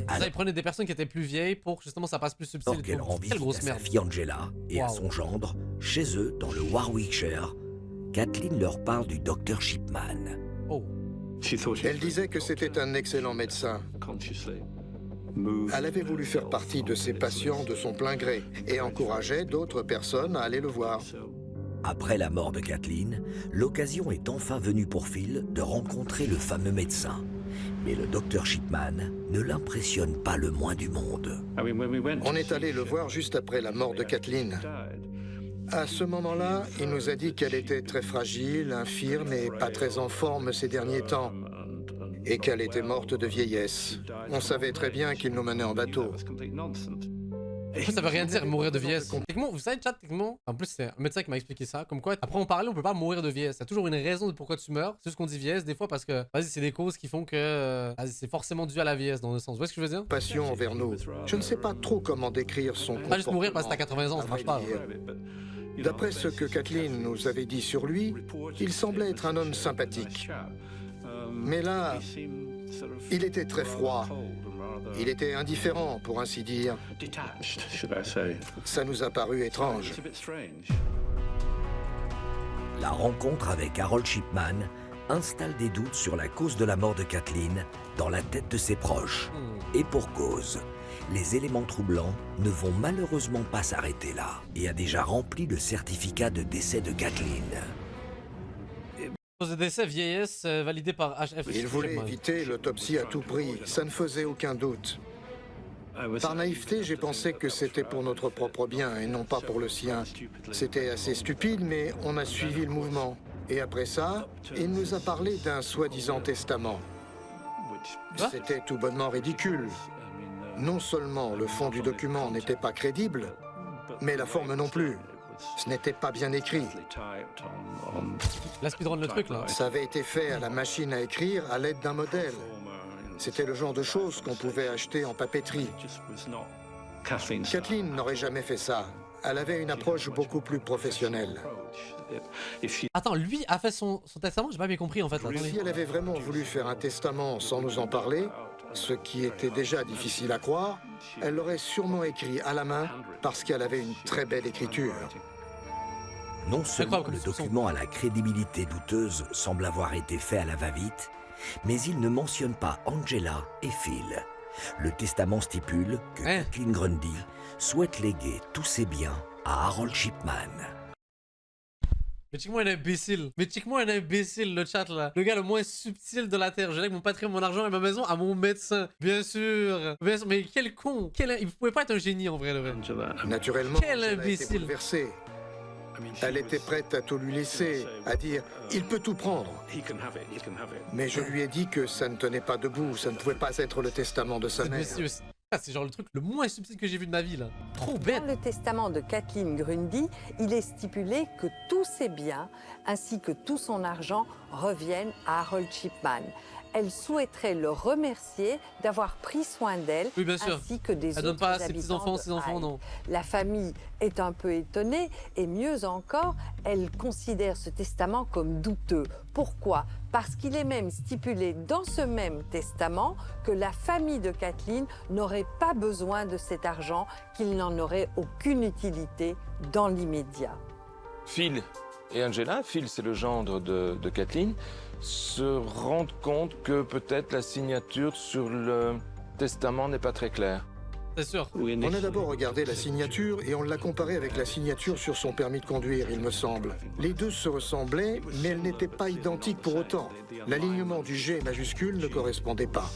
Ça, ils prenaient des personnes qui étaient plus vieilles pour que justement ça passe plus subtil. Alors qu'elle rend visite à sa fille Angela et à son gendre, chez eux, dans le Warwickshire, Kathleen leur parle du docteur Shipman. Oh. Elle disait que c'était un excellent médecin. Elle avait voulu faire partie de ses patients de son plein gré et encourageait d'autres personnes à aller le voir. Après la mort de Kathleen, l'occasion est enfin venue pour Phil de rencontrer le fameux médecin. Mais le docteur Shipman ne l'impressionne pas le moins du monde. On est allé le voir juste après la mort de Kathleen. À ce moment-là, il nous a dit qu'elle était très fragile, infirme et pas très en forme ces derniers temps, et qu'elle était morte de vieillesse. On savait très bien qu'il nous menait en bateau. Ça veut rien dire mourir de vieillesse. Techniquement, vous savez, chat, techniquement, en plus, c'est un médecin qui m'a expliqué ça. Comme quoi, après on parlait, on peut pas mourir de vieillesse. Il y a toujours une raison de pourquoi tu meurs. C'est juste qu'on dit vieillesse des fois parce que, vas-y, c'est des causes qui font que c'est forcément dû à la vieillesse dans le sens. Vous voyez ce que je veux dire? Passion envers nous. Je ne sais pas trop comment décrire son comportement. Pas juste mourir parce que t'as 80 ans, ça marche pas. D'après ce que Kathleen nous avait dit sur lui, il semblait être un homme sympathique. Mais là, il était très froid. Il était indifférent, pour ainsi dire. Ça nous a paru étrange. La rencontre avec Harold Shipman installe des doutes sur la cause de la mort de Kathleen dans la tête de ses proches. Et pour cause, les éléments troublants ne vont malheureusement pas s'arrêter là et a déjà rempli le certificat de décès de Kathleen. Cause de décès, vieillesse, validé par HF. Il voulait éviter l'autopsie à tout prix, ça ne faisait aucun doute. Par naïveté, j'ai pensé que c'était pour notre propre bien et non pas pour le sien. C'était assez stupide, mais on a suivi le mouvement. Et après ça, il nous a parlé d'un soi-disant testament. C'était tout bonnement ridicule. Non seulement le fond du document n'était pas crédible, mais la forme non plus. Ce n'était pas bien écrit. La speedrun le truc là. Ça avait été fait à la machine à écrire à l'aide d'un modèle. C'était le genre de choses qu'on pouvait acheter en papeterie. Kathleen n'aurait jamais fait ça. Elle avait une approche beaucoup plus professionnelle. Attends, lui a fait son testament? J'ai pas bien compris en fait. Attendez. Si elle avait vraiment voulu faire un testament sans nous en parler, ce qui était déjà difficile à croire, elle l'aurait sûrement écrit à la main parce qu'elle avait une très belle écriture. Non seulement le document à la crédibilité douteuse semble avoir été fait à la va-vite, mais il ne mentionne pas Angela et Phil. Le testament stipule que Kathleen Grundy souhaite léguer tous ses biens à Harold Shipman. Mais check-moi un imbécile. Mais check-moi un imbécile, le chat là. Le gars le moins subtil de la terre. Je lègue mon patrimoine, mon argent et ma maison à mon médecin. Bien sûr. Mais quel con. Il pouvait pas être un génie en vrai, le vrai. Naturellement, quel imbécile. Bouleversée. Elle était prête à tout lui laisser, à dire « il peut tout prendre ». Mais je lui ai dit que ça ne tenait pas debout, ça ne pouvait pas être le testament de sa mère. C'est genre le truc le moins subtil que j'ai vu de ma vie là. Trop bête. Dans le testament de Kathleen Grundy, il est stipulé que tous ses biens, ainsi que tout son argent, reviennent à Harold Shipman. Elle souhaiterait le remercier d'avoir pris soin d'elle, oui, bien sûr. ainsi que des Elle autres donne pas à ses habitants petits-enfants, ses enfants, non. La famille est un peu étonnée, et mieux encore, elle considère ce testament comme douteux. Pourquoi? Parce qu'il est même stipulé dans ce même testament que la famille de Kathleen n'aurait pas besoin de cet argent, qu'il n'en aurait aucune utilité dans l'immédiat. Phil et Angela, Phil c'est le gendre de Kathleen, se rendent compte que peut-être la signature sur le testament n'est pas très claire. C'est sûr. On a d'abord regardé la signature et on l'a comparée avec la signature sur son permis de conduire, il me semble. Les deux se ressemblaient, mais elles n'étaient pas identiques pour autant. L'alignement du G majuscule ne correspondait pas.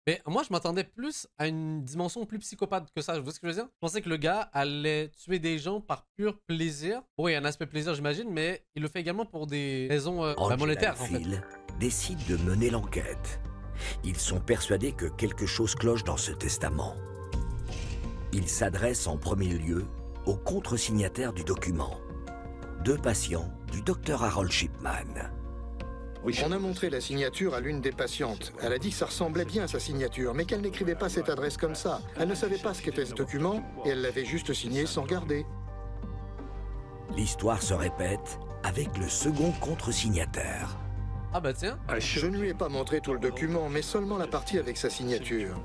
Mais moi, je m'attendais plus à une dimension plus psychopathe que ça. Vous voyez ce que je veux dire? Je pensais que le gars allait tuer des gens par pur plaisir. Bon, il y a un aspect plaisir, j'imagine, mais il le fait également pour des raisons monétaires, en fait. Angela et Phil décident de mener l'enquête. Ils sont persuadés que quelque chose cloche dans ce testament. Ils s'adressent en premier lieu aux contre-signataires du document. 2 patients du docteur Harold Shipman. On a montré la signature à l'une des patientes. Elle a dit que ça ressemblait bien à sa signature, mais qu'elle n'écrivait pas cette adresse comme ça. Elle ne savait pas ce qu'était ce document et elle l'avait juste signé sans regarder. L'histoire se répète avec le second contre-signataire. Ah bah tiens. Je ne lui ai pas montré tout le document, mais seulement la partie avec sa signature.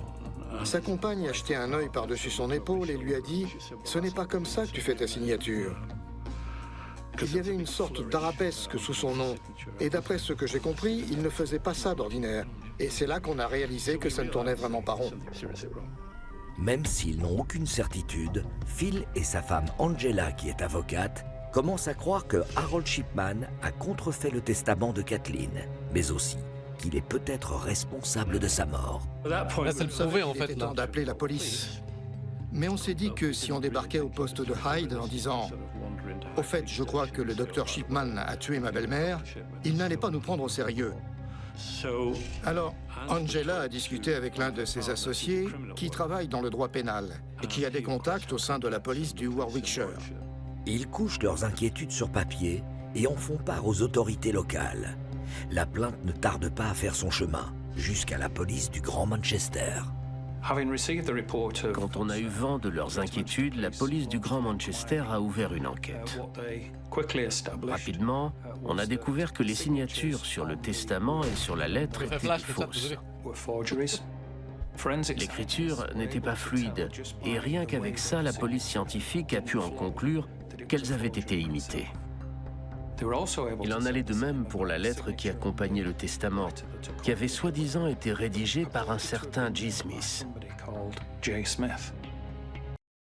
Sa compagne a jeté un œil par-dessus son épaule et lui a dit « Ce n'est pas comme ça que tu fais ta signature ». Il y avait une sorte d'arabesque sous son nom, et d'après ce que j'ai compris, il ne faisait pas ça d'ordinaire. Et c'est là qu'on a réalisé que ça ne tournait vraiment pas rond. Même s'ils n'ont aucune certitude, Phil et sa femme Angela, qui est avocate, commencent à croire que Harold Shipman a contrefait le testament de Kathleen, mais aussi qu'il est peut-être responsable de sa mort. Là, c'est le prouvé, en fait. Il était temps d'appeler la police. Mais on s'est dit que si on débarquait au poste de Hyde en disant « Au fait, je crois que le docteur Shipman a tué ma belle-mère », il n'allait pas nous prendre au sérieux. Alors, Angela a discuté avec l'un de ses associés qui travaille dans le droit pénal et qui a des contacts au sein de la police du Warwickshire. Ils couchent leurs inquiétudes sur papier et en font part aux autorités locales. La plainte ne tarde pas à faire son chemin, jusqu'à la police du Grand Manchester. Quand on a eu vent de leurs inquiétudes, la police du Grand Manchester a ouvert une enquête. Rapidement, on a découvert que les signatures sur le testament et sur la lettre étaient fausses. L'écriture n'était pas fluide, et rien qu'avec ça, la police scientifique a pu en conclure qu'elles avaient été imitées. Il en allait de même pour la lettre qui accompagnait le testament, qui avait soi-disant été rédigée par un certain J. Smith.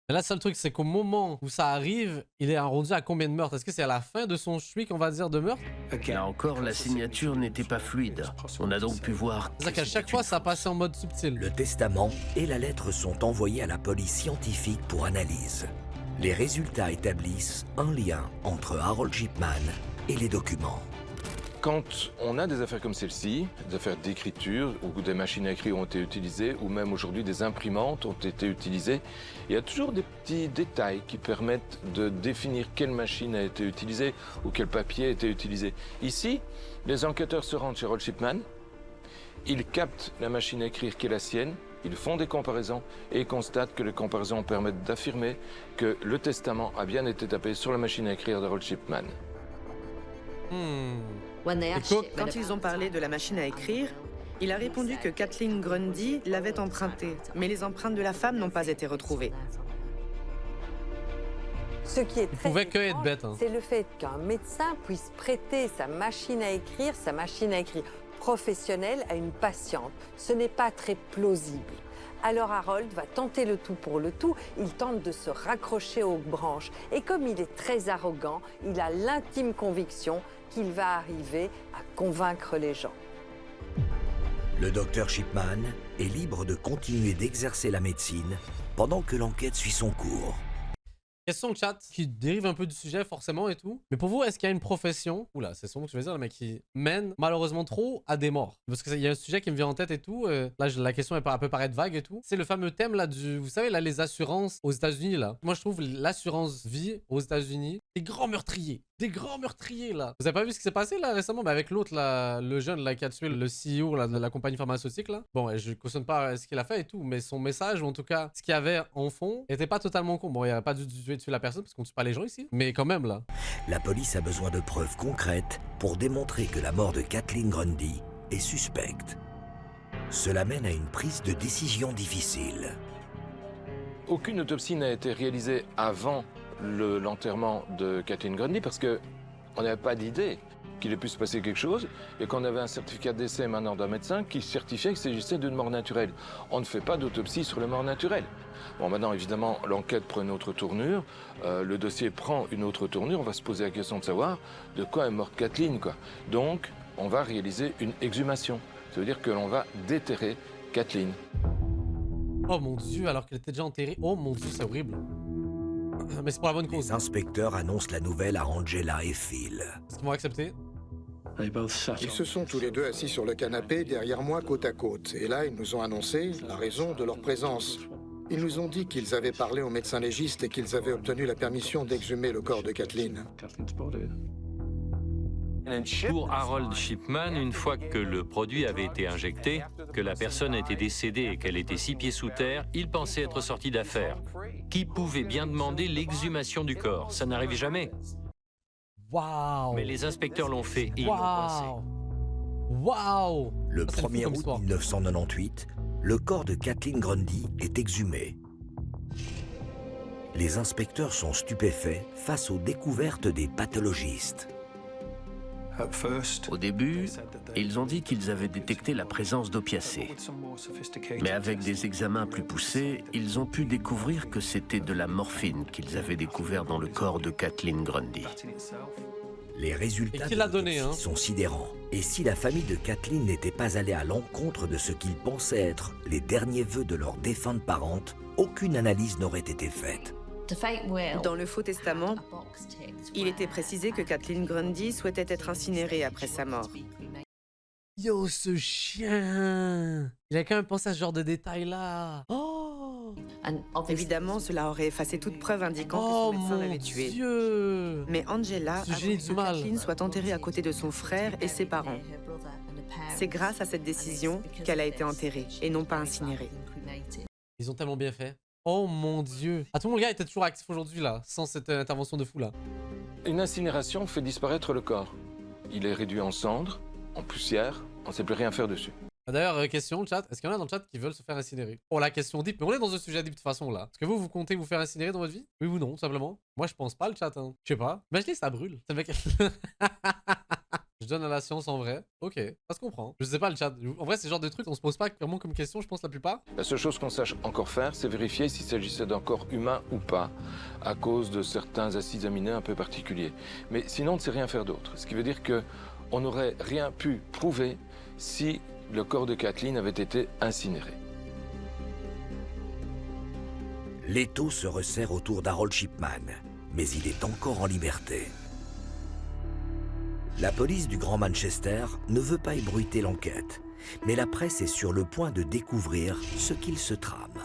Mais là, le seul truc, c'est qu'au moment où ça arrive, il est rendu à combien de meurtres? Est-ce que c'est à la fin de son schwick, on va dire, de meurtre? Là encore, la signature n'était pas fluide. On a donc pu voir... C'est-à-dire qu'à chaque fois, ça passait en mode subtil. Le testament et la lettre sont envoyés à la police scientifique pour analyse. Les résultats établissent un lien entre Harold Shipman et les documents. Quand on a des affaires comme celle-ci, des affaires d'écriture, où des machines à écrire ont été utilisées, ou même aujourd'hui des imprimantes ont été utilisées, il y a toujours des petits détails qui permettent de définir quelle machine a été utilisée ou quel papier a été utilisé. Ici, les enquêteurs se rendent chez Harold Shipman, ils captent la machine à écrire qui est la sienne, ils font des comparaisons et constatent que les comparaisons permettent d'affirmer que le testament a bien été tapé sur la machine à écrire d'Harold Shipman. Quand ils ont parlé de la machine à écrire, il a répondu que Kathleen Grundy l'avait empruntée, mais les empreintes de la femme n'ont pas été retrouvées. Ce qui est très pouvait que être étrange, bête, hein. c'est le fait qu'un médecin puisse prêter sa machine à écrire professionnelle à une patiente. Ce n'est pas très plausible. Alors Harold va tenter le tout pour le tout, il tente de se raccrocher aux branches. Et comme il est très arrogant, il a l'intime conviction qu'il va arriver à convaincre les gens. Le docteur Shipman est libre de continuer d'exercer la médecine pendant que l'enquête suit son cours. Question chat qui dérive un peu du sujet forcément et tout. Mais pour vous, est-ce qu'il y a une profession, oula, c'est son mot que je vais dire, mais qui mène malheureusement trop à des morts? Parce qu'il y a un sujet qui me vient en tête et tout. Là, la question elle peut paraître vague et tout. C'est le fameux thème là du, vous savez là, les assurances aux États-Unis là. Moi, je trouve l'assurance vie aux États-Unis des grands meurtriers. Des grands meurtriers là. Vous avez pas vu ce qui s'est passé là récemment? Avec l'autre là, le jeune là qui a tué le CEO là, de la compagnie pharmaceutique là. Bon, je cautionne pas ce qu'il a fait et tout, mais son message ou en tout cas ce qu'il y avait en fond était pas totalement con. Bon, il n'y a pas dû tuer la personne parce qu'on tue pas les gens ici, mais quand même là. La police a besoin de preuves concrètes pour démontrer que la mort de Kathleen Grundy est suspecte. Cela mène à une prise de décision difficile. Aucune autopsie n'a été réalisée avant l'enterrement de Kathleen Grundy parce qu'on n'avait pas d'idée. qu'il ait pu se passer quelque chose et qu'on avait un certificat de décès émanant d'un médecin qui certifiait qu'il s'agissait d'une mort naturelle. On ne fait pas d'autopsie sur les morts naturelles. Bon, maintenant, évidemment, l'enquête prend une autre tournure, le dossier prend une autre tournure, on va se poser la question de savoir de quoi est morte Kathleen, quoi. Donc, on va réaliser une exhumation. Ça veut dire que l'on va déterrer Kathleen. Oh mon Dieu, alors qu'elle était déjà enterrée. Oh mon Dieu, c'est horrible. Mais c'est pour la bonne cause. Les inspecteurs annoncent la nouvelle à Angela et Phil. Est-ce qu'ils vont accepter? Ils se sont tous les deux assis sur le canapé derrière moi côte à côte. Et là, ils nous ont annoncé la raison de leur présence. Ils nous ont dit qu'ils avaient parlé au médecin légiste et qu'ils avaient obtenu la permission d'exhumer le corps de Kathleen. Pour Harold Shipman, une fois que le produit avait été injecté, que la personne était décédée et qu'elle était 6 pieds sous terre, il pensait être sorti d'affaire. Qui pouvait bien demander l'exhumation du corps? Ça n'arrive jamais. Waouh! Mais les inspecteurs l'ont fait et ils l'ont coincé. Waouh! Le 1er août 1998, le corps de Kathleen Grundy est exhumé. Les inspecteurs sont stupéfaits face aux découvertes des pathologistes. Au début, ils ont dit qu'ils avaient détecté la présence d'opiacés. Mais avec des examens plus poussés, ils ont pu découvrir que c'était de la morphine qu'ils avaient découvert dans le corps de Kathleen Grundy. Les résultats sont sidérants. Et si la famille de Kathleen n'était pas allée à l'encontre de ce qu'ils pensaient être les derniers vœux de leur défunte parente, aucune analyse n'aurait été faite. Dans le faux testament, il était précisé que Kathleen Grundy souhaitait être incinérée après sa mort. Yo, ce chien! Il a quand même pensé à ce genre de détails-là. Oh! Évidemment, cela aurait effacé toute preuve indiquant que son médecin l'avait tuée. Dieu! Mais Angela a voulu que Kathleen soit enterrée à côté de son frère et ses parents. C'est grâce à cette décision qu'elle a été enterrée et non pas incinérée. Ils ont tellement bien fait. Oh mon Dieu! Ah, tout le monde, le gars était toujours actif aujourd'hui, là, sans cette intervention de fou, là. Une incinération fait disparaître le corps. Il est réduit en cendres, en poussière, on ne sait plus rien faire dessus. D'ailleurs, question, le chat, est-ce qu'il y en a dans le chat qui veulent se faire incinérer? Oh, la question deep, mais on est dans un sujet deep de toute façon, là. Est-ce que vous comptez vous faire incinérer dans votre vie? Oui ou non, tout simplement? Moi, je pense pas, le chat, hein. Je sais pas. Imaginez, ça brûle. Ça mec... Je donne à la science en vrai. Ok, ça se comprend. Je sais pas le chat. En vrai, c'est le genre de trucs on se pose pas vraiment comme question, je pense, la plupart. La seule chose qu'on sache encore faire, c'est vérifier s'il s'agissait d'un corps humain ou pas, à cause de certains acides aminés un peu particuliers. Mais sinon, on ne sait rien faire d'autre. Ce qui veut dire qu'on n'aurait rien pu prouver si le corps de Kathleen avait été incinéré. L'étau se resserre autour d'Harold Shipman, mais il est encore en liberté. La police du Grand Manchester ne veut pas ébruiter l'enquête, mais la presse est sur le point de découvrir ce qu'il se trame.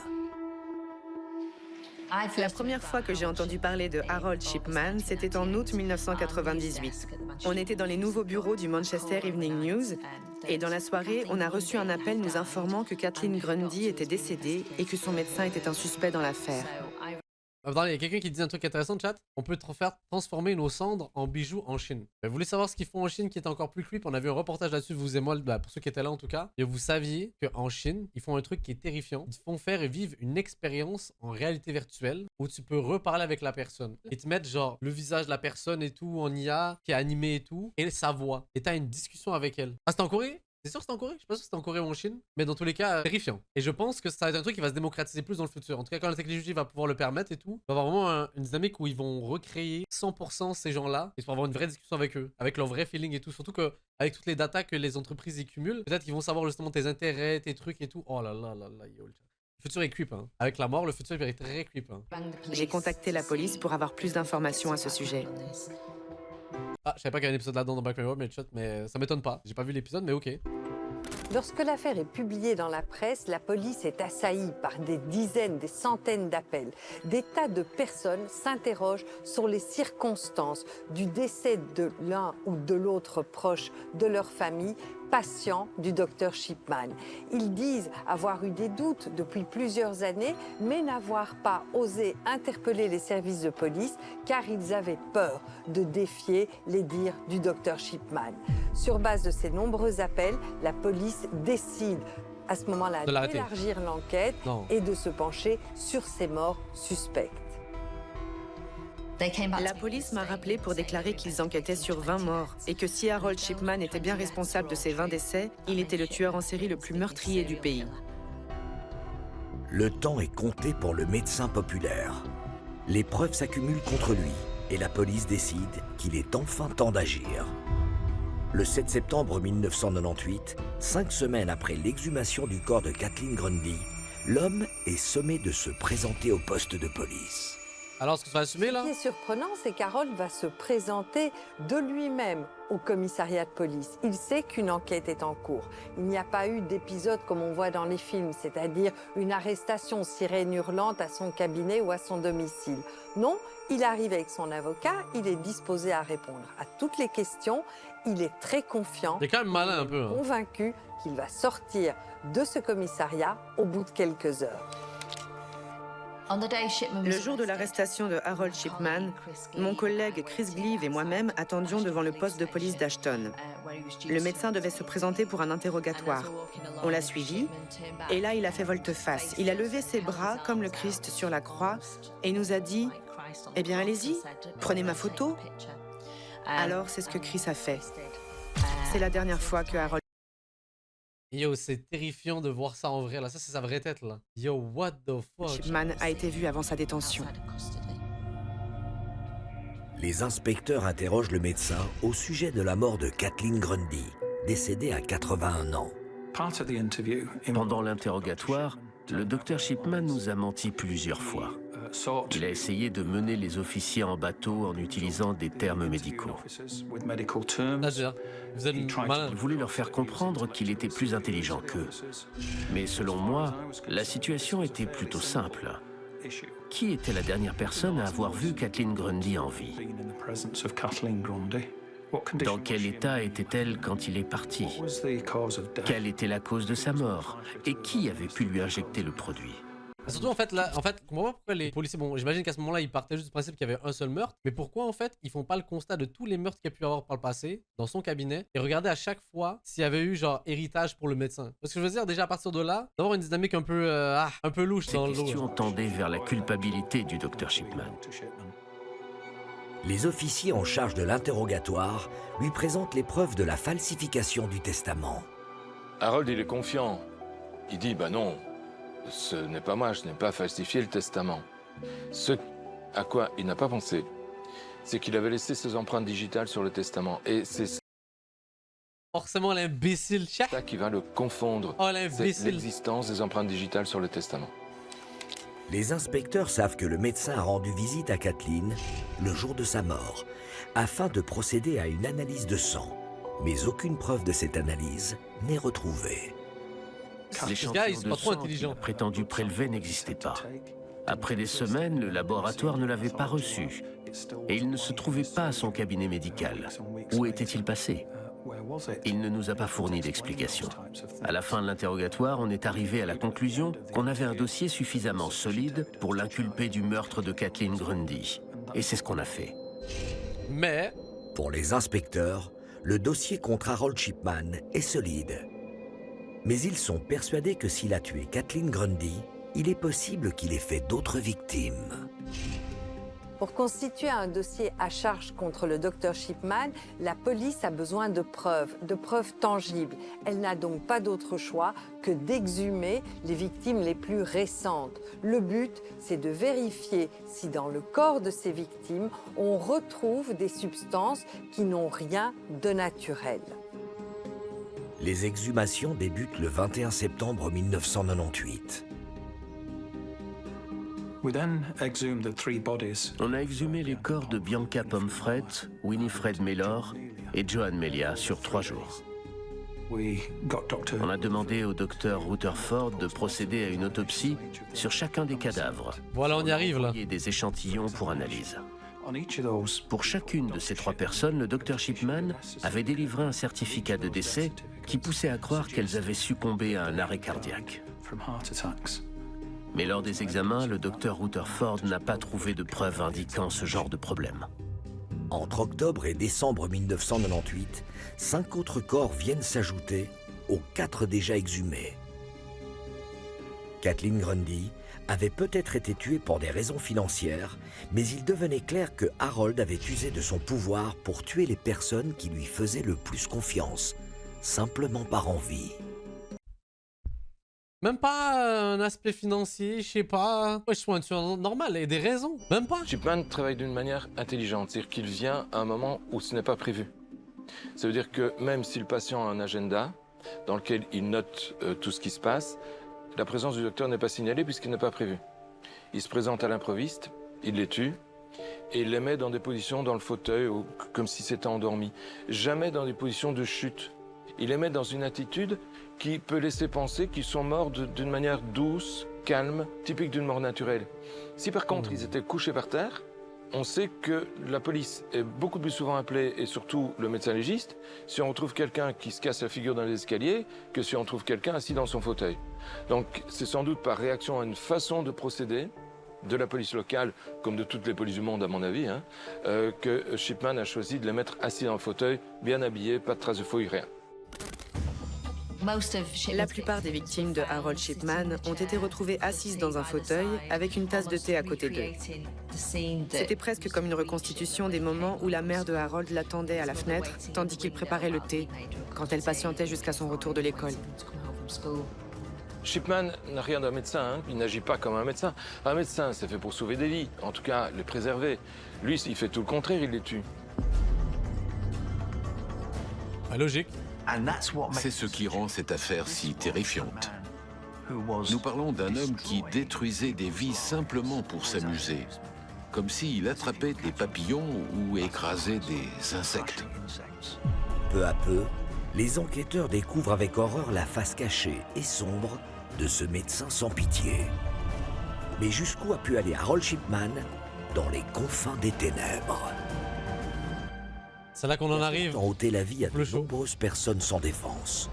La première fois que j'ai entendu parler de Harold Shipman, c'était en août 1998. On était dans les nouveaux bureaux du Manchester Evening News, et dans la soirée, on a reçu un appel nous informant que Kathleen Grundy était décédée et que son médecin était un suspect dans l'affaire. Attendez, il y a quelqu'un qui dit un truc intéressant, chat. On peut faire transformer nos cendres en bijoux en Chine. Vous voulez savoir ce qu'ils font en Chine qui est encore plus creep? On a vu un reportage là-dessus, vous et moi, pour ceux qui étaient là en tout cas. Et vous saviez qu'en Chine, ils font un truc qui est terrifiant. Ils font faire et vivre une expérience en réalité virtuelle où tu peux reparler avec la personne. Ils te mettent genre le visage de la personne et tout en IA, qui est animé et tout, et sa voix. Et t'as une discussion avec elle. Ah, c'était en Corée? C'est sûr que c'était en Corée? Je sais pas si c'était en Corée ou en Chine, mais dans tous les cas, terrifiant. Et je pense que ça va être un truc qui va se démocratiser plus dans le futur. En tout cas, quand la technologie va pouvoir le permettre et tout, il va y avoir vraiment une dynamique où ils vont recréer 100% ces gens-là et pour avoir une vraie discussion avec eux, avec leur vrai feeling et tout. Surtout que avec toutes les datas que les entreprises y cumulent, peut-être qu'ils vont savoir justement tes intérêts, tes trucs et tout. Oh là là là là, yo. Le futur est creep, hein. Avec la mort, le futur est très creep, hein. J'ai contacté la police pour avoir plus d'informations à ce sujet. Ah, je savais pas qu'il y avait un épisode là-dedans dans Black Mirror, mais ça m'étonne pas. J'ai pas vu l'épisode, mais ok. Lorsque l'affaire est publiée dans la presse, la police est assaillie par des dizaines, des centaines d'appels. Des tas de personnes s'interrogent sur les circonstances du décès de l'un ou de l'autre proche de leur famille, patient du docteur Shipman. Ils disent avoir eu des doutes depuis plusieurs années, mais n'avoir pas osé interpeller les services de police car ils avaient peur de défier les dires du docteur Shipman. Sur base de ces nombreux appels, la police décide à ce moment-là d'élargir l'enquête et de se pencher sur ces morts suspectes. La police m'a rappelé pour déclarer qu'ils enquêtaient sur 20 morts et que si Harold Shipman était bien responsable de ces 20 décès, il était le tueur en série le plus meurtrier du pays. Le temps est compté pour le médecin populaire. Les preuves s'accumulent contre lui et la police décide qu'il est enfin temps d'agir. Le 7 septembre 1998, 5 semaines après l'exhumation du corps de Kathleen Grundy, l'homme est sommé de se présenter au poste de police. Alors, ce que tu vas assumer, là? Ce qui est surprenant, c'est qu'Harold va se présenter de lui-même au commissariat de police. Il sait qu'une enquête est en cours. Il n'y a pas eu d'épisode comme on voit dans les films, c'est-à-dire une arrestation sirène hurlante à son cabinet ou à son domicile. Non, il arrive avec son avocat, il est disposé à répondre à toutes les questions. Il est très confiant. Il est quand même malin un peu. Hein. Convaincu qu'il va sortir de ce commissariat au bout de quelques heures. Le jour de l'arrestation de Harold Shipman, mon collègue Chris Gleave et moi-même attendions devant le poste de police d'Ashton. Le médecin devait se présenter pour un interrogatoire. On l'a suivi, et là il a fait volte-face. Il a levé ses bras comme le Christ sur la croix et nous a dit « Eh bien allez-y, prenez ma photo ». Alors c'est ce que Chris a fait. C'est la dernière fois que Harold... Yo, c'est terrifiant de voir ça en vrai, là. Ça, c'est sa vraie tête, là. Yo, what the fuck? Shipman a été vu avant sa détention. Les inspecteurs interrogent le médecin au sujet de la mort de Kathleen Grundy, décédée à 81 ans. Pendant l'interrogatoire, le docteur Shipman nous a menti plusieurs fois. Il a essayé de mener les officiers en bateau en utilisant des termes médicaux. Il voulait leur faire comprendre qu'il était plus intelligent qu'eux. Mais selon moi, la situation était plutôt simple. Qui était la dernière personne à avoir vu Kathleen Grundy en vie? Dans quel état était-elle quand il est parti? Quelle était la cause de sa mort? Et qui avait pu lui injecter le produit? Surtout, en fait, je comprends pas pourquoi les policiers... Bon, j'imagine qu'à ce moment-là, ils partaient juste du principe qu'il y avait un seul meurtre. Mais pourquoi, en fait, ils font pas le constat de tous les meurtres qu'il y a pu avoir par le passé, dans son cabinet, et regarder à chaque fois s'il y avait eu, genre, héritage pour le médecin? Parce que je veux dire, déjà, à partir de là, d'avoir une dynamique un peu louche dans le dos. Ces questions tendaient vers la culpabilité du docteur Shipman. Les officiers en charge de l'interrogatoire lui présentent les preuves de la falsification du testament. Harold, il est confiant. Il dit, bah non, ce n'est pas moi, je n'ai pas falsifié le testament. Ce à quoi il n'a pas pensé, c'est qu'il avait laissé ses empreintes digitales sur le testament. Et c'est forcément l'imbécile, ça qui va le confondre. Oh, c'est l'existence des empreintes digitales sur le testament. Les inspecteurs savent que le médecin a rendu visite à Kathleen le jour de sa mort, afin de procéder à une analyse de sang. Mais aucune preuve de cette analyse n'est retrouvée. L'échantillon de sang qu'il a prétendu prélever n'existait pas. Après des semaines, le laboratoire ne l'avait pas reçu. Et il ne se trouvait pas à son cabinet médical. Où était-il passé? Il ne nous a pas fourni d'explication. À la fin de l'interrogatoire, on est arrivé à la conclusion qu'on avait un dossier suffisamment solide pour l'inculper du meurtre de Kathleen Grundy. Et c'est ce qu'on a fait. Mais... Pour les inspecteurs, le dossier contre Harold Shipman est solide. Mais ils sont persuadés que s'il a tué Kathleen Grundy, il est possible qu'il ait fait d'autres victimes. Pour constituer un dossier à charge contre le docteur Shipman, la police a besoin de preuves tangibles. Elle n'a donc pas d'autre choix que d'exhumer les victimes les plus récentes. Le but, c'est de vérifier si dans le corps de ces victimes, on retrouve des substances qui n'ont rien de naturel. Les exhumations débutent le 21 septembre 1998. On a exhumé les corps de Bianca Pomfret, Winifred Mellor et Joan Melia sur 3 jours. On a demandé au docteur Rutherford de procéder à une autopsie sur chacun des cadavres. Voilà, on y arrive là. Et des échantillons pour analyse. Pour chacune de ces 3 personnes, le docteur Shipman avait délivré un certificat de décès qui poussait à croire qu'elles avaient succombé à un arrêt cardiaque. Mais lors des examens, le docteur Rutherford n'a pas trouvé de preuves indiquant ce genre de problème. Entre octobre et décembre 1998, 5 autres corps viennent s'ajouter aux 4 déjà exhumés. Kathleen Grundy avait peut-être été tuée pour des raisons financières, mais il devenait clair que Harold avait usé de son pouvoir pour tuer les personnes qui lui faisaient le plus confiance, simplement par envie. Même pas un aspect financier, je sais pas. Ouais, je suis un tueur normal, et des raisons. Même pas. Chipman travaille d'une manière intelligente, c'est-à-dire qu'il vient à un moment où ce n'est pas prévu. Ça veut dire que même si le patient a un agenda dans lequel il note tout ce qui se passe, la présence du docteur n'est pas signalée puisqu'il n'est pas prévu. Il se présente à l'improviste, il les tue, et il les met dans des positions dans le fauteuil, comme si c'était endormi. Jamais dans des positions de chute. Il les met dans une attitude qui peut laisser penser qu'ils sont morts d'une manière douce, calme, typique d'une mort naturelle. Si par contre ils étaient couchés par terre, on sait que la police est beaucoup plus souvent appelée, et surtout le médecin légiste, si on trouve quelqu'un qui se casse la figure dans les escaliers, que si on trouve quelqu'un assis dans son fauteuil. Donc c'est sans doute par réaction à une façon de procéder de la police locale, comme de toutes les polices du monde à mon avis, que Shipman a choisi de les mettre assis dans le fauteuil, bien habillés, pas de traces de fouille, rien. La plupart des victimes de Harold Shipman ont été retrouvées assises dans un fauteuil avec une tasse de thé à côté d'eux. C'était presque comme une reconstitution des moments où la mère de Harold l'attendait à la fenêtre tandis qu'il préparait le thé, quand elle patientait jusqu'à son retour de l'école. Shipman n'a rien d'un médecin, il n'agit pas comme un médecin. Un médecin, c'est fait pour sauver des vies, en tout cas les préserver. Lui, il fait tout le contraire, il les tue. Logique. C'est ce qui rend cette affaire si terrifiante. Nous parlons d'un homme qui détruisait des vies simplement pour s'amuser, comme s'il attrapait des papillons ou écrasait des insectes. Peu à peu, les enquêteurs découvrent avec horreur la face cachée et sombre de ce médecin sans pitié. Mais jusqu'où a pu aller Harold Shipman dans les confins des ténèbres? C'est là qu'on en arrive. Ôter la vie à de nombreuses personnes sans défense.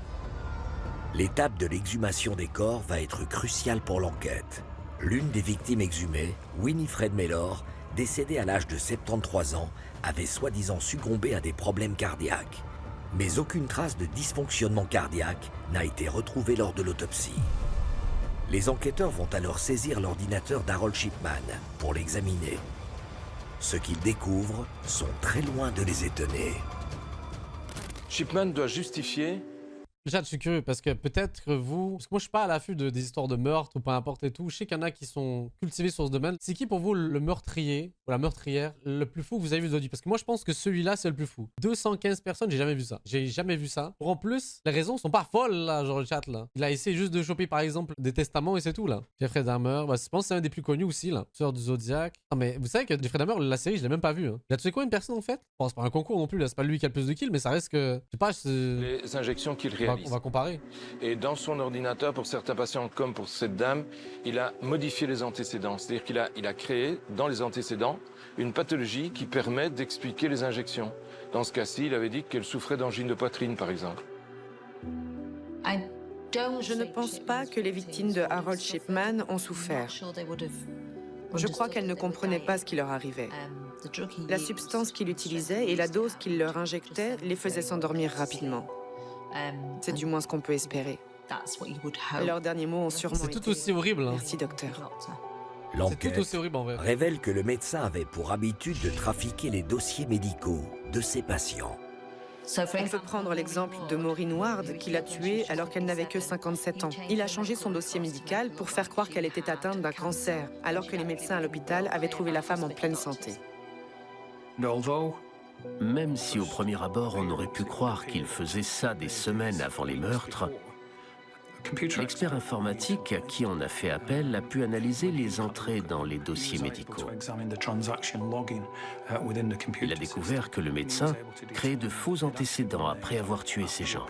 L'étape de l'exhumation des corps va être cruciale pour l'enquête. L'une des victimes exhumées, Winifred Mellor, décédée à l'âge de 73 ans, avait soi-disant succombé à des problèmes cardiaques. Mais aucune trace de dysfonctionnement cardiaque n'a été retrouvée lors de l'autopsie. Les enquêteurs vont alors saisir l'ordinateur d'Harold Shipman pour l'examiner. Ce qu'ils découvrent sont très loin de les étonner. Shipman doit justifier... Déjà, je suis curieux parce que peut-être que vous... Parce que moi, je suis pas à l'affût des histoires de meurtre ou peu importe et tout. Je sais qu'il y en a qui sont cultivés sur ce domaine. C'est qui pour vous le meurtrier ou la meurtrière le plus fou que vous avez vu de votre vie? Parce que moi, je pense que celui-là, c'est le plus fou. 215 personnes, j'ai jamais vu ça. J'ai jamais vu ça. Pour en plus, les raisons sont pas folles, là, genre le chat, là. Il a essayé juste de choper, par exemple, des testaments et c'est tout, là. Jeffrey Dahmer, bah, je pense que c'est un des plus connus aussi, là. Tueur du Zodiac. Non, mais vous savez que Jeffrey Dahmer, la série, je l'ai même pas vu. Hein. Il a tué combien de personnes, en fait? Bon, c'est pas un concours non plus, là. C'est pas lui qui a le plus de kills, mais ça reste que... Je sais pas, les injections qu'il réalise. On va comparer. Et dans son ordinateur, pour certains patients comme pour cette dame, il a modifié les antécédents. C'est-à-dire qu'il a créé, dans les antécédents, une pathologie qui permet d'expliquer les injections. Dans ce cas-ci, il avait dit qu'elle souffrait d'angine de poitrine, par exemple. Je ne pense pas que les victimes de Harold Shipman ont souffert. Je crois qu'elles ne comprenaient pas ce qui leur arrivait. La substance qu'il utilisait et la dose qu'il leur injectait les faisaient s'endormir rapidement. C'est du moins ce qu'on peut espérer. Leurs derniers mots ont sûrement été... C'est tout aussi horrible. Hein. Merci, docteur. L'enquête révèle que le médecin avait pour habitude de trafiquer les dossiers médicaux de ses patients. On peut prendre l'exemple de Maureen Ward, qui l'a tuée alors qu'elle n'avait que 57 ans. Il a changé son dossier médical pour faire croire qu'elle était atteinte d'un cancer, alors que les médecins à l'hôpital avaient trouvé la femme en pleine santé. Même si au premier abord on aurait pu croire qu'il faisait ça des semaines avant les meurtres, l'expert informatique à qui on a fait appel a pu analyser les entrées dans les dossiers médicaux. Il a découvert que le médecin créait de faux antécédents après avoir tué ces gens.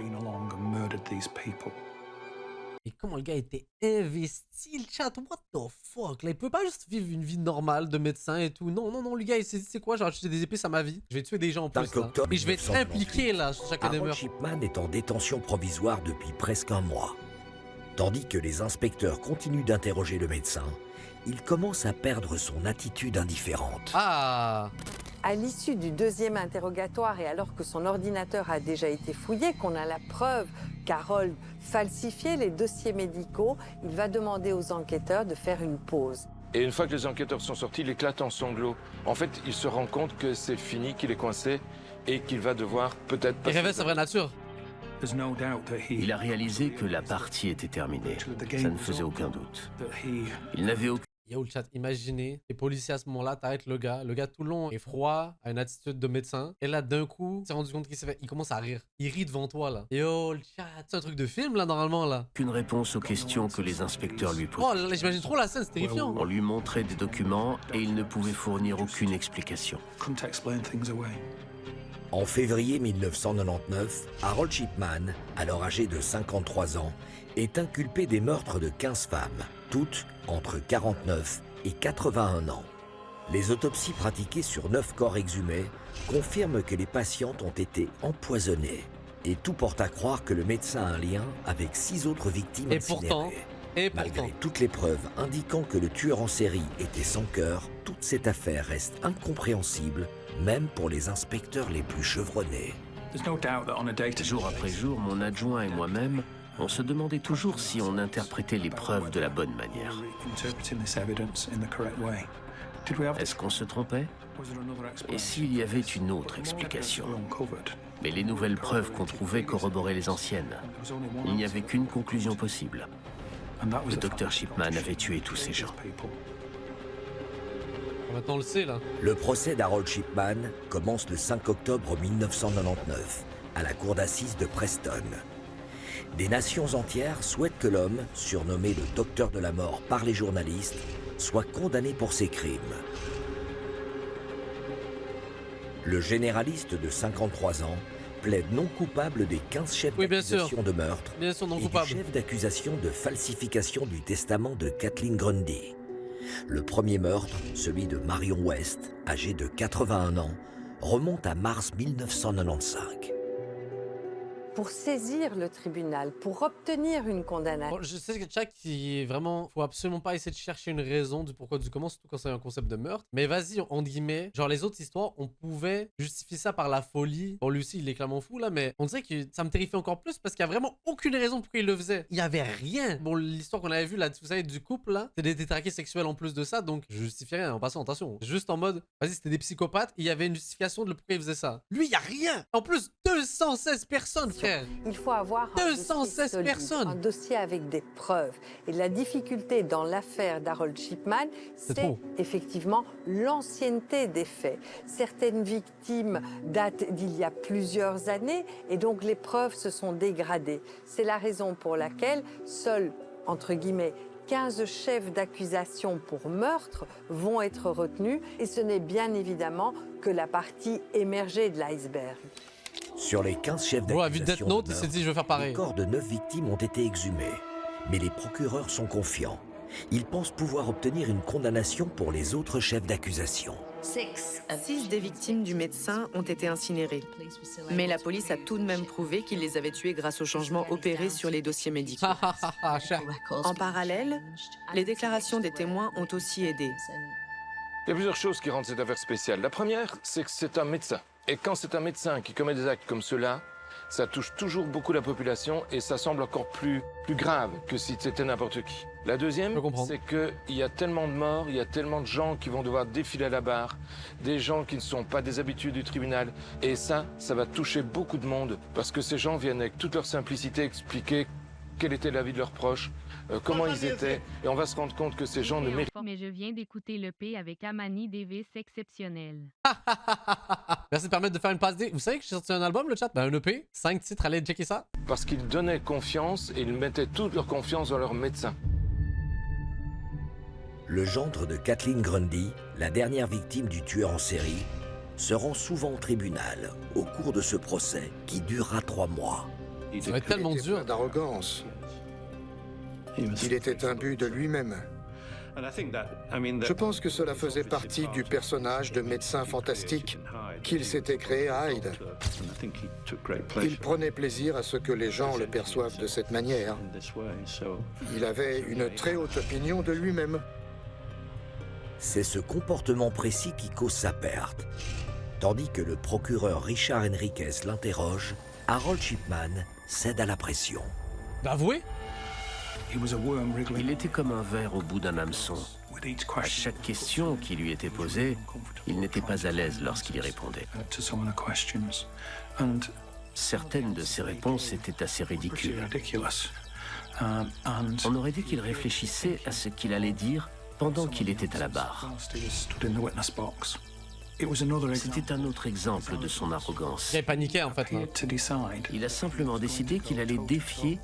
Et comment le gars était investi, le chat, what the fuck? Là, il peut pas juste vivre une vie normale de médecin et tout. Non, non, non, le gars, c'est quoi? J'ai acheté des épées, ça ma vie. Je vais tuer des gens en plus, là. Et je vais être impliqué, là, sur chacun des meurtres. Shipman est en détention provisoire depuis presque un mois. Tandis que les inspecteurs continuent d'interroger le médecin, il commence à perdre son attitude indifférente. Ah! À l'issue du deuxième interrogatoire et alors que son ordinateur a déjà été fouillé, qu'on a la preuve qu'Harold falsifiait les dossiers médicaux, il va demander aux enquêteurs de faire une pause. Et une fois que les enquêteurs sont sortis, il éclate en sanglots. En fait, il se rend compte que c'est fini, qu'il est coincé et qu'il va devoir peut-être Il révèle sa vraie nature. Il a réalisé que la partie était terminée. Ça ne faisait aucun doute. Il n'avait aucun... Yo, le chat, imaginez, les policiers à ce moment-là, t'arrêtes le gars tout le long est froid, a une attitude de médecin, et là d'un coup, il s'est rendu compte qu'il s'est fait, il commence à rire. Il rit devant toi là. Yo, le chat, c'est un truc de film là normalement là. Aucune réponse aux questions que les inspecteurs lui posaient. Oh là, j'imagine trop la scène, c'est terrifiant. On lui montrait des documents et il ne pouvait fournir aucune explication. En février 1999, Harold Shipman, alors âgé de 53 ans, est inculpé des meurtres de 15 femmes, toutes entre 49 et 81 ans. Les autopsies pratiquées sur 9 corps exhumés confirment que les patientes ont été empoisonnées. Et tout porte à croire que le médecin a un lien avec 6 autres victimes incinérées. Malgré toutes les preuves indiquant que le tueur en série était sans cœur, toute cette affaire reste incompréhensible, même pour les inspecteurs les plus chevronnés. Jour après jour, mon adjoint et moi-même, on se demandait toujours si on interprétait les preuves de la bonne manière. Est-ce qu'on se trompait? Et s'il y avait une autre explication? Mais les nouvelles preuves qu'on trouvait corroboraient les anciennes. Il n'y avait qu'une conclusion possible. Le docteur Shipman avait tué tous ces gens. Maintenant on le sait là. Le procès d'Harold Shipman commence le 5 octobre 1999 à la cour d'assises de Preston. Des nations entières souhaitent que l'homme, surnommé le docteur de la mort par les journalistes, soit condamné pour ses crimes. Le généraliste de 53 ans plaide non coupable des 15 chefs d'accusation de meurtre et du chef d'accusation de falsification du testament de Kathleen Grundy. Le premier meurtre, celui de Marion West, âgée de 81 ans, remonte à mars 1995. Pour saisir le tribunal, pour obtenir une condamnation. Bon, je sais que Chuck, faut absolument pas essayer de chercher une raison du pourquoi du comment, surtout quand c'est un concept de meurtre. Mais vas-y, entre guillemets, genre les autres histoires, on pouvait justifier ça par la folie. Bon, lui aussi, il est clairement fou là, mais on dirait que ça me terrifie encore plus parce qu'il y a vraiment aucune raison pourquoi il le faisait. Il y avait rien. Bon, l'histoire qu'on avait vue là, vous savez, du couple là, c'est des détraqués sexuels en plus de ça, donc je justifie rien en passant, attention. Juste en mode, vas-y, c'était des psychopathes, il y avait une justification de pourquoi il faisait ça. Lui, il y a rien. En plus, 216 personnes, frère. Il faut avoir 216 personnes. Un dossier avec des preuves. Et la difficulté dans l'affaire d'Harold Shipman, c'est effectivement l'ancienneté des faits. Certaines victimes datent d'il y a plusieurs années et donc les preuves se sont dégradées. C'est la raison pour laquelle seuls, entre guillemets, 15 chefs d'accusation pour meurtre vont être retenus et ce n'est bien évidemment que la partie émergée de l'iceberg. Sur les 15 chefs d'accusation de meurtre, les corps de 9 victimes ont été exhumés. Mais les procureurs sont confiants. Ils pensent pouvoir obtenir une condamnation pour les autres chefs d'accusation. 6 des victimes du médecin ont été incinérées. Mais la police a tout de même prouvé qu'il les avait tuées grâce aux changements opérés sur les dossiers médicaux. En parallèle, les déclarations des témoins ont aussi aidé. Il y a plusieurs choses qui rendent cette affaire spéciale. La première, c'est que c'est un médecin. Et quand c'est un médecin qui commet des actes comme ceux-là, ça touche toujours beaucoup la population et ça semble encore plus grave que si c'était n'importe qui. La deuxième, c'est qu'il y a tellement de morts, il y a tellement de gens qui vont devoir défiler à la barre, des gens qui ne sont pas des habitués du tribunal. Et ça va toucher beaucoup de monde parce que ces gens viennent avec toute leur simplicité expliquer quelle était la vie de leurs proches, comment ils étaient, et on va se rendre compte que ces gens ne méritent pas. Mais je viens d'écouter l'EP avec Amani Davis exceptionnel. Merci de permettre de faire une passe D. Vous savez que j'ai sorti un album, le chat? Ben, un EP, 5 titres, allez checker ça. Parce qu'ils donnaient confiance et ils mettaient toute leur confiance dans leur médecin. Le gendre de Kathleen Grundy, la dernière victime du tueur en série, se rend souvent au tribunal au cours de ce procès qui durera 3 mois. Ça va être tellement dur. D'arrogance. Il était imbu de lui-même. Je pense que cela faisait partie du personnage de médecin fantastique qu'il s'était créé à Hyde. Il prenait plaisir à ce que les gens le perçoivent de cette manière. Il avait une très haute opinion de lui-même. C'est ce comportement précis qui cause sa perte. Tandis que le procureur Richard Enriquez l'interroge, Harold Shipman cède à la pression. D'avouer ? Il était comme un ver au bout d'un hameçon. À chaque question qui lui était posée, il n'était pas à l'aise lorsqu'il y répondait. Certaines de ses réponses étaient assez ridicules. On aurait dit qu'il réfléchissait à ce qu'il allait dire pendant qu'il était à la barre. C'était un autre exemple de son arrogance. Il paniquait en fait. Là. Il a simplement décidé qu'il allait défier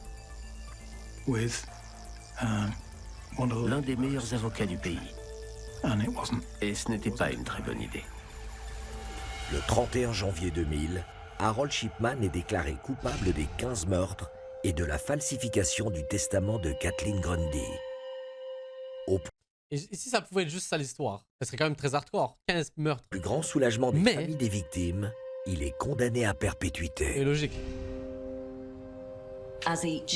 l'un des meilleurs avocats du pays. Et ce n'était pas une très bonne idée. Le 31 janvier 2000, Harold Shipman est déclaré coupable des 15 meurtres et de la falsification du testament de Kathleen Grundy. Et si ça pouvait être juste ça l'histoire, ça serait quand même très hardcore. 15 meurtres. Plus grand soulagement des familles des victimes, il est condamné à perpétuité. C'est logique.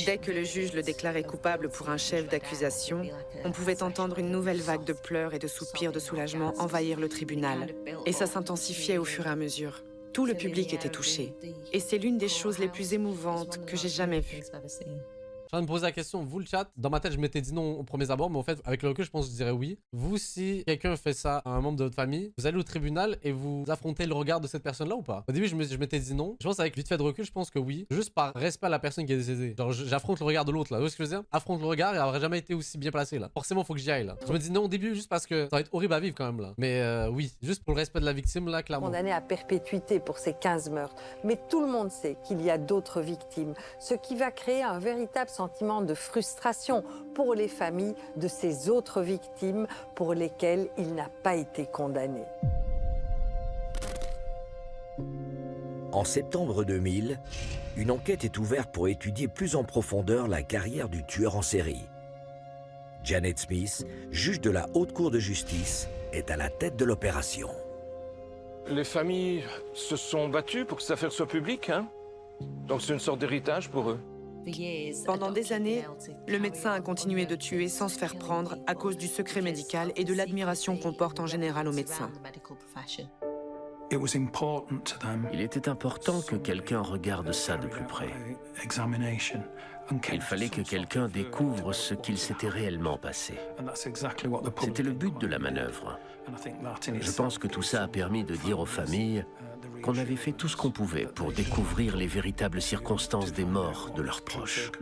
Dès que le juge le déclarait coupable pour un chef d'accusation, on pouvait entendre une nouvelle vague de pleurs et de soupirs de soulagement envahir le tribunal. Et ça s'intensifiait au fur et à mesure. Tout le public était touché. Et c'est l'une des choses les plus émouvantes que j'ai jamais vues. Je viens de me poser la question, vous le chat, dans ma tête je m'étais dit non au premier abord, mais en fait avec le recul je pense que je dirais oui. Vous, si quelqu'un fait ça à un membre de votre famille, vous allez au tribunal et vous affrontez le regard de cette personne-là ou pas? Au début je m'étais dit non, je pense avec vite fait de recul je pense que oui, juste par respect à la personne qui est décédée. Genre j'affronte le regard de l'autre là, vous voyez ce que je veux dire? Affronte le regard et elle aurait jamais été aussi bien placé là. Forcément faut que j'y aille là. Je me dis non au début juste parce que ça va être horrible à vivre quand même là. Mais oui, juste pour le respect de la victime là, clairement. Condamné à perpétuité pour ces 15 meurtres. Mais tout le monde sait qu'il y a d'autres victimes, ce qui va créer un véritable sentiment de frustration pour les familles de ces autres victimes pour lesquelles il n'a pas été condamné. En septembre 2000, une enquête est ouverte pour étudier plus en profondeur la carrière du tueur en série. Janet Smith, juge de la Haute Cour de justice, est à la tête de l'opération. Les familles se sont battues pour que cette affaire soit publique, hein? Donc c'est une sorte d'héritage pour eux. Pendant des années, le médecin a continué de tuer sans se faire prendre à cause du secret médical et de l'admiration qu'on porte en général aux médecins. Il était important que quelqu'un regarde ça de plus près. Il fallait que quelqu'un découvre ce qu'il s'était réellement passé. C'était le but de la manœuvre. Je pense que tout ça a permis de dire aux familles qu'on avait fait tout ce qu'on pouvait pour découvrir les véritables circonstances des morts de leurs proches.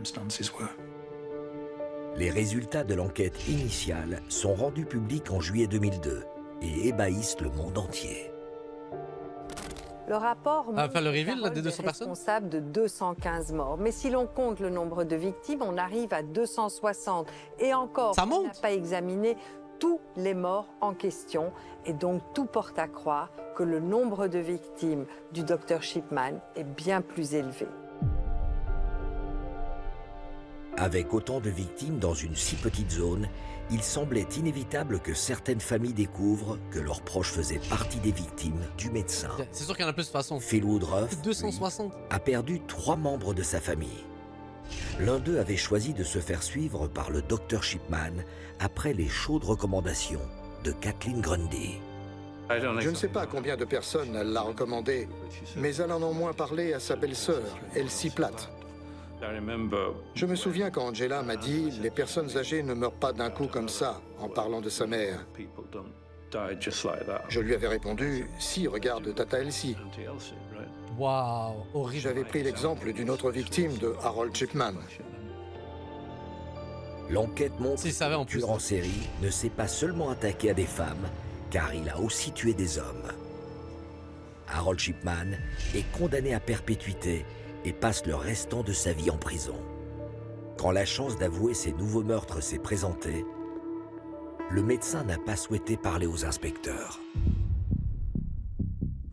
Les résultats de l'enquête initiale sont rendus publics en juillet 2002 et ébahissent le monde entier. Le rapport montre le reveal, là, des 200 est personnes responsable de 215 morts. Mais si l'on compte le nombre de victimes, on arrive à 260. Et encore, on n'a pas examiné tous les morts en question. Et donc, tout porte à croire que le nombre de victimes du Dr Shipman est bien plus élevé. Avec autant de victimes dans une si petite zone, il semblait inévitable que certaines familles découvrent que leurs proches faisaient partie des victimes du médecin. C'est sûr qu'il y en a plus de façon. Phil Woodruff, 260. lui, a perdu 3 membres de sa famille. L'un d'eux avait choisi de se faire suivre par le Dr Shipman après les chaudes recommandations de Kathleen Grundy. Je ne sais pas combien de personnes elle l'a recommandé, mais elle en a au moins parlé à sa belle-sœur, Elsie Platt. Je me souviens quand Angela m'a dit « Les personnes âgées ne meurent pas d'un coup comme ça » en parlant de sa mère. Je lui avais répondu « Si, regarde Tata Elsie ». Waouh, horrible. J'avais pris l'exemple d'une autre victime de Harold Shipman. L'enquête montre que le tueur en série ne s'est pas seulement attaqué à des femmes, car il a aussi tué des hommes. Harold Shipman est condamné à perpétuité et passe le restant de sa vie en prison. Quand la chance d'avouer ses nouveaux meurtres s'est présentée, le médecin n'a pas souhaité parler aux inspecteurs.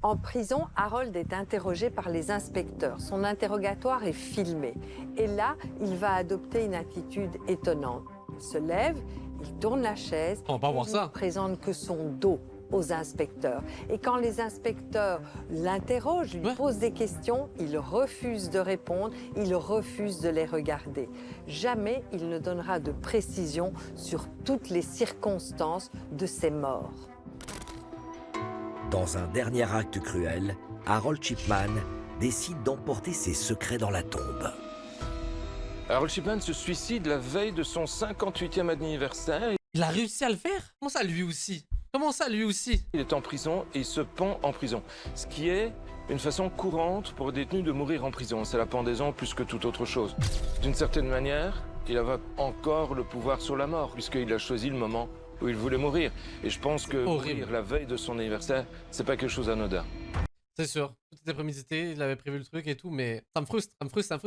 En prison, Harold est interrogé par les inspecteurs. Son interrogatoire est filmé. Et là, il va adopter une attitude étonnante. Il se lève il tourne la chaise. On va pas voir et ça. Il ne présente que son dos aux inspecteurs. Et quand les inspecteurs l'interrogent, lui posent des questions, il refuse de répondre, il refuse de les regarder. Jamais il ne donnera de précision sur toutes les circonstances de ces morts. Dans un dernier acte cruel, Harold Shipman décide d'emporter ses secrets dans la tombe. Harold Shipman se suicide la veille de son 58e anniversaire. Il a réussi à le faire? Comment ça, lui aussi? Comment ça, lui aussi? Il est en prison et il se pend en prison. Ce qui est une façon courante pour un détenu de mourir en prison. C'est la pendaison plus que toute autre chose. D'une certaine manière, il avait encore le pouvoir sur la mort, puisqu'il a choisi le moment où il voulait mourir. Et je pense que mourir la veille de son anniversaire, c'est pas quelque chose d'anodin. C'est sûr, tout était prémédité, il avait prévu le truc et tout, mais ça me frustre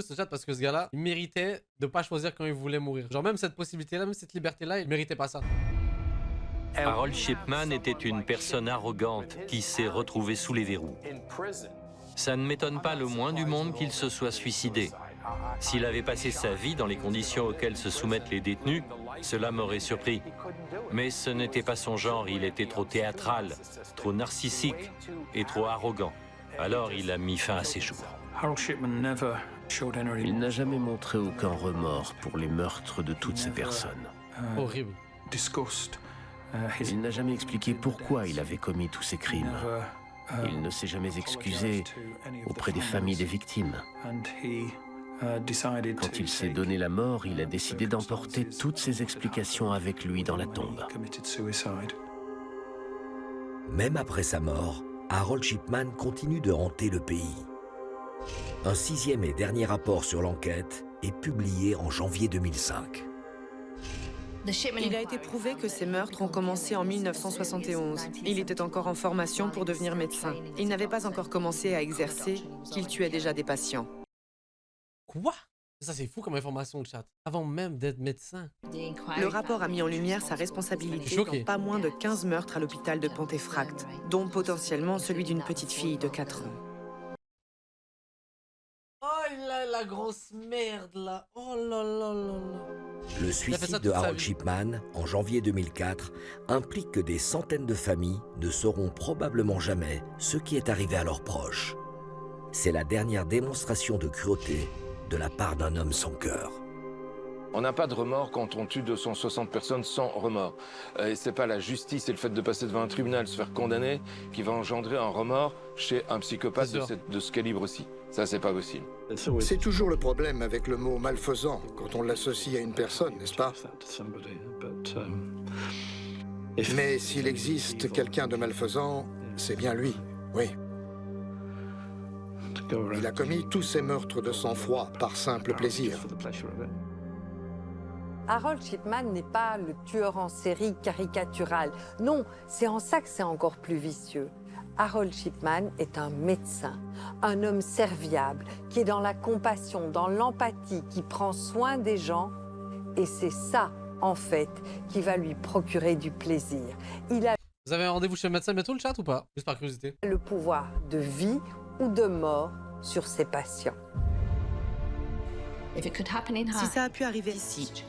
ce chat parce que ce gars-là, il méritait de pas choisir quand il voulait mourir. Genre même cette possibilité-là, même cette liberté-là, il méritait pas ça. Harold Shipman était une personne arrogante qui s'est retrouvée sous les verrous. Ça ne m'étonne pas le moins du monde qu'il se soit suicidé. S'il avait passé sa vie dans les conditions auxquelles se soumettent les détenus, cela m'aurait surpris. Mais ce n'était pas son genre, il était trop théâtral, trop narcissique et trop arrogant. Alors il a mis fin à ses jours. Il n'a jamais montré aucun remords pour les meurtres de toutes ces personnes. Horrible. Il n'a jamais expliqué pourquoi il avait commis tous ces crimes. Il ne s'est jamais excusé auprès des familles des victimes. Quand il s'est donné la mort, il a décidé d'emporter toutes ses explications avec lui dans la tombe. Même après sa mort, Harold Shipman continue de hanter le pays. Un 6e et dernier rapport sur l'enquête est publié en janvier 2005. Il a été prouvé que ces meurtres ont commencé en 1971. Il était encore en formation pour devenir médecin. Il n'avait pas encore commencé à exercer qu'il tuait déjà des patients. Quoi? Ça c'est fou comme information le chat. Avant même d'être médecin. Le rapport a mis en lumière sa responsabilité dans pas moins de 15 meurtres à l'hôpital de Pontefract, dont potentiellement celui d'une petite fille de 4 ans. Oh là, la grosse merde là. Oh là là là là. Le suicide de Harold Shipman, en janvier 2004, implique que des centaines de familles ne sauront probablement jamais ce qui est arrivé à leurs proches. C'est la dernière démonstration de cruauté de la part d'un homme sans cœur. On n'a pas de remords quand on tue 260 personnes sans remords. Et c'est pas la justice et le fait de passer devant un tribunal, se faire condamner, qui va engendrer un remords chez un psychopathe de ce calibre aussi. Ça, c'est pas possible. C'est toujours le problème avec le mot malfaisant, quand on l'associe à une personne, n'est-ce pas? Mais s'il existe quelqu'un de malfaisant, c'est bien lui, oui. Il a commis tous ces meurtres de sang-froid par simple plaisir. Harold Shipman n'est pas le tueur en série caricatural. Non, c'est en ça que c'est encore plus vicieux. Harold Shipman est un médecin, un homme serviable, qui est dans la compassion, dans l'empathie, qui prend soin des gens. Et c'est ça, en fait, qui va lui procurer du plaisir. Il a Vous avez un rendez-vous chez le médecin bientôt le chat ou pas? Juste par curiosité. le pouvoir de vie ou de mort sur ses patients. Si ça a pu arriver ici,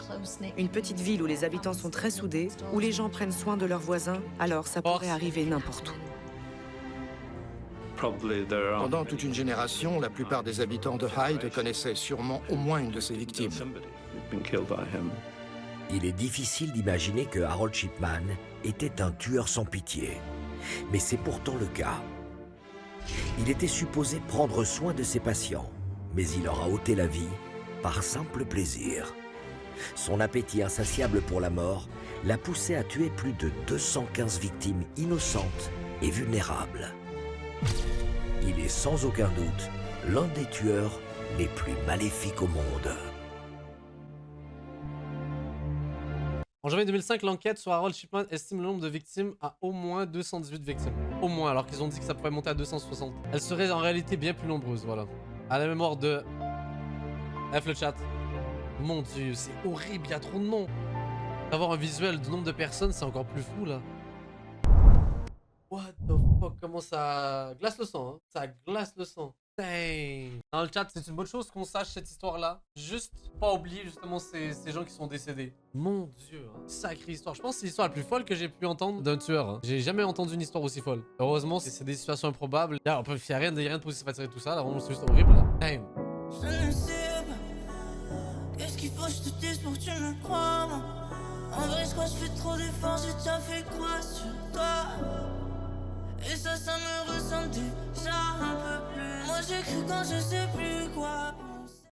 une petite ville où les habitants sont très soudés, où les gens prennent soin de leurs voisins, alors ça pourrait arriver n'importe où. Pendant toute une génération, la plupart des habitants de Hyde connaissaient sûrement au moins une de ses victimes. Il est difficile d'imaginer que Harold Shipman était un tueur sans pitié. Mais c'est pourtant le cas. Il était supposé prendre soin de ses patients, mais il leur a ôté la vie par simple plaisir. Son appétit insatiable pour la mort l'a poussé à tuer plus de 215 victimes innocentes et vulnérables. Il est sans aucun doute l'un des tueurs les plus maléfiques au monde. En janvier 2005, l'enquête sur Harold Shipman estime le nombre de victimes à au moins 218 victimes. Au moins, alors qu'ils ont dit que ça pourrait monter à 260. Elles seraient en réalité bien plus nombreuses, voilà. À la mémoire de... F le chat. Mon dieu, c'est horrible, il y a trop de noms. Avoir un visuel du nombre de personnes, c'est encore plus fou, là. What the fuck, comment ça glace le sang, hein. Ça glace le sang. Dang. Dans le chat, c'est une bonne chose qu'on sache cette histoire-là. Juste pas oublier justement ces gens qui sont décédés. Mon Dieu, hein. Sacrée histoire. Je pense que c'est l'histoire la plus folle que j'ai pu entendre d'un tueur. Hein. J'ai jamais entendu une histoire aussi folle. Heureusement, c'est des situations improbables. Là, on peut faire rien de positif à tirer tout ça. Là, vraiment, c'est juste horrible. Là. Damn. Je ne sais pas. Qu'est-ce qu'il faut que je te dise pour que tu me crois, moi? En vrai, je crois que je fais trop d'efforts. J'ai déjà fait quoi sur toi? Et ça me ressemble déjà un peu plus. Moi j'ai cru quand je sais plus quoi.